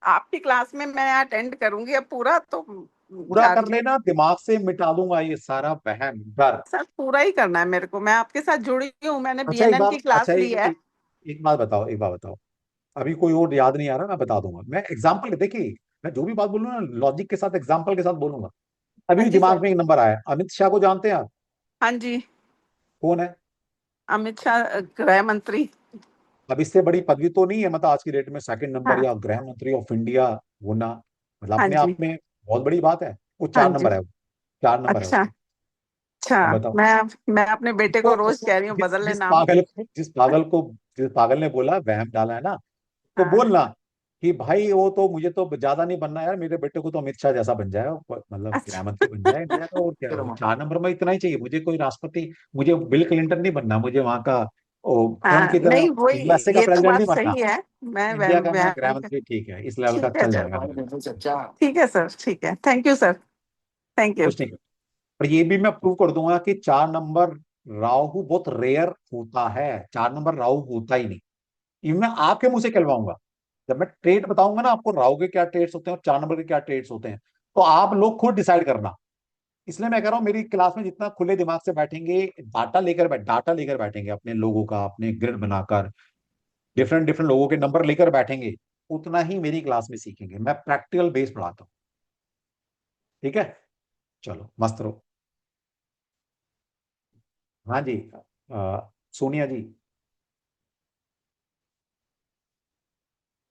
Speaker 12: आपकी क्लास में मैं अटेंड करूंगी अब पूरा, तो
Speaker 1: पूरा कर
Speaker 12: चार्ज।
Speaker 1: लेना, दिमाग से मिटा दूंगा ये सारा वहम डर।
Speaker 12: सर पूरा ही करना है मेरे को, मैं आपके साथ जुड़ी हूँ, मैंने
Speaker 1: अच्छा एक
Speaker 12: बीएनएन
Speaker 1: बात,
Speaker 12: की क्लास
Speaker 1: अच्छा
Speaker 12: ली है।
Speaker 1: एक बात बताओ, एक बात बताओ। अभी कोई और याद नहीं आ रहा, मैं बता दूंगा। मैं एग्जाम्पल, देखिए मैं जो भी बात बोलूंगा ना लॉजिक के साथ एग्जाम्पल के साथ बोलूंगा। अभी
Speaker 12: हाँ
Speaker 1: भी
Speaker 12: जी
Speaker 1: दिमाग
Speaker 12: सर।
Speaker 1: में एक नंबर आया, अमित शाह को जानते हैं आप?
Speaker 12: हाँ जी।
Speaker 1: कौन है?
Speaker 12: अमित शाह, गृह मंत्री।
Speaker 1: अब इससे बड़ी पदवी तो नहीं है, मतलब आज की डेट में सेकंड नंबर
Speaker 12: हाँ।
Speaker 1: या गृह मंत्री ऑफ इंडिया होना मतलब
Speaker 12: हाँ
Speaker 1: अपने आप
Speaker 12: जी।
Speaker 1: में बहुत बड़ी बात है। वो
Speaker 12: हाँ
Speaker 1: चार
Speaker 12: जी।
Speaker 1: नंबर है, 4 नंबर है
Speaker 12: अच्छा।
Speaker 1: उसके।
Speaker 12: अच्छा।
Speaker 1: अब बताओ।
Speaker 12: मैं अपने बेटे को
Speaker 1: उसको
Speaker 12: रोज
Speaker 1: उसको
Speaker 12: कह रही हूँ
Speaker 1: जिस
Speaker 12: बदल ले
Speaker 1: जिस
Speaker 12: नाम।
Speaker 1: पागल जिस पागल ने बोला, वहम डाला है ना, तो
Speaker 12: हाँ।
Speaker 1: बोलना कि भाई वो तो मुझे तो ज्यादा नहीं बनना यार, मेरे बेटे को तो अमित शाह जैसा बन जाए, मतलब
Speaker 12: अच्छा।
Speaker 1: गृह मंत्री बन जाए इंडिया का, और क्या है, वो 4 नंबर में इतना ही चाहिए मुझे, कोई राष्ट्रपति, मुझे बिल क्लिंटन नहीं बनना, मुझे वहां का ट्रम्प
Speaker 12: हाँ
Speaker 1: की तरह
Speaker 12: नहीं, वही,
Speaker 1: यूएसए का
Speaker 12: ये तो
Speaker 1: प्रेसिडेंट
Speaker 12: बात
Speaker 1: नहीं बनना।
Speaker 12: सही है। मैं
Speaker 1: इंडिया का मैं गृह
Speaker 12: व्यायाम
Speaker 1: मंत्री ठीक है, इस लेवल का
Speaker 12: ठीक है
Speaker 1: चल जाएगा मेरे लिए।
Speaker 12: सर। ठीक है सर, ठीक है, thank you sir. Thank you.
Speaker 1: कुछ नहीं कर। और ये भी मैं प्रूव कर दूंगा कि 4 नंबर राहु बहुत रेयर होता है, 4 नंबर राहु होता ही नहीं। ये मैं आपके मुंह से कहलवाऊंगा। जब मैं ट्रेड बताऊंगा ना आपको, राहु के क्या ट्रेड्स होते हैं और 4 नंबर के क्या ट्रेड्स होते हैं, तो आप लोग खुद डिसाइड करना। इसलिए मैं कह रहा हूँ मेरी क्लास में जितना खुले दिमाग से बैठेंगे, डाटा लेकर बैठेंगे अपने लोगों का, अपने ग्रिड बनाकर डिफरेंट डिफरेंट लोगों के नंबर लेकर बैठेंगे, उतना ही मेरी क्लास में सीखेंगे। मैं प्रैक्टिकल बेस पढ़ाता हूँ। ठीक है, चलो मस्त रहो। हाँ जी, सोनिया जी।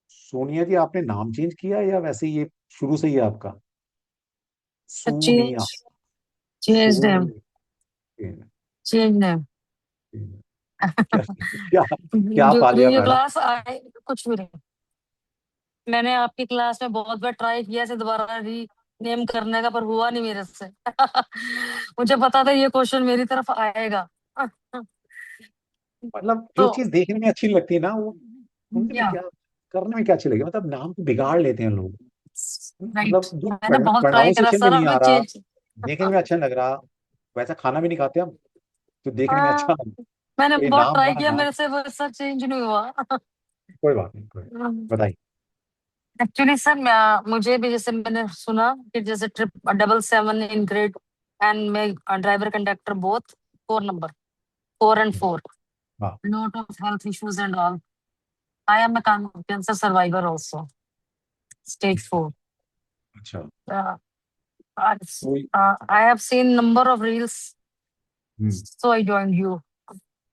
Speaker 1: सोनिया जी, आपने नाम चेंज किया है या वैसे ही ये शुरू से ही है आपका? Sonia.
Speaker 13: Change change name
Speaker 1: Sonia.
Speaker 13: Change name.
Speaker 1: क्या क्या क्या
Speaker 13: जो
Speaker 1: पा लिया
Speaker 13: जो
Speaker 1: मैडम?
Speaker 13: क्लास आए कुछ भी नहीं। मैंने आपकी क्लास में बहुत बार ट्राई किया इसे दोबारा री नेम करने का, पर हुआ नहीं मेरे से। मुझे पता था ये क्वेश्चन मेरी तरफ आएगा।
Speaker 1: मतलब जो
Speaker 13: तो
Speaker 1: चीज देखने में अच्छी लगती है ना, वो सुनने में
Speaker 13: या
Speaker 1: क्या, करने में क्या अच्छी लगी, मतलब नाम को बिगाड़ लेते हैं लोग।
Speaker 13: राइट,
Speaker 1: मतलब जो
Speaker 13: मैंने बहुत ट्राई करा
Speaker 1: प्रोनाउंसिएशन में
Speaker 13: सर,
Speaker 1: नहीं
Speaker 13: अब
Speaker 1: आ
Speaker 13: मैं
Speaker 1: रहा,
Speaker 13: चेंज।
Speaker 1: देखने में अच्छा नहीं लग रहा, वैसा खाना भी नहीं खाते हम तो देखने में अच्छा
Speaker 13: हाँ,
Speaker 1: लगे।
Speaker 13: मैंने
Speaker 1: ये
Speaker 13: बहुत
Speaker 1: नाम
Speaker 13: ट्राई
Speaker 1: बड़ा
Speaker 13: किया,
Speaker 1: नाम।
Speaker 13: मेरे से वो सर चेंज नहीं हुआ।
Speaker 1: कोई बात नहीं, कोई बताइए।
Speaker 13: एक्चुअली सर मुझे भी जैसे मैंने सुना कि जैसे ट्रिप 777 इन ग्रेड एंड में driver conductor both 4 number 4 and 4,
Speaker 1: हाँ।
Speaker 13: lot of health issues and all. I am a cancer survivor also, stage 4.
Speaker 1: अच्छा।
Speaker 13: Uh, I,
Speaker 1: कोई।
Speaker 13: I have seen number of reels,
Speaker 1: hmm.
Speaker 13: so I joined you.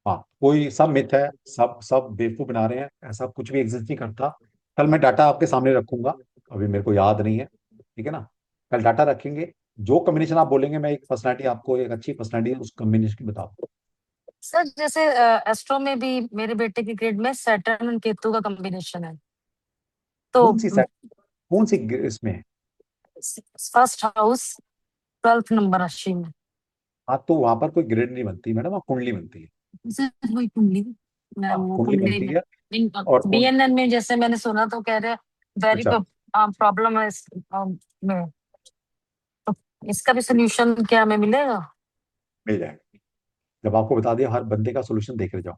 Speaker 1: हाँ, कोई सब myth है, सब सब बेवकूफ बना रहे हैं, ऐसा कुछ भी एग्जिस्ट नहीं करता। कल मैं डाटा आपके सामने रखूंगा, अभी मेरे को याद नहीं है, ठीक है ना? कल डाटा रखेंगे, जो कॉम्बिनेशन आप बोलेंगे मैं एक पर्सनालिटी आपको, एक अच्छी पर्सनालिटी उस कॉम्बिनेशन की बताऊँ।
Speaker 13: सर जैसे एस्ट्रो में भी मेरे बेटे के ग्रेड में सैटर्न और केतु का कॉम्बिनेशन है, तो
Speaker 1: कौन सी सेट, कौन सी इसमें है?
Speaker 13: फर्स्ट हाउस 12th नंबर राशि में।
Speaker 1: हाँ, तो वहां पर कोई ग्रिड नहीं बनती मैडम, वहाँ कुंडली बनती है।
Speaker 13: सर वही कुंडली, मैं
Speaker 1: हाँ,
Speaker 13: वो
Speaker 1: कुंडली
Speaker 13: कुंडली
Speaker 1: बनती
Speaker 13: में
Speaker 1: है। और
Speaker 13: बीएनएन में जैसे मैंने सुना तो कह रहे वेरी
Speaker 1: अच्छा,
Speaker 13: प्रॉब्लम है इस में, तो इसका भी सोल्यूशन क्या हमें मिलेगा?
Speaker 1: मिल जाएगा। जब आपको बता दिया, हर बंदे का सोल्यूशन देख ले जाओ,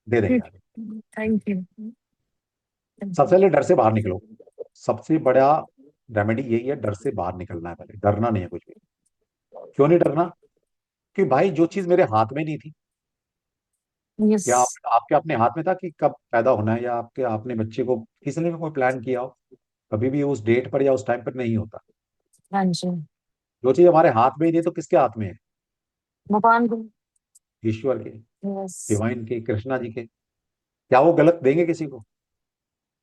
Speaker 1: दे देंगे यार।
Speaker 13: Thank you.
Speaker 1: सबसे पहले डर से बाहर निकलो। सबसे बड़ा रेमेडी यही है, डर से बाहर निकलना है, पहले डरना नहीं है कुछ भी। क्यों नहीं डरना? कि भाई जो चीज मेरे हाथ में नहीं थी,
Speaker 13: यस।
Speaker 1: क्या आपके अपने हाथ में था कि कब पैदा होना है, या आपके आपने बच्चे को किसी ने भी कोई प्लान किया हो? कभी भी उस डेट पर या उस टाइम पर नहीं होता।
Speaker 13: हाँ जी।
Speaker 1: जो चीज हमारे हाथ में ही नहीं, तो किसके हाथ में है?
Speaker 13: भगवान को।
Speaker 1: ईश्वर के,
Speaker 13: यस।
Speaker 1: डिवाइन के, कृष्णा जी के। क्या वो गलत देंगे किसी को?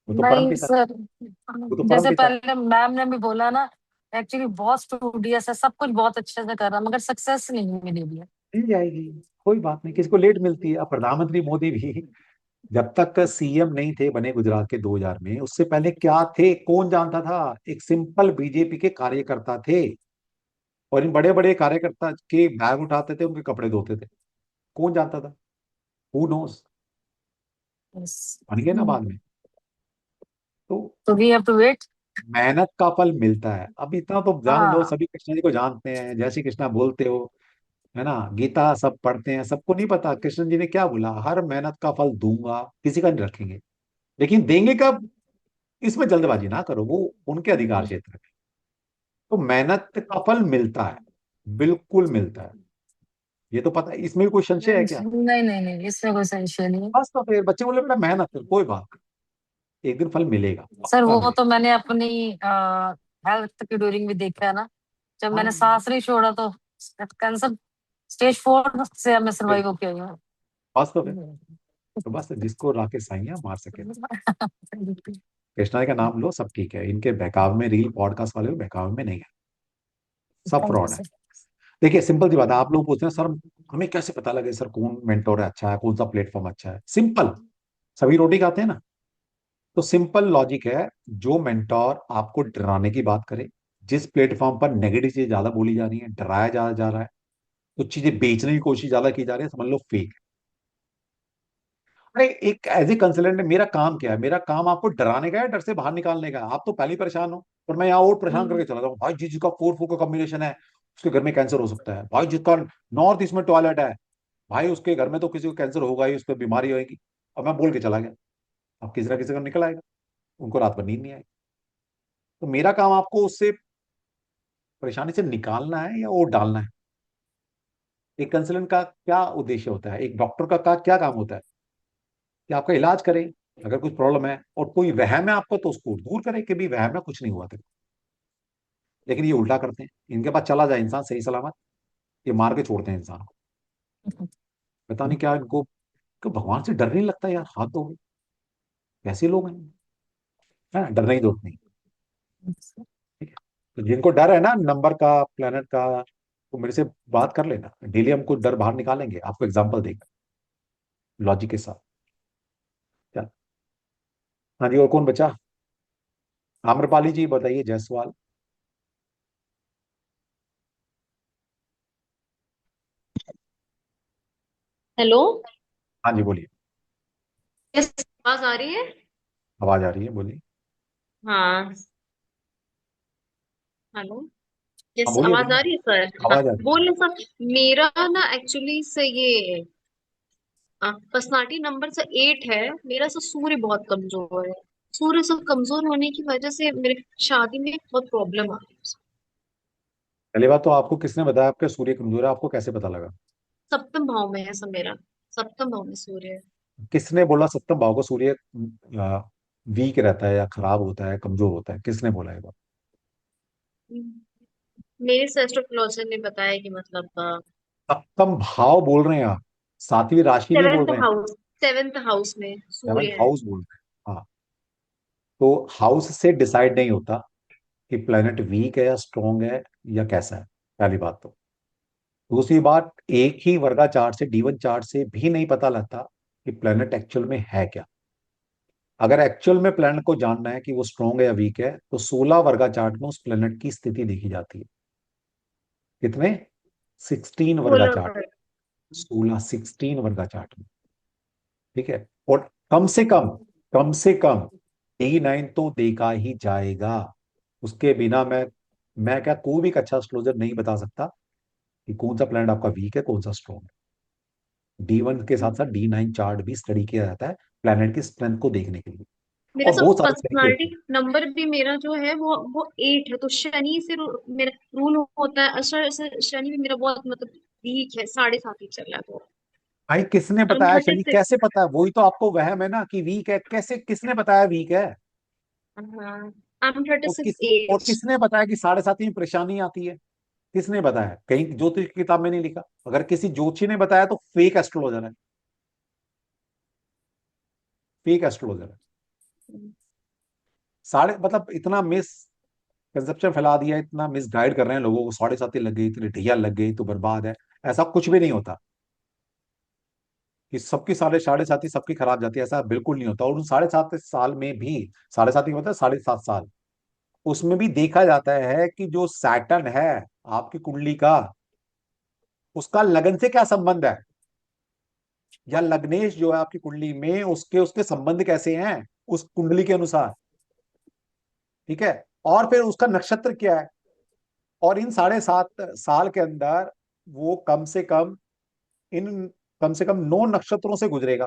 Speaker 1: वो तो परम
Speaker 13: नहीं
Speaker 1: पिता,
Speaker 13: सर,
Speaker 1: वो तो परम
Speaker 13: जैसे
Speaker 1: पिता है।
Speaker 13: पहले मैम ने भी बोला ना, एक्चुअली बहुत स्टूडियस है, सब कुछ बहुत अच्छे से कर रहा, मगर सक्सेस नहीं मिलेगी।
Speaker 1: मिल जाएगी, कोई बात नहीं, किसी को लेट मिलती है। अब प्रधानमंत्री मोदी भी जब तक सीएम नहीं थे बने गुजरात के 2000 में, उससे पहले क्या थे कौन जानता था? एक सिंपल बीजेपी के कार्यकर्ता थे, और इन बड़े बड़े कार्यकर्ता के बैग उठाते थे, उनके कपड़े धोते थे। कौन जानता था? Who knows?
Speaker 13: यस।
Speaker 1: बन गए ना बाद में। तो
Speaker 13: वी हैव टू वेट।
Speaker 1: मेहनत का फल मिलता है। अब इतना तो जान लो,
Speaker 13: हाँ।
Speaker 1: सभी कृष्ण जी को जानते हैं, जय श्री कृष्णा बोलते हो, है ना, गीता सब पढ़ते हैं, सबको नहीं पता कृष्ण जी ने क्या बोला, हर मेहनत का फल दूंगा, किसी का नहीं रखेंगे। लेकिन देंगे कब, इसमें जल्दबाजी ना करो, वो उनके अधिकार क्षेत्र है। तो मेहनत का फल मिलता है, बिल्कुल मिलता है, ये तो पता है, इसमें भी कोई संशय है क्या?
Speaker 13: नहीं नहीं नहीं, इसमें कोई संशय नहीं है।
Speaker 1: बस तो फिर बच्चे बोले बेटा मेहनत कर, कोई बात नहीं, एक दिन फल मिलेगा,
Speaker 13: सर
Speaker 1: पक्का
Speaker 13: वो तो
Speaker 1: मिलेगा।
Speaker 13: मैंने अपनी हेल्थ की ड्यूरिंग भी देखा है ना, जब मैंने
Speaker 1: हाँ
Speaker 13: सांस नहीं छोड़ा तो कैंसर स्टेज 4 से मैं सर्वाइव
Speaker 1: बिल्कुल।
Speaker 13: होके आई हूँ।
Speaker 1: बस तो फिर, तो बस जिसको राके साइया मार सके तो। कृष्णा जी का नाम लो, सब ठीक है, इनके बहकाव में, रील पॉडकास्ट वाले बहकाव में नहीं है, सब
Speaker 13: थैंक यू
Speaker 1: फ्रॉड है।
Speaker 13: सर।
Speaker 1: देखिए सिंपल सी बात है, आप लोग पूछते हैं सर हमें कैसे पता लगे सर कौन मेंटोर है अच्छा है, कौन सा प्लेटफॉर्म अच्छा है? सिंपल, सभी रोटी खाते हैं ना, तो सिंपल लॉजिक है, जो मेंटोर आपको डराने की बात करे, जिस प्लेटफॉर्म पर नेगेटिव चीजें ज्यादा बोली जा रही है, डराया जा रहा है, कुछ चीजें बेचने की कोशिश ज्यादा की जा रही है, समझ लो फेक। अरे एक एज ए कंसल्टेंट मेरा काम क्या है? मेरा काम आपको डराने का है, डर से बाहर निकालने का है। आप तो पहले ही परेशान हो, और मैं यहाँ और परेशान करके चला जाऊँ, भाई जिसका 4-4 का कॉम्बिनेशन है उसके घर में कैंसर हो सकता है, भाई जिसका नॉर्थ ईस्ट में टॉयलेट है, भाई उसके घर में तो किसी को कैंसर होगा ही, उस पर बीमारी होगी। और मैं बोल के चला गया, अब किसी ना किसी का निकल आएगा, उनको रात भर नींद नहीं आएगी। तो मेरा काम आपको उससे परेशानी से निकालना है या और डालना है? एक कंसल्टेंट का क्या उद्देश्य होता है, एक डॉक्टर का क्या काम होता है? कि आपका इलाज करे, अगर कुछ प्रॉब्लम है और कोई वहम है आपको तो उसको दूर करे कि भी वहम है, कुछ नहीं हुआ तेरे को। लेकिन ये उल्टा करते हैं, इनके पास चला जाए इंसान सही सलामत, ये मार के छोड़ते हैं इंसान को। पता नहीं क्या इनको, कि भगवान से डर नहीं लगता यार, हाथ धो गए, कैसे लोग हैं, है ना, डरना ही दो नहीं। ठीक है, तो जिनको डर है ना नंबर का, प्लेनेट का, तो मेरे से बात कर लेना, डेली हम कुछ डर बाहर निकालेंगे, आपको एग्जाम्पल देगा लॉजिक के साथ। चल, हाँ जी, और कौन बचा? आम्रपाली जी बताइए, जायसवाल।
Speaker 14: हेलो।
Speaker 1: हाँ जी बोलिए।
Speaker 14: यस, आवाज आ रही है?
Speaker 1: आवाज आ रही है, बोलिए।
Speaker 14: हाँ। हेलो।
Speaker 1: हाँ
Speaker 14: यस,
Speaker 1: बोलिए
Speaker 14: आवाज
Speaker 1: बोलिए,
Speaker 14: आ रही है सर? हाँ।
Speaker 1: आवाज आ रही है।
Speaker 14: बोले सर, मेरा ना एक्चुअली से ये पर्सनालिटी नंबर से 8 है। मेरा से सूर्य बहुत कमजोर है। सूर्य से कमजोर होने की वजह से मेरे शादी में बहुत प्रॉब्लम आ रही है।
Speaker 1: पहली बात तो आपको किसने बताया आपका सूर्य कमजोर है, आपको कैसे पता लगा?
Speaker 14: सप्तम भाव में है सर मेरा। सप्तम भाव में सूर्य है।
Speaker 1: किसने बोला सप्तम भाव को सूर्य वीक रहता है या खराब होता है, कमजोर होता है, किसने बोला ये बात?
Speaker 14: मेरे से एस्ट्रोलॉजर ने बताया कि मतलब
Speaker 1: सप्तम भाव बोल रहे हैं आप, सातवीं राशि नहीं बोल
Speaker 14: सेवेंथ
Speaker 1: रहे हैं,
Speaker 14: हाउस, सेवेंथ हाउस में सूर्य
Speaker 1: सेवंथ
Speaker 14: है।
Speaker 1: हाउस बोल रहे हैं। हाँ, तो हाउस से डिसाइड नहीं होता कि प्लेनेट वीक है या स्ट्रोंग है या कैसा है, पहली बात तो। दूसरी बात, एक ही वर्गा चार्ट से, D1 चार्ट से भी नहीं पता लगता कि प्लेनेट एक्चुअल में है क्या। अगर एक्चुअल में प्लेनेट को जानना है कि वो स्ट्रोंग है या वीक है, तो 16 वर्गा चार्ट में उस प्लेनेट की स्थिति देखी जाती है। कितने? 16 वर्गा
Speaker 14: सोलह
Speaker 1: चार्ट,
Speaker 14: पर।
Speaker 1: 16 वर्गा चार्ट में। ठीक है, और कम से कम D9 तो देखा ही जाएगा, उसके बिना मैं क्या कोई भी एक अच्छा एस्ट्रोलॉजर नहीं बता सकता कि कौन सा प्लैनेट आपका वीक है, कौन सा स्ट्रॉन्ग है। D1 के साथ साथ D9 चार्ट भी स्टडी किया जाता है प्लैनेट की स्ट्रेंथ को देखने के लिए,
Speaker 14: मेरा
Speaker 1: और
Speaker 14: सब
Speaker 1: बहुत सारे तरीके
Speaker 14: पर्सनालिटी
Speaker 1: होते हैं।
Speaker 14: नंबर भी मेरा जो है वो 8 है। तो शनि से मेरा रूल होता है। शनि भी मेरा बहुत मतलब वीक है, 7.5 ही चल रहा है। तो
Speaker 1: भाई किसने
Speaker 14: आई एम
Speaker 1: बताया
Speaker 14: थर्टी
Speaker 1: शनि, कैसे
Speaker 14: सिक्स
Speaker 1: पता है? वही तो आपको वहम है ना कि वीक है, कैसे, किसने बताया वीक है?
Speaker 14: हाँ, आई एम थर्टी
Speaker 1: और
Speaker 14: सिक्स
Speaker 1: किस और
Speaker 14: एज
Speaker 1: किसने बताया कि 7.5 में परेशानी आती है? किसने बताया? कहीं ज्योतिष की किताब में नहीं लिखा। अगर किसी ज्योतिषी ने बताया तो फेक एस्ट्रोलॉजर है, फेक एस्ट्रोलॉजर है। साढ़े मतलब इतना मिस कंसेप्शन फैला दिया, इतना मिस गाइड कर रहे हैं लोगों को, 7.5 लग गई, इतनी ढैया लग गई तो बर्बाद है। ऐसा कुछ भी नहीं होता कि सबकी 7.5 सबकी खराब जाती है, ऐसा बिल्कुल नहीं होता। और उन 7.5 साल में भी, 7.5 की मतलब 7.5 साल, उसमें भी देखा जाता है कि जो सैटर्न है आपकी कुंडली का, उसका लगन से क्या संबंध है, या लग्नेश जो है आपकी कुंडली में, उसके उसके संबंध कैसे हैं उस कुंडली के अनुसार। ठीक है, और फिर उसका नक्षत्र क्या है, और इन 7.5 साल के अंदर वो कम से कम 9 नक्षत्रों से गुजरेगा।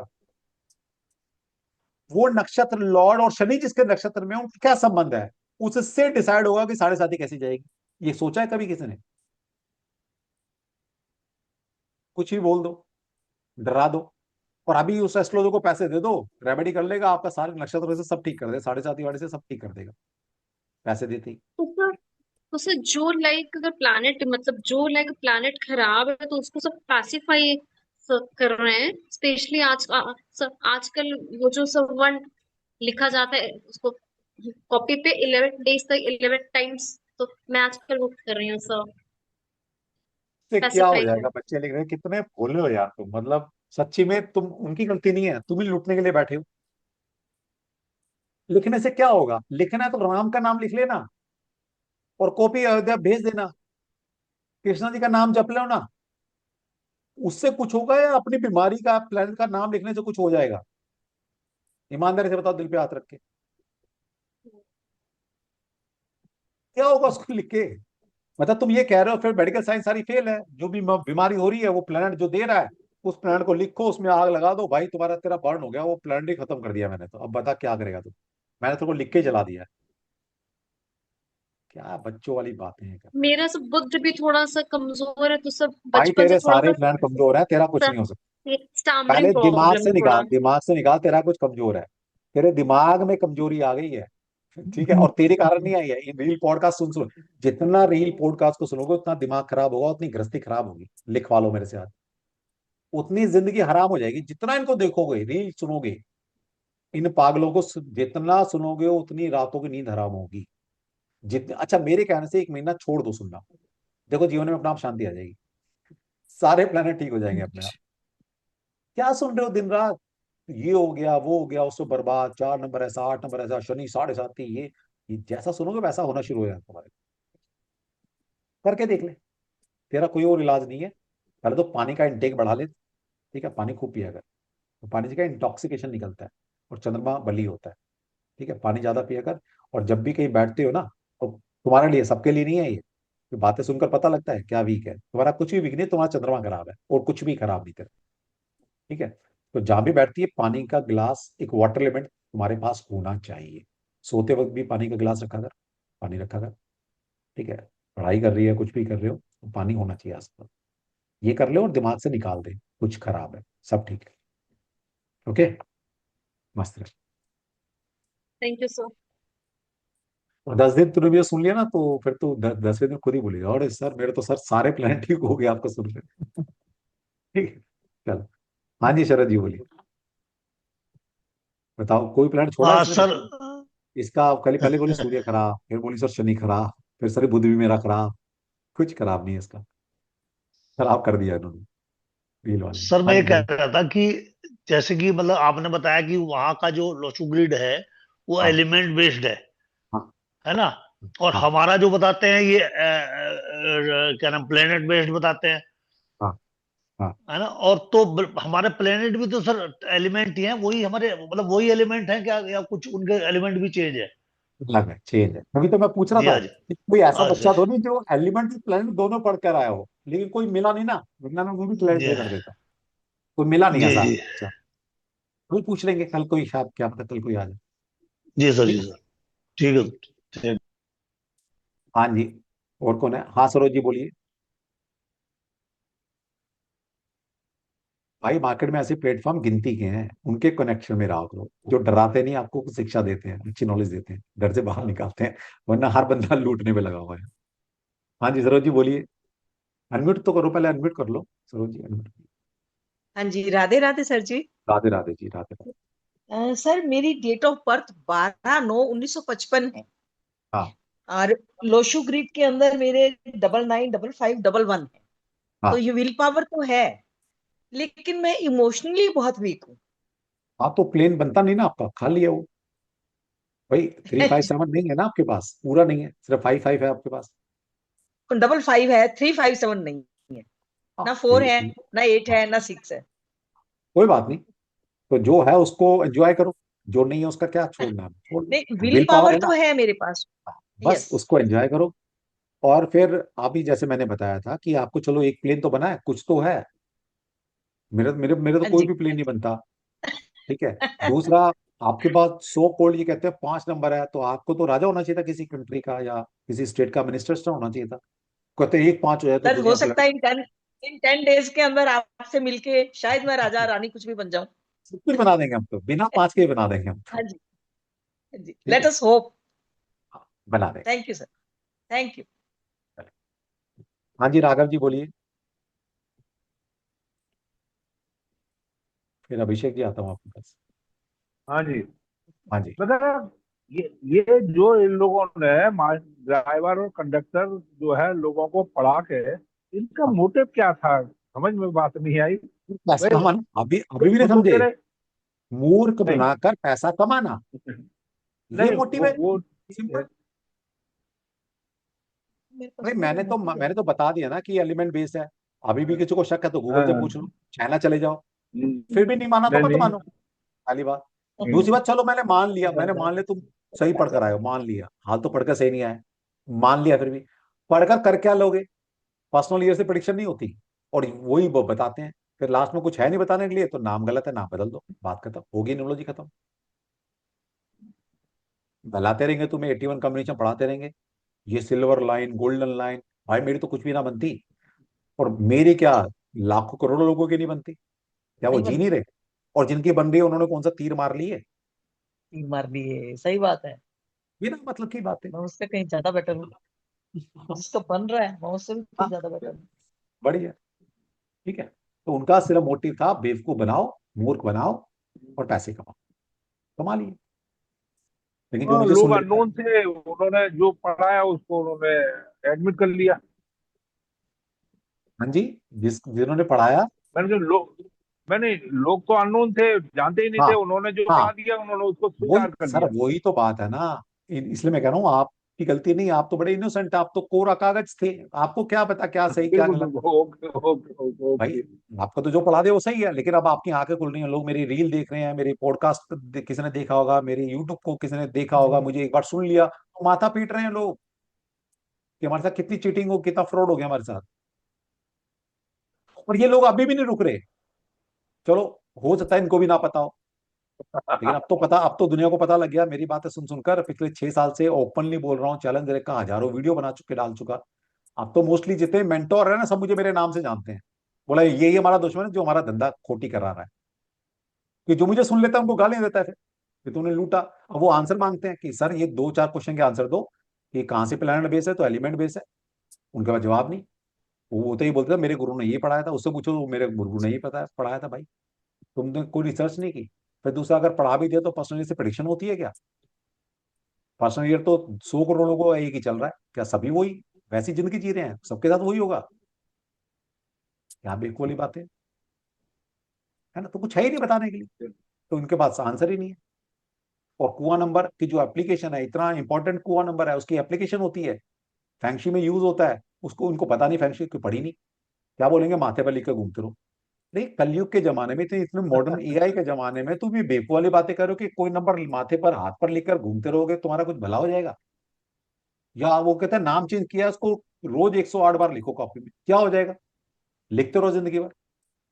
Speaker 1: वो नक्षत्र लॉर्ड और शनि जिसके नक्षत्र में है, उनका क्या संबंध है, उससे डिसाइड होगा कि 7.5 कैसी जाएगी। ये सोचा है कभी किसी ने? कुछ भी बोल दो, डरा दो, और अभी उस एस्ट्रोलॉजर को पैसे दे दो, रेमेडी कर लेगा, आपका सारे नक्षत्र से सब ठीक कर दे, 7.5 वाले से सब ठीक कर देगा, पैसे देते ही।
Speaker 14: तो सर तो सर जो लाइक अगर प्लैनेट मतलब जो लाइक प्लैनेट खराब है तो उसको सब क्लासिफाई कर रहे हैं, स्पेशली आजकल वो जो सब वन लिखा जाता है उसको कॉपी पे 11 डेज तक 11 टाइम्स, तो मैं आजकल वो कर रही हूँ सर,
Speaker 1: से क्या हो
Speaker 14: स्पेसिफाई कर।
Speaker 1: जाएगा, बच्चे लिख रहे हैं, कितने भोले हो यार तुम, मतलब सच्ची में तुम, उनकी गलती नहीं है, तुम ही लूटने के लिए बैठे हो। लिखने से क्या होगा, लिखना है तो राम का नाम लिख लेना और कॉपी अयोध्या भेज देना, कृष्णा जी का नाम जप लो ना, उससे कुछ होगा या अपनी बीमारी का प्लेनेट का नाम लिखने से कुछ हो जाएगा? ईमानदारी से बताओ, दिल पे हाथ रख के, क्या होगा उसको लिख के? मतलब तुम ये कह रहे हो फिर मेडिकल साइंस सारी फेल है, जो भी बीमारी हो रही है वो प्लेनेट जो दे रहा है, उस प्लेनेट को लिखो, उसमें आग लगा दो भाई, तुम्हारा तेरा बर्न हो गया, वो प्लेनेट ही खत्म कर दिया मैंने, तो अब बता क्या करेगा तू? मैंने तेरे को लिख के जला दिया है। क्या बच्चों वाली बातें हैं करते हैं।
Speaker 14: मेरा सब बुद्ध भी थोड़ा सा कमजोर है, तो सब
Speaker 1: भाई
Speaker 14: बचपन से
Speaker 1: तेरे
Speaker 14: थोड़ा
Speaker 1: सारे प्लेनेट कमजोर है, तेरा कुछ
Speaker 14: सा
Speaker 1: नहीं हो सकता। पहले
Speaker 14: स्टामरिंग
Speaker 1: दिमाग
Speaker 14: प्रॉब्लम
Speaker 1: से
Speaker 14: है थोड़ा।
Speaker 1: निकाल, दिमाग से निकाल, तेरा कुछ कमजोर है, तेरे दिमाग में कमजोरी आ गई है। ठीक है, और तेरे कारण नहीं आई है, ये रील पॉडकास्ट सुन सुन, जितना रील पॉडकास्ट को सुनोगे उतना दिमाग खराब होगा, उतनी गृहस्थी खराब होगी, लिखवा लो मेरे से आज, उतनी जिंदगी हराम हो जाएगी, जितना इनको देखोगे रील सुनोगे, इन पागलों को जितना सुनोगे उतनी रातों की नींद हराम होगी। जितने, अच्छा मेरे कहने से 1 महीना छोड़ दो सुनना, देखो जीवन में अपना आप शांति आ जाएगी, सारे प्लेनेट ठीक हो जाएंगे अपने आप। क्या सुन रहे हो दिन रात, ये हो गया वो हो गया, उससे बर्बाद, 4 नंबर ऐसा, 8 नंबर ऐसा, शनि 7.5 ये जैसा सुनोगे वैसा होना शुरू हो जाएगा तुम्हारे। करके देख ले, तेरा कोई और इलाज नहीं है। पहले तो पानी का इंटेक बढ़ा ले, ठीक है, पानी खूब पिया कर, तो पानी का इंटॉक्सिकेशन निकलता है, और चंद्रमा बली होता है, ठीक है, पानी ज्यादा पिया कर। और जब भी कहीं बैठते हो ना, तो तुम्हारे लिए, सबके लिए नहीं है ये, तो बातें सुनकर पता लगता है क्या वीक है तुम्हारा, कुछ भी वीक नहीं, तुम्हारा चंद्रमा खराब है और कुछ भी खराब नहीं तेरा, ठीक है। तो जहां भी बैठती है पानी का गिलास, एक वाटर लिमिट तुम्हारे पास होना चाहिए। सोते वक्त भी पानी का गिलास रखा कर, पानी रखा कर, ठीक है। पढ़ाई कर रही है, कुछ भी कर रहे हो, तो पानी होना चाहिए आसपास। ये कर ले और दिमाग से निकाल दे कुछ खराब है, सब ठीक है। ओके, मस्त रहे।
Speaker 14: Thank you sir.
Speaker 1: और 10 दिन तूने भी ये सुन लिया ना, तो फिर तू 10वें दिन खुद ही बोलेगा, और सर मेरे तो सर सारे प्लान ठीक हो गए आपको सुन के। ठीक है, चलो। हाँ जी शरद जी बोलिए, बताओ कोई प्लान छोड़ा
Speaker 8: हाँ
Speaker 1: इसने?
Speaker 8: सर।
Speaker 1: इसका कल पहले बोली सूर्य खराब, फिर बोली सर शनि खराब, फिर सर बुध भी मेरा खराब, कुछ खराब नहीं है इसका, खराब कर दिया इन्होंने रील वाले ने।
Speaker 8: सर
Speaker 1: हाँ
Speaker 8: मैं ये
Speaker 1: जी
Speaker 8: कह
Speaker 1: बोलिए।
Speaker 8: रहा था कि जैसे कि मतलब आपने बताया कि वहां का जो लोचू ग्रिड है वो
Speaker 1: हाँ
Speaker 8: एलिमेंट बेस्ड
Speaker 1: हाँ
Speaker 8: है ना, और
Speaker 1: हाँ
Speaker 8: हमारा जो बताते हैं ये क्या नाम प्लेनेट बेस्ड बताते हैं,
Speaker 1: हाँ हाँ,
Speaker 8: है ना। और तो हमारे प्लेनेट भी तो सर एलिमेंट ही है, वही हमारे मतलब वही एलिमेंट है क्या, या कुछ उनके एलिमेंट भी चेंज है?
Speaker 1: अलग है, चेंज है, तभी तो मैं पूछ रहा
Speaker 8: जी
Speaker 1: था
Speaker 8: हाँ जी।
Speaker 1: कि कोई ऐसा
Speaker 8: अच्छा
Speaker 1: बच्चा तो नहीं जो एलिमेंट प्लेनेट दोनों पढ़ कर आया हो, लेकिन कोई मिला नहीं ना, विज्ञान में वो भी
Speaker 8: जी
Speaker 1: क्लैरिफाई कर देता, कोई मिला नहीं
Speaker 8: जी
Speaker 1: ऐसा।
Speaker 8: जी
Speaker 1: अच्छा, कोई पूछ लेंगे कल, कोई शायद क्या पता कल कोई आ जाए।
Speaker 8: जी सर,
Speaker 1: ठीक
Speaker 8: जी
Speaker 1: है,
Speaker 8: सर। ठीक है, ठीक।
Speaker 1: हाँ जी, और कौन है? हाँ सरोज जी बोलिए। भाई मार्केट में ऐसे प्लेटफॉर्म गिनती के हैं, उनके कनेक्शन में रहो करो, जो डराते नहीं, आपको कुछ शिक्षा देते हैं, अच्छी नॉलेज देते हैं, घर से बाहर निकालते हैं, वरना हर बंदा लूटने में लगा हुआ है। हाँ जी सरोज जी बोलिए, अनम्यूट तो करो, पहले अनम्यूट कर लो सरोज जी, अनम्यूट।
Speaker 15: हाँ जी, राधे राधे सर जी।
Speaker 1: राधे राधे जी, राधे राधे।
Speaker 15: सर मेरी डेट ऑफ बर्थ 12/9/1955 है,
Speaker 1: हाँ
Speaker 15: और लोशु ग्रिड के अंदर मेरे 995511 है। तो
Speaker 1: हाँ
Speaker 15: ये विल पावर तो है, लेकिन मैं इमोशनली बहुत वीक हूँ।
Speaker 1: हाँ, तो प्लेन बनता नहीं ना आपका, खा लिया वो भाई। 357 नहीं है ना आपके पास, पूरा नहीं है, सिर्फ 55 है आपके पास।
Speaker 15: 55 है, 357 नहीं है,
Speaker 1: हाँ
Speaker 15: ना 4
Speaker 1: ठीक
Speaker 15: है,
Speaker 1: है,
Speaker 15: ना 8
Speaker 1: हाँ
Speaker 15: है, ना 6 है।
Speaker 1: कोई बात नहीं, तो जो है उसको एंजॉय करो। जो नहीं है उसका क्या छोड़ना है, छोड़ दो।
Speaker 15: नहीं, विल
Speaker 1: विल पावर
Speaker 15: पावर
Speaker 1: है
Speaker 15: तो
Speaker 1: ना,
Speaker 15: है मेरे पास।
Speaker 1: बस
Speaker 15: यस।
Speaker 1: उसको एंजॉय करो। और फिर अभी जैसे मैंने बताया था कि आपको चलो एक प्लेन तो बना है, कुछ तो है। मेरे मेरे मेरे तो
Speaker 15: हाँ
Speaker 1: कोई
Speaker 15: जी,
Speaker 1: भी प्लेन
Speaker 15: हाँ
Speaker 1: नहीं
Speaker 15: जी।
Speaker 1: बनता। ठीक है। दूसरा, आपके पास सो कॉल्ड, ये कहते हैं 5 नंबर है, तो आपको तो राजा होना चाहिए था किसी कंट्री का, या किसी स्टेट का मिनिस्टर तो होना चाहिए था। कहते हैं एक 5 हो जाए तो
Speaker 15: सर हो
Speaker 1: दुनिया पलट।
Speaker 15: सकता है इन 10 डेज के अंदर आपसे मिलके शायद मैं राजा रानी कुछ भी बन जाऊं।
Speaker 1: सब कुछ बना देंगे हम तो, बिना 5 के ही बना देंगे हम तो।
Speaker 15: हाँ जी, हाँ जी,
Speaker 1: ठीक
Speaker 15: लेट
Speaker 1: है।
Speaker 15: Us hope.
Speaker 1: हाँ, बना देंगे।
Speaker 15: Thank you sir, thank you.
Speaker 1: हाँ जी, राघव जी बोलिए। फिर अभिषेक जी आता हूँ आपके पास।
Speaker 9: हाँ जी।
Speaker 1: हाँ जी।
Speaker 9: मतलब ये जो इन लोगों ने ड्राइवर और कंडक्टर जो है लोगों को पढ़ा के, इनका
Speaker 1: हाँ,
Speaker 9: मोटिव क्या था, समझ में बात नहीं आई।
Speaker 1: पैसा
Speaker 9: भाई
Speaker 1: कमाना, अभी अभी भी नहीं
Speaker 9: वो सोचते
Speaker 1: समझे।
Speaker 9: रहे।
Speaker 1: मूर्ख
Speaker 9: नहीं
Speaker 1: बनाकर पैसा कमाना, ये
Speaker 9: नहीं,
Speaker 1: मोटिव है।
Speaker 9: वो ठीक है।
Speaker 1: सिंपल।
Speaker 15: मेरे पास
Speaker 1: भाई
Speaker 15: तो वो मोटिव है।
Speaker 1: मैंने तो बता दिया ना कि एलिमेंट बेस्ड है। अभी भी किसी को शक है तो गूगल से
Speaker 9: हाँ,
Speaker 1: पूछ लो, चाइना चले जाओ।
Speaker 9: नहीं
Speaker 1: फिर भी नहीं माना तो मत
Speaker 9: नहीं।
Speaker 1: मानो, पहली बात। दूसरी
Speaker 9: हम्म,
Speaker 1: बात, चलो मैंने मान लिया, मैंने मान लिया तुम सही पढ़ कर आए हो, मान लिया, हाल तो पढ़कर सही नहीं आए, मान लिया। फिर भी पढ़कर कर क्या लोगे? पर्सनल ईयर से प्रिडिक्शन नहीं होती, और वही वो बताते हैं। फिर लास्ट में कुछ है नहीं बताने के लिए, तो नाम गलत है, नाम बदल दो, बात खत्म होगी, न्यूमरोलॉजी खत्म। बहलाते रहेंगे तुम्हें, 81 कॉम्बिनेशन पढ़ाते रहेंगे, ये सिल्वर लाइन, गोल्डन लाइन। भाई मेरी तो कुछ भी ना बनती, और मेरी क्या, लाखों करोड़ों लोगों की नहीं बनती? क्या वो
Speaker 15: नहीं
Speaker 1: जी नहीं
Speaker 15: बनती।
Speaker 1: रहे? और जिनकी बन रही है उन्होंने कौन सा तीर मार लिए?
Speaker 15: तीर मार दिए, सही बात है।
Speaker 1: बिना मतलब की बातें।
Speaker 15: मैं उससे कहीं ज्यादा बेटर हूँ। जिसका बन रहा है मैं उससे भी कहीं
Speaker 1: हाँ,
Speaker 15: ज्यादा बेटर हूँ।
Speaker 1: बढ़िया। ठीक है। तो उनका सिर्फ मोटिव था, बेवकूफ बनाओ, मूर्ख बनाओ, और पैसे कमाओ। कमा लिए। लेकिन जो
Speaker 9: हाँ,
Speaker 1: मुझे
Speaker 9: लोग
Speaker 1: सुन लेता है।
Speaker 9: अननोन थे, उन्होंने जो पढ़ाया उसको उन्होंने एडमिट कर लिया।
Speaker 1: हाँ जी, जिन्होंने पढ़ाया।
Speaker 9: मैंने लोग तो अननोन थे, जानते ही नहीं
Speaker 1: हाँ।
Speaker 9: थे, उन्होंने जो
Speaker 1: हाँ,
Speaker 9: पढ़ा दिया उन्होंने उसको
Speaker 1: वही
Speaker 9: स्वीकार कर
Speaker 1: सर,
Speaker 9: लिया।
Speaker 1: वही तो बात है ना। इसलिए मैं कह रहा हूँ आपकी गलती नहीं, आप तो बड़े इनोसेंट, आप तो कोरा कागज थे। आपको क्या पता क्या सही क्या
Speaker 9: बिल्कुल
Speaker 1: गलत।
Speaker 9: बिल्कुल, ओके ओके ओके
Speaker 1: भाई
Speaker 9: ओके।
Speaker 1: आपको तो जो पढ़ा दे वो सही है, लेकिन अब आपकी आंखें खुल रही हैं, लोग मेरी रील देख रहे हैं, मेरे पॉडकास्ट किसी ने देखा होगा, मेरे यूट्यूब को किसी ने देखा होगा, मुझे एक बार सुन लिया तो माथा पीट रहे हैं लोग कि हमारे साथ कितनी चीटिंग हो, कितना फ्रॉड हो गया हमारे साथ। और ये लोग अभी भी नहीं रुक रहे। चलो, हो सकता है इनको भी ना पता हो, लेकिन अब तो पता, अब तो दुनिया को पता लग गया मेरी बातें सुन सुनकर। पिछले 6 साल से ओपनली बोल रहा हूँ, चैलेंज का हजारों वीडियो बना चुके, डाल चुका। अब तो मोस्टली जितने मेंटोर है ना, सब मुझे मेरे नाम से जानते हैं। बोला ये हमारा दुश्मन है जो हमारा धंधा खोटी करा रहा है। कि जो मुझे सुन लेता है उनको गालियां देता है फिर कि तूने लूटा। अब वो आंसर मांगते हैं कि सर ये 2 4 क्वेश्चन के आंसर दो, कि कहाँ से प्लैनेट बेस है, तो एलिमेंट बेस है। उनके पास जवाब नहीं। वो तो ये बोलते थे मेरे गुरु ने ये पढ़ाया था, उससे पूछो तो मेरे गुरु ने ये पता पढ़ाया था। भाई तुमने कोई रिसर्च नहीं की। फिर दूसरा, अगर पढ़ा भी दिया तो पर्सनली से प्रेडिक्शन होती है क्या? पर्सनल ईयर तो 100 करोड़ लोगों का एक ही चल रहा है, क्या सभी वही वैसी जिंदगी जी रहे हैं? सबके साथ वही होगा? क्या बेवकूफ वाली बात है ना? तो कुछ है ही नहीं बताने के लिए, तो इनके पास आंसर ही नहीं है। और कुआ नंबर की जो एप्लीकेशन है, इतना इंपॉर्टेंट कुआ नंबर है, उसकी एप्लीकेशन होती है, फैंक्शी में यूज होता है, उसको उनको पता नहीं, फैंक्शी की पढ़ी नहीं। क्या बोलेंगे, माथे पर लिखकर घूमते रहो। नहीं, कलयुग के जमाने में, तो इतने मॉडर्न एआई के जमाने में तुम ये बेवकूफ वाली बातें करो कि कोई नंबर माथे पर हाथ पर लिखकर घूमते रहोगे तुम्हारा कुछ भला हो जाएगा? या वो कहते हैं नाम चेंज किया उसको, रोज 108 बार लिखो कॉपी में, क्या हो जाएगा? लिखते रहो जिंदगी भर।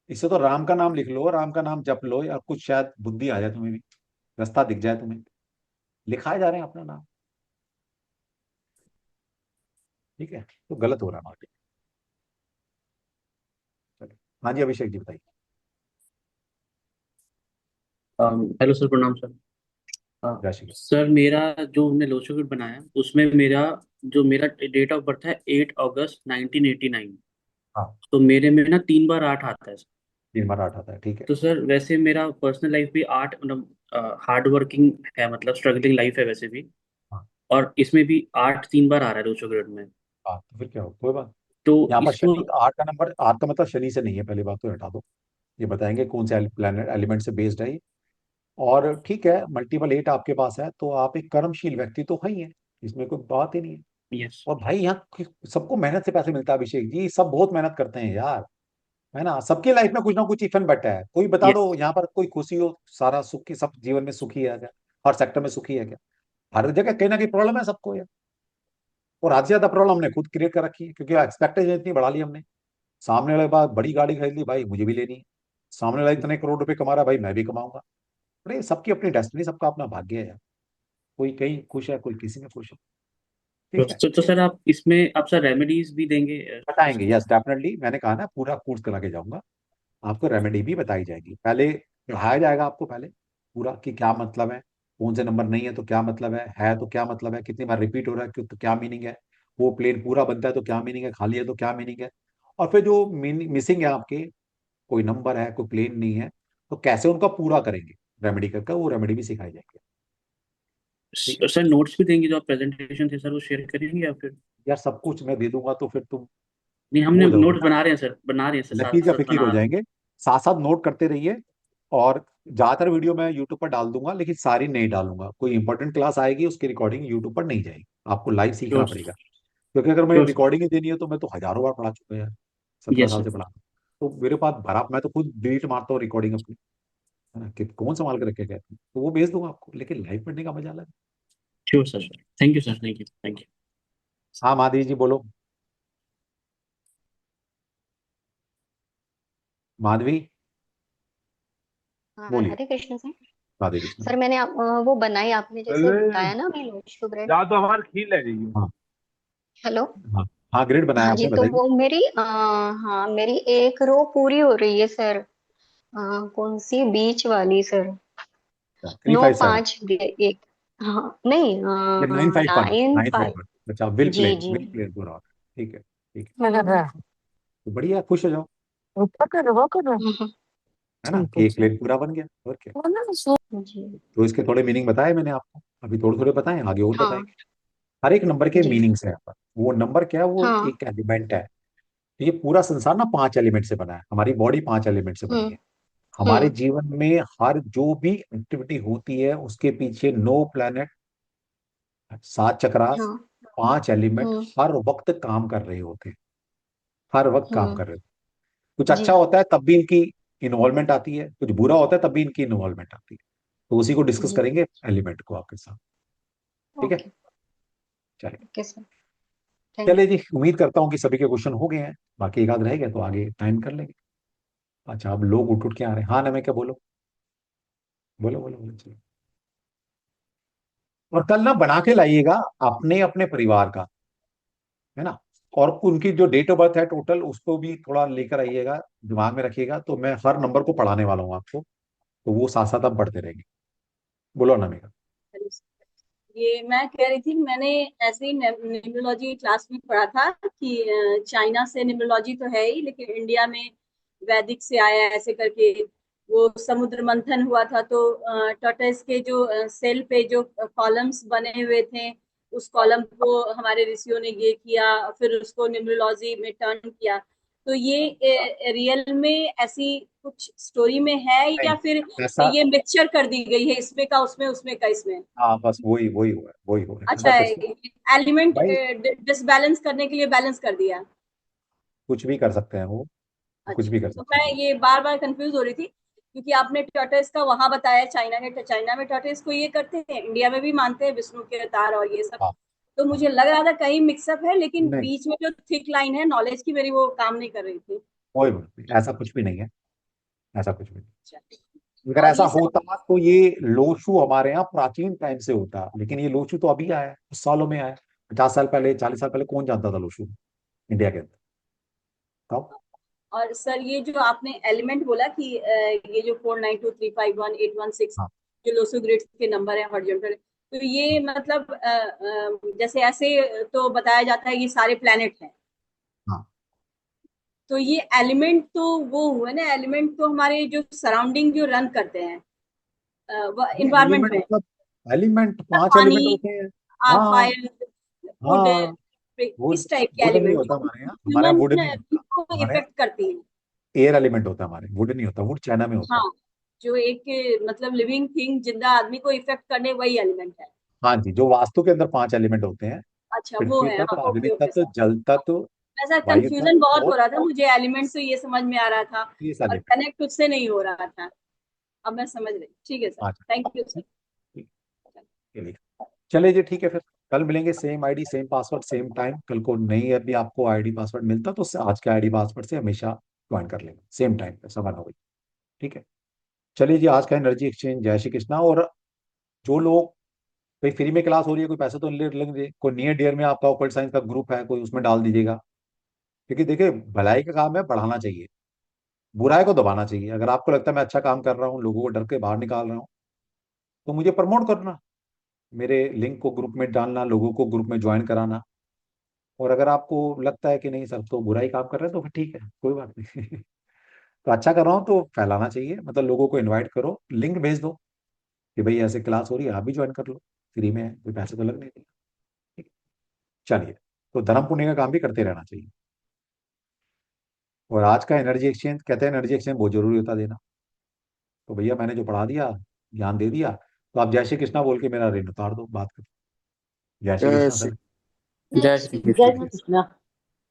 Speaker 1: इससे तो राम का नाम लिख लो, राम का नाम जप लो, या कुछ शायद बुद्धि आ जाए तुम्हें भी, रास्ता दिख जाए तुम्हें। लिखाए जा रहे हैं अपना नाम। ठीक है, तो गलत हो रहा है मार्केट। चलो। हाँ जी, अभिषेक जी बताइए।
Speaker 16: हेलो सर, प्रणाम सर।
Speaker 1: जय श्री कृष्ण।
Speaker 16: सर मेरा जो हमने लोशोग्रिड बनाया उसमें मेरा डेट ऑफ बर्थ है 8 अगस्त 1989।
Speaker 1: हाँ,
Speaker 16: तो मेरे में ना 3 बार 8 आता है सर।
Speaker 1: 3 बार 8 आता है, ठीक है।
Speaker 16: तो सर वैसे मेरा पर्सनल लाइफ भी 8 मतलब हार्ड वर्किंग है, मतलब स्ट्रगलिंग लाइफ है वैसे भी।
Speaker 1: हाँ।
Speaker 16: और इसमें भी 8 3 बार आ रहा है लोशोग्रिड में।
Speaker 1: हाँ, तो फिर क्या हो, कोई बात।
Speaker 16: तो
Speaker 1: यहाँ पर
Speaker 16: इसको
Speaker 1: शनि, 8 का नंबर, 8 का मतलब शनि से नहीं है, पहली बात तो हटा दो। ये बताएंगे कौन से प्लेनेट एलिमेंट से बेस्ड है ये। और ठीक है, मल्टीपल 8 आपके पास है, तो आप एक कर्मशील व्यक्ति तो है ही है, इसमें कोई बात ही नहीं है।
Speaker 16: यस।
Speaker 1: और भाई यहाँ सबको मेहनत से पैसे मिलता है, अभिषेक जी सब बहुत मेहनत करते हैं यार। है ना। सबकी लाइफ में कुछ ना कुछ इफ एंड बट है। कोई बता
Speaker 16: यस
Speaker 1: दो यहाँ पर कोई खुशी हो, सारा सुखी, सब जीवन में सुखी है क्या? हर सेक्टर में सुखी है क्या? हर जगह कहीं ना कहीं प्रॉब्लम है सबको यार। और आधी से ज्यादा प्रॉब्लम हमने खुद क्रिएट कर रखी है, क्योंकि एक्सपेक्टेशन इतनी बढ़ा ली हमने। सामने वाले बात बड़ी गाड़ी खरीद ली, भाई मुझे भी लेनी है। सामने वाला इतने करोड़ रुपए कमा रहा है, भाई मैं भी कमाऊंगा। अरे सबकी अपनी डेस्टिनी, सबका अपना भाग्य है यार। कोई कहीं खुश है, कोई किसी में खुश है। ठीक है,
Speaker 16: तो सर आप इसमें आप सर रेमेडीज भी देंगे
Speaker 1: बताएंगे,
Speaker 16: इसको?
Speaker 1: Yes definitely. मैंने कहा ना पूरा कोर्स करा के जाऊंगा, आपको रेमेडी भी बताई जाएगी। पहले पढ़ाया जाएगा आपको पहले पूरा कि क्या मतलब है, कौन से नंबर नहीं है तो क्या मतलब है तो क्या मतलब है, कितनी बार रिपीट हो रहा है तो क्या मीनिंग है, वो प्लेन पूरा बनता है तो क्या मीनिंग है, खाली है तो क्या मीनिंग है। और फिर जो मिसिंग है आपके, कोई नंबर है, कोई प्लेन नहीं है, तो कैसे उनका पूरा करेंगे रेमेडी करके, वो रेमेडी भी सिखाई जाएगी। ठीक है
Speaker 16: सर नोट्स भी देंगे, जो आप प्रेजेंटेशन थे सर वो शेयर करेंगे या फिर?
Speaker 1: यार, सब कुछ मैं दे दूंगा तो फिर तुम
Speaker 16: नहीं, हमने
Speaker 1: वो हो जाओगे
Speaker 16: नोट्स
Speaker 1: ना,
Speaker 16: बना रहे हैं सर, बना रहे हैं सर,
Speaker 1: लकीर
Speaker 16: साथ
Speaker 1: का
Speaker 16: साथ
Speaker 1: फिकीर
Speaker 16: बना
Speaker 1: हो
Speaker 16: रहे हैं।
Speaker 1: जाएंगे। साथ साथ नोट करते रहिए। और ज्यादातर वीडियो मैं यूट्यूब पर डाल दूंगा, लेकिन सारी नहीं डालूंगा। कोई इंपॉर्टेंट क्लास आएगी उसकी रिकॉर्डिंग यूट्यूब पर नहीं जाएगी, आपको लाइव सीखना
Speaker 16: श्योर
Speaker 1: पड़ेगा। क्योंकि अगर मैं
Speaker 16: श्योर सर।
Speaker 1: रिकॉर्डिंग ही देनी है तो मैं तो हजारों बार पढ़ा चुका यार, 17 साल
Speaker 16: यस
Speaker 1: से पढ़ा। तो मेरे पास भरा, मैं तो खुद डिलीट मारता हूँ रिकॉर्डिंग अपनी, है ना, कि कौन संभाल के रखेगा। तो वो भेज दूंगा आपको, लेकिन लाइव पढ़ने का मजा अलग है।
Speaker 16: Sure sir, thank you sir, thank you, thank you.
Speaker 1: हाँ माधवी जी बोलो। माधवी
Speaker 10: हाँ,
Speaker 1: बोलिए।
Speaker 10: हरे कृष्ण सर।
Speaker 1: राधे कृष्ण।
Speaker 10: सर मैंने वो बनाई आपने जैसे
Speaker 9: अरे
Speaker 10: बताया ना अभी लोशो ब्रेड।
Speaker 9: या तो हमारी खीर ले जाइए।
Speaker 1: हाँ
Speaker 10: हेलो।
Speaker 1: हाँ हाँ, ग्रेड बनाया
Speaker 10: हाँ जी,
Speaker 1: आपने,
Speaker 10: तो
Speaker 1: बताइए।
Speaker 10: वो मेरी हाँ मेरी एक रो पूरी हो रही है सर। कौन सी बीच वाली सर?
Speaker 1: 357
Speaker 10: एक। हाँ नहीं,
Speaker 1: या 951,
Speaker 10: 9-5।
Speaker 1: 951, अच्छा विल
Speaker 10: जी
Speaker 1: प्लेन,
Speaker 10: जी।
Speaker 1: विल प्लेन पूरा होता है। ठीक है ठीक है।
Speaker 13: क्या कर रहा है?
Speaker 1: तो बढ़िया, खुश हो जाओ,
Speaker 13: ऊपर कर रहा, वो कर रहा है?
Speaker 1: है ना,
Speaker 13: ठीक है
Speaker 1: कि एक
Speaker 13: ठीक
Speaker 1: प्लेन पूरा बन गया और क्या।
Speaker 13: है। वो ना सो
Speaker 10: जी।
Speaker 1: तो इसके थोड़े मीनिंग बताए मैंने आपको, अभी थोड़े थोड़े बताए, आगे और
Speaker 10: हाँ
Speaker 1: बताएंगे। हर एक नंबर के
Speaker 10: जी।
Speaker 1: मीनिंग्स है यहाँ पर। वो नंबर क्या है, वो
Speaker 10: हाँ।
Speaker 1: एक एलिमेंट है। तो ये पूरा संसार ना 5 एलिमेंट से बना है, हमारी बॉडी 5 एलिमेंट से बनी
Speaker 10: हम्म।
Speaker 1: है। हमारे
Speaker 10: हम्म।
Speaker 1: जीवन में हर जो भी एक्टिविटी होती है उसके पीछे 9 प्लैनेट, 7 चक्रास,
Speaker 10: हाँ।
Speaker 1: 5 एलिमेंट
Speaker 10: हम्म।
Speaker 1: हर वक्त काम कर रहे होते हैं। हर वक्त काम
Speaker 10: हम्म।
Speaker 1: कर रहे होते हैं। कुछ
Speaker 10: जी।
Speaker 1: अच्छा होता है तब भी इनकी इन्वॉल्वमेंट आती है, कुछ बुरा होता है तब भी इनकी इन्वॉल्वमेंट आती है। तो उसी को डिस्कस
Speaker 10: जी।
Speaker 1: करेंगे एलिमेंट को आपके साथ। ठीक है,
Speaker 10: ओके।
Speaker 1: चलिए।
Speaker 10: Okay sir. थैंक
Speaker 1: चलिए जी, उम्मीद करता हूँ कि सभी के क्वेश्चन हो गए हैं। बाकी एक आध रह गए तो आगे टाइम कर लेंगे। अच्छा, अब लोग उठ उठ के आ रहे हैं। हाँ ना, मैं क्या बोलो, बोलो बोलो बोलो, चलिए। और कल ना बना के लाइएगा अपने अपने परिवार का, है ना। और उनकी जो डेट ऑफ बर्थ है टोटल, उसको भी थोड़ा लेकर आइएगा, दिमाग में रखिएगा। तो मैं हर नंबर को पढ़ाने वाला हूँ आपको, तो वो साथ साथ आप पढ़ते रहेंगे। बोलो ना मेरा।
Speaker 17: ये मैं कह रही थी, मैंने ऐसे ही न्यूमरोलॉजी क्लास में पढ़ा था कि चाइना से न्यूमरोलॉजी तो है ही, लेकिन इंडिया में वैदिक से आया है ऐसे करके। वो समुद्र मंथन हुआ था तो टॉर्टोइस के जो सेल पे जो कॉलम्स बने हुए थे, उस कॉलम को हमारे ऋषियों ने ये किया, फिर उसको न्यूमरोलॉजी में टर्न किया। तो ये रियल में ऐसी कुछ स्टोरी में है
Speaker 1: नहीं,
Speaker 17: या फिर
Speaker 1: ऐसा,
Speaker 17: ये मिक्सचर कर दी गई है, इसमें का उसमें, उसमें का इसमें?
Speaker 1: हाँ बस वही वही हुआ है, वही हुआ है, ऐसा
Speaker 17: अच्छा,
Speaker 1: कुछ नहीं।
Speaker 17: एलिमेंट
Speaker 1: भाई
Speaker 17: डिसबैलेंस करने के लिए बैलेंस कर दिया।
Speaker 1: कुछ भी कर सकते हैं वो, कुछ
Speaker 17: अच्छा,
Speaker 1: भी कर
Speaker 17: तो
Speaker 1: सकते
Speaker 17: मैं
Speaker 1: हैं।
Speaker 17: ये बार बार कंफ्यूज हो रही थी, क्योंकि आपने टॉर्टोइस का वहां बताया चाइना के, तो चाइना में टॉर्टोइस को ये करते हैं, इंडिया में भी मानते हैं विष्णु के अवतार और ये सब।
Speaker 1: हाँ
Speaker 17: तो
Speaker 1: हाँ,
Speaker 17: मुझे लग रहा था कहीं मिक्सअप है, लेकिन
Speaker 1: नहीं
Speaker 17: बीच में जो थिक लाइन है नॉलेज की, मेरी वो काम नहीं कर रही थी।
Speaker 1: कोई बात नहीं, ऐसा कुछ भी नहीं है, ऐसा कुछ भी नहीं।
Speaker 17: अच्छा,
Speaker 1: अगर
Speaker 17: और
Speaker 1: ऐसा
Speaker 17: ये सब।
Speaker 1: होता तो ये लोशु हमारे यहाँ प्राचीन टाइम से होता, लेकिन ये लोशु तो अभी आया है, कुछ सालों में आया है। 50 साल पहले, 40 साल पहले कौन जानता था लोशु इंडिया के अंदर, बताओ।
Speaker 17: और सर ये जो आपने एलिमेंट बोला कि ये जो 492351816
Speaker 1: हाँ
Speaker 17: जो लोसो ग्रिड्स के नंबर है हॉरिजॉन्टल, तो ये मतलब जैसे ऐसे तो बताया जाता है ये सारे प्लैनेट हैं।
Speaker 1: हाँ,
Speaker 17: तो ये एलिमेंट तो वो हुए ना, एलिमेंट तो हमारे जो सराउंडिंग जो रन करते हैं इन्वायरमेंट
Speaker 1: एलिमेंट
Speaker 17: में,
Speaker 1: मतलब एलिमेंट
Speaker 17: मतलब
Speaker 1: 5 एलिमेंट
Speaker 17: पानी,
Speaker 1: होते हैं। हाँ
Speaker 17: फायर, वुड,
Speaker 1: हाँ, वुड,
Speaker 17: इस टाइप के
Speaker 1: वुड नहीं
Speaker 17: एलिमेंट
Speaker 1: होता
Speaker 17: जो
Speaker 1: हमारे यहाँ, हमारे यहाँ
Speaker 17: ह्यूमन
Speaker 1: वुड नहीं होता।
Speaker 17: को
Speaker 1: हमारे यहाँ
Speaker 17: इफेक्ट करती है।
Speaker 1: एयर एलिमेंट होता है, हमारे वुड नहीं होता। वुड चाइना में होता है।
Speaker 17: हाँ, जो एक मतलब लिविंग थिंग, जिंदा आदमी को इफेक्ट करने वही एलिमेंट है।
Speaker 1: हाँ जी, जो वास्तु के अंदर 5 एलिमेंट होते हैं,
Speaker 17: अच्छा, वो
Speaker 1: पृथ्वी
Speaker 17: है, हाँ,
Speaker 1: तत्व, अग्नि
Speaker 17: ओके ओके
Speaker 1: तत्व,
Speaker 17: सर।
Speaker 1: जल तत्व,
Speaker 17: ऐसा
Speaker 1: भाई
Speaker 17: कंफ्यूजन बहुत हो
Speaker 1: और
Speaker 17: रहा था मुझे, एलिमेंट से ये समझ में आ रहा था
Speaker 1: ये
Speaker 17: और
Speaker 1: सर
Speaker 17: कनेक्ट उससे नहीं हो रहा था। अब मैं समझ रही। ठीक है सर,
Speaker 1: अच्छा
Speaker 17: थैंक यू सर।
Speaker 1: चलिए चलिए जी, ठीक है, फिर कल मिलेंगे, same ID same password same time. कल को नहीं अभी आपको आईडी पासवर्ड मिलता तो उससे आज के आईडी पासवर्ड से हमेशा ज्वाइन कर लेंगे सेम टाइम पे 9:15 बजे। ठीक है, चलिए जी, आज का एनर्जी एक्सचेंज जय श्री कृष्णा। और जो लोग, भाई फ्री में क्लास हो रही है, कोई पैसे तो नहीं लेंगे, कोई नियर डियर में आपका ऑकल्ट साइंस का ग्रुप है कोई, उसमें डाल दीजिएगा। क्योंकि देखिए भलाई का काम है, बढ़ाना चाहिए, बुराई को दबाना चाहिए। अगर आपको लगता है मैं अच्छा काम कर रहा हूँ, लोगों को डर के बाहर निकाल रहा हूँ, तो मुझे प्रमोट करना, मेरे लिंक को ग्रुप में डालना, लोगों को ग्रुप में ज्वाइन कराना। और अगर आपको लगता है कि नहीं सर तो बुराई काम कर रहे हैं, तो फिर ठीक है, कोई बात नहीं। तो अच्छा कर रहा हूँ तो फैलाना चाहिए, मतलब लोगों को इनवाइट करो, लिंक भेज दो कि भाई ऐसे क्लास हो रही है, आप भी ज्वाइन कर लो, फ्री में है, कोई पैसे तो लग नहीं देगा। ठीक है? चलिए, तो धर्म पुण्य का काम भी करते रहना चाहिए। और आज का एनर्जी एक्सचेंज, कहते हैं एनर्जी एक्सचेंज बहुत जरूरी होता है देना। तो भैया मैंने जो पढ़ा दिया, ज्ञान दे दिया, तो आप जय श्री कृष्णा बोल के मेरा ऋण उतार दो, बात करो। जय श्री
Speaker 16: जय
Speaker 1: कृष्णा
Speaker 16: श्री
Speaker 1: सर।
Speaker 16: जय श्री
Speaker 14: जय
Speaker 16: कृष्ण।
Speaker 14: श्री कृष्णा।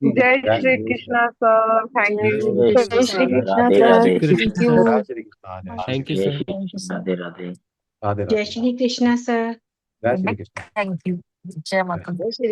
Speaker 18: जय
Speaker 1: जय
Speaker 18: श्री
Speaker 1: श्री
Speaker 18: कृष्णा सर, थैंक
Speaker 14: जय
Speaker 18: यू।
Speaker 14: श्री कृष्णा
Speaker 10: जय Shri
Speaker 14: sir.
Speaker 10: Krishna
Speaker 14: Radhe
Speaker 10: sir,
Speaker 14: Radhe.
Speaker 10: Thank you.
Speaker 1: जय श्री कृष्णा, जय श्री
Speaker 16: थैंक यू
Speaker 14: जय
Speaker 16: सर।
Speaker 14: श्री कृष्णा। राधे राधे।
Speaker 1: राधे
Speaker 10: जय
Speaker 1: राधे,
Speaker 10: श्री कृष्णा सर।
Speaker 1: जय श्री कृष्ण।
Speaker 13: Thank you. जय माता दी।
Speaker 18: जय श्री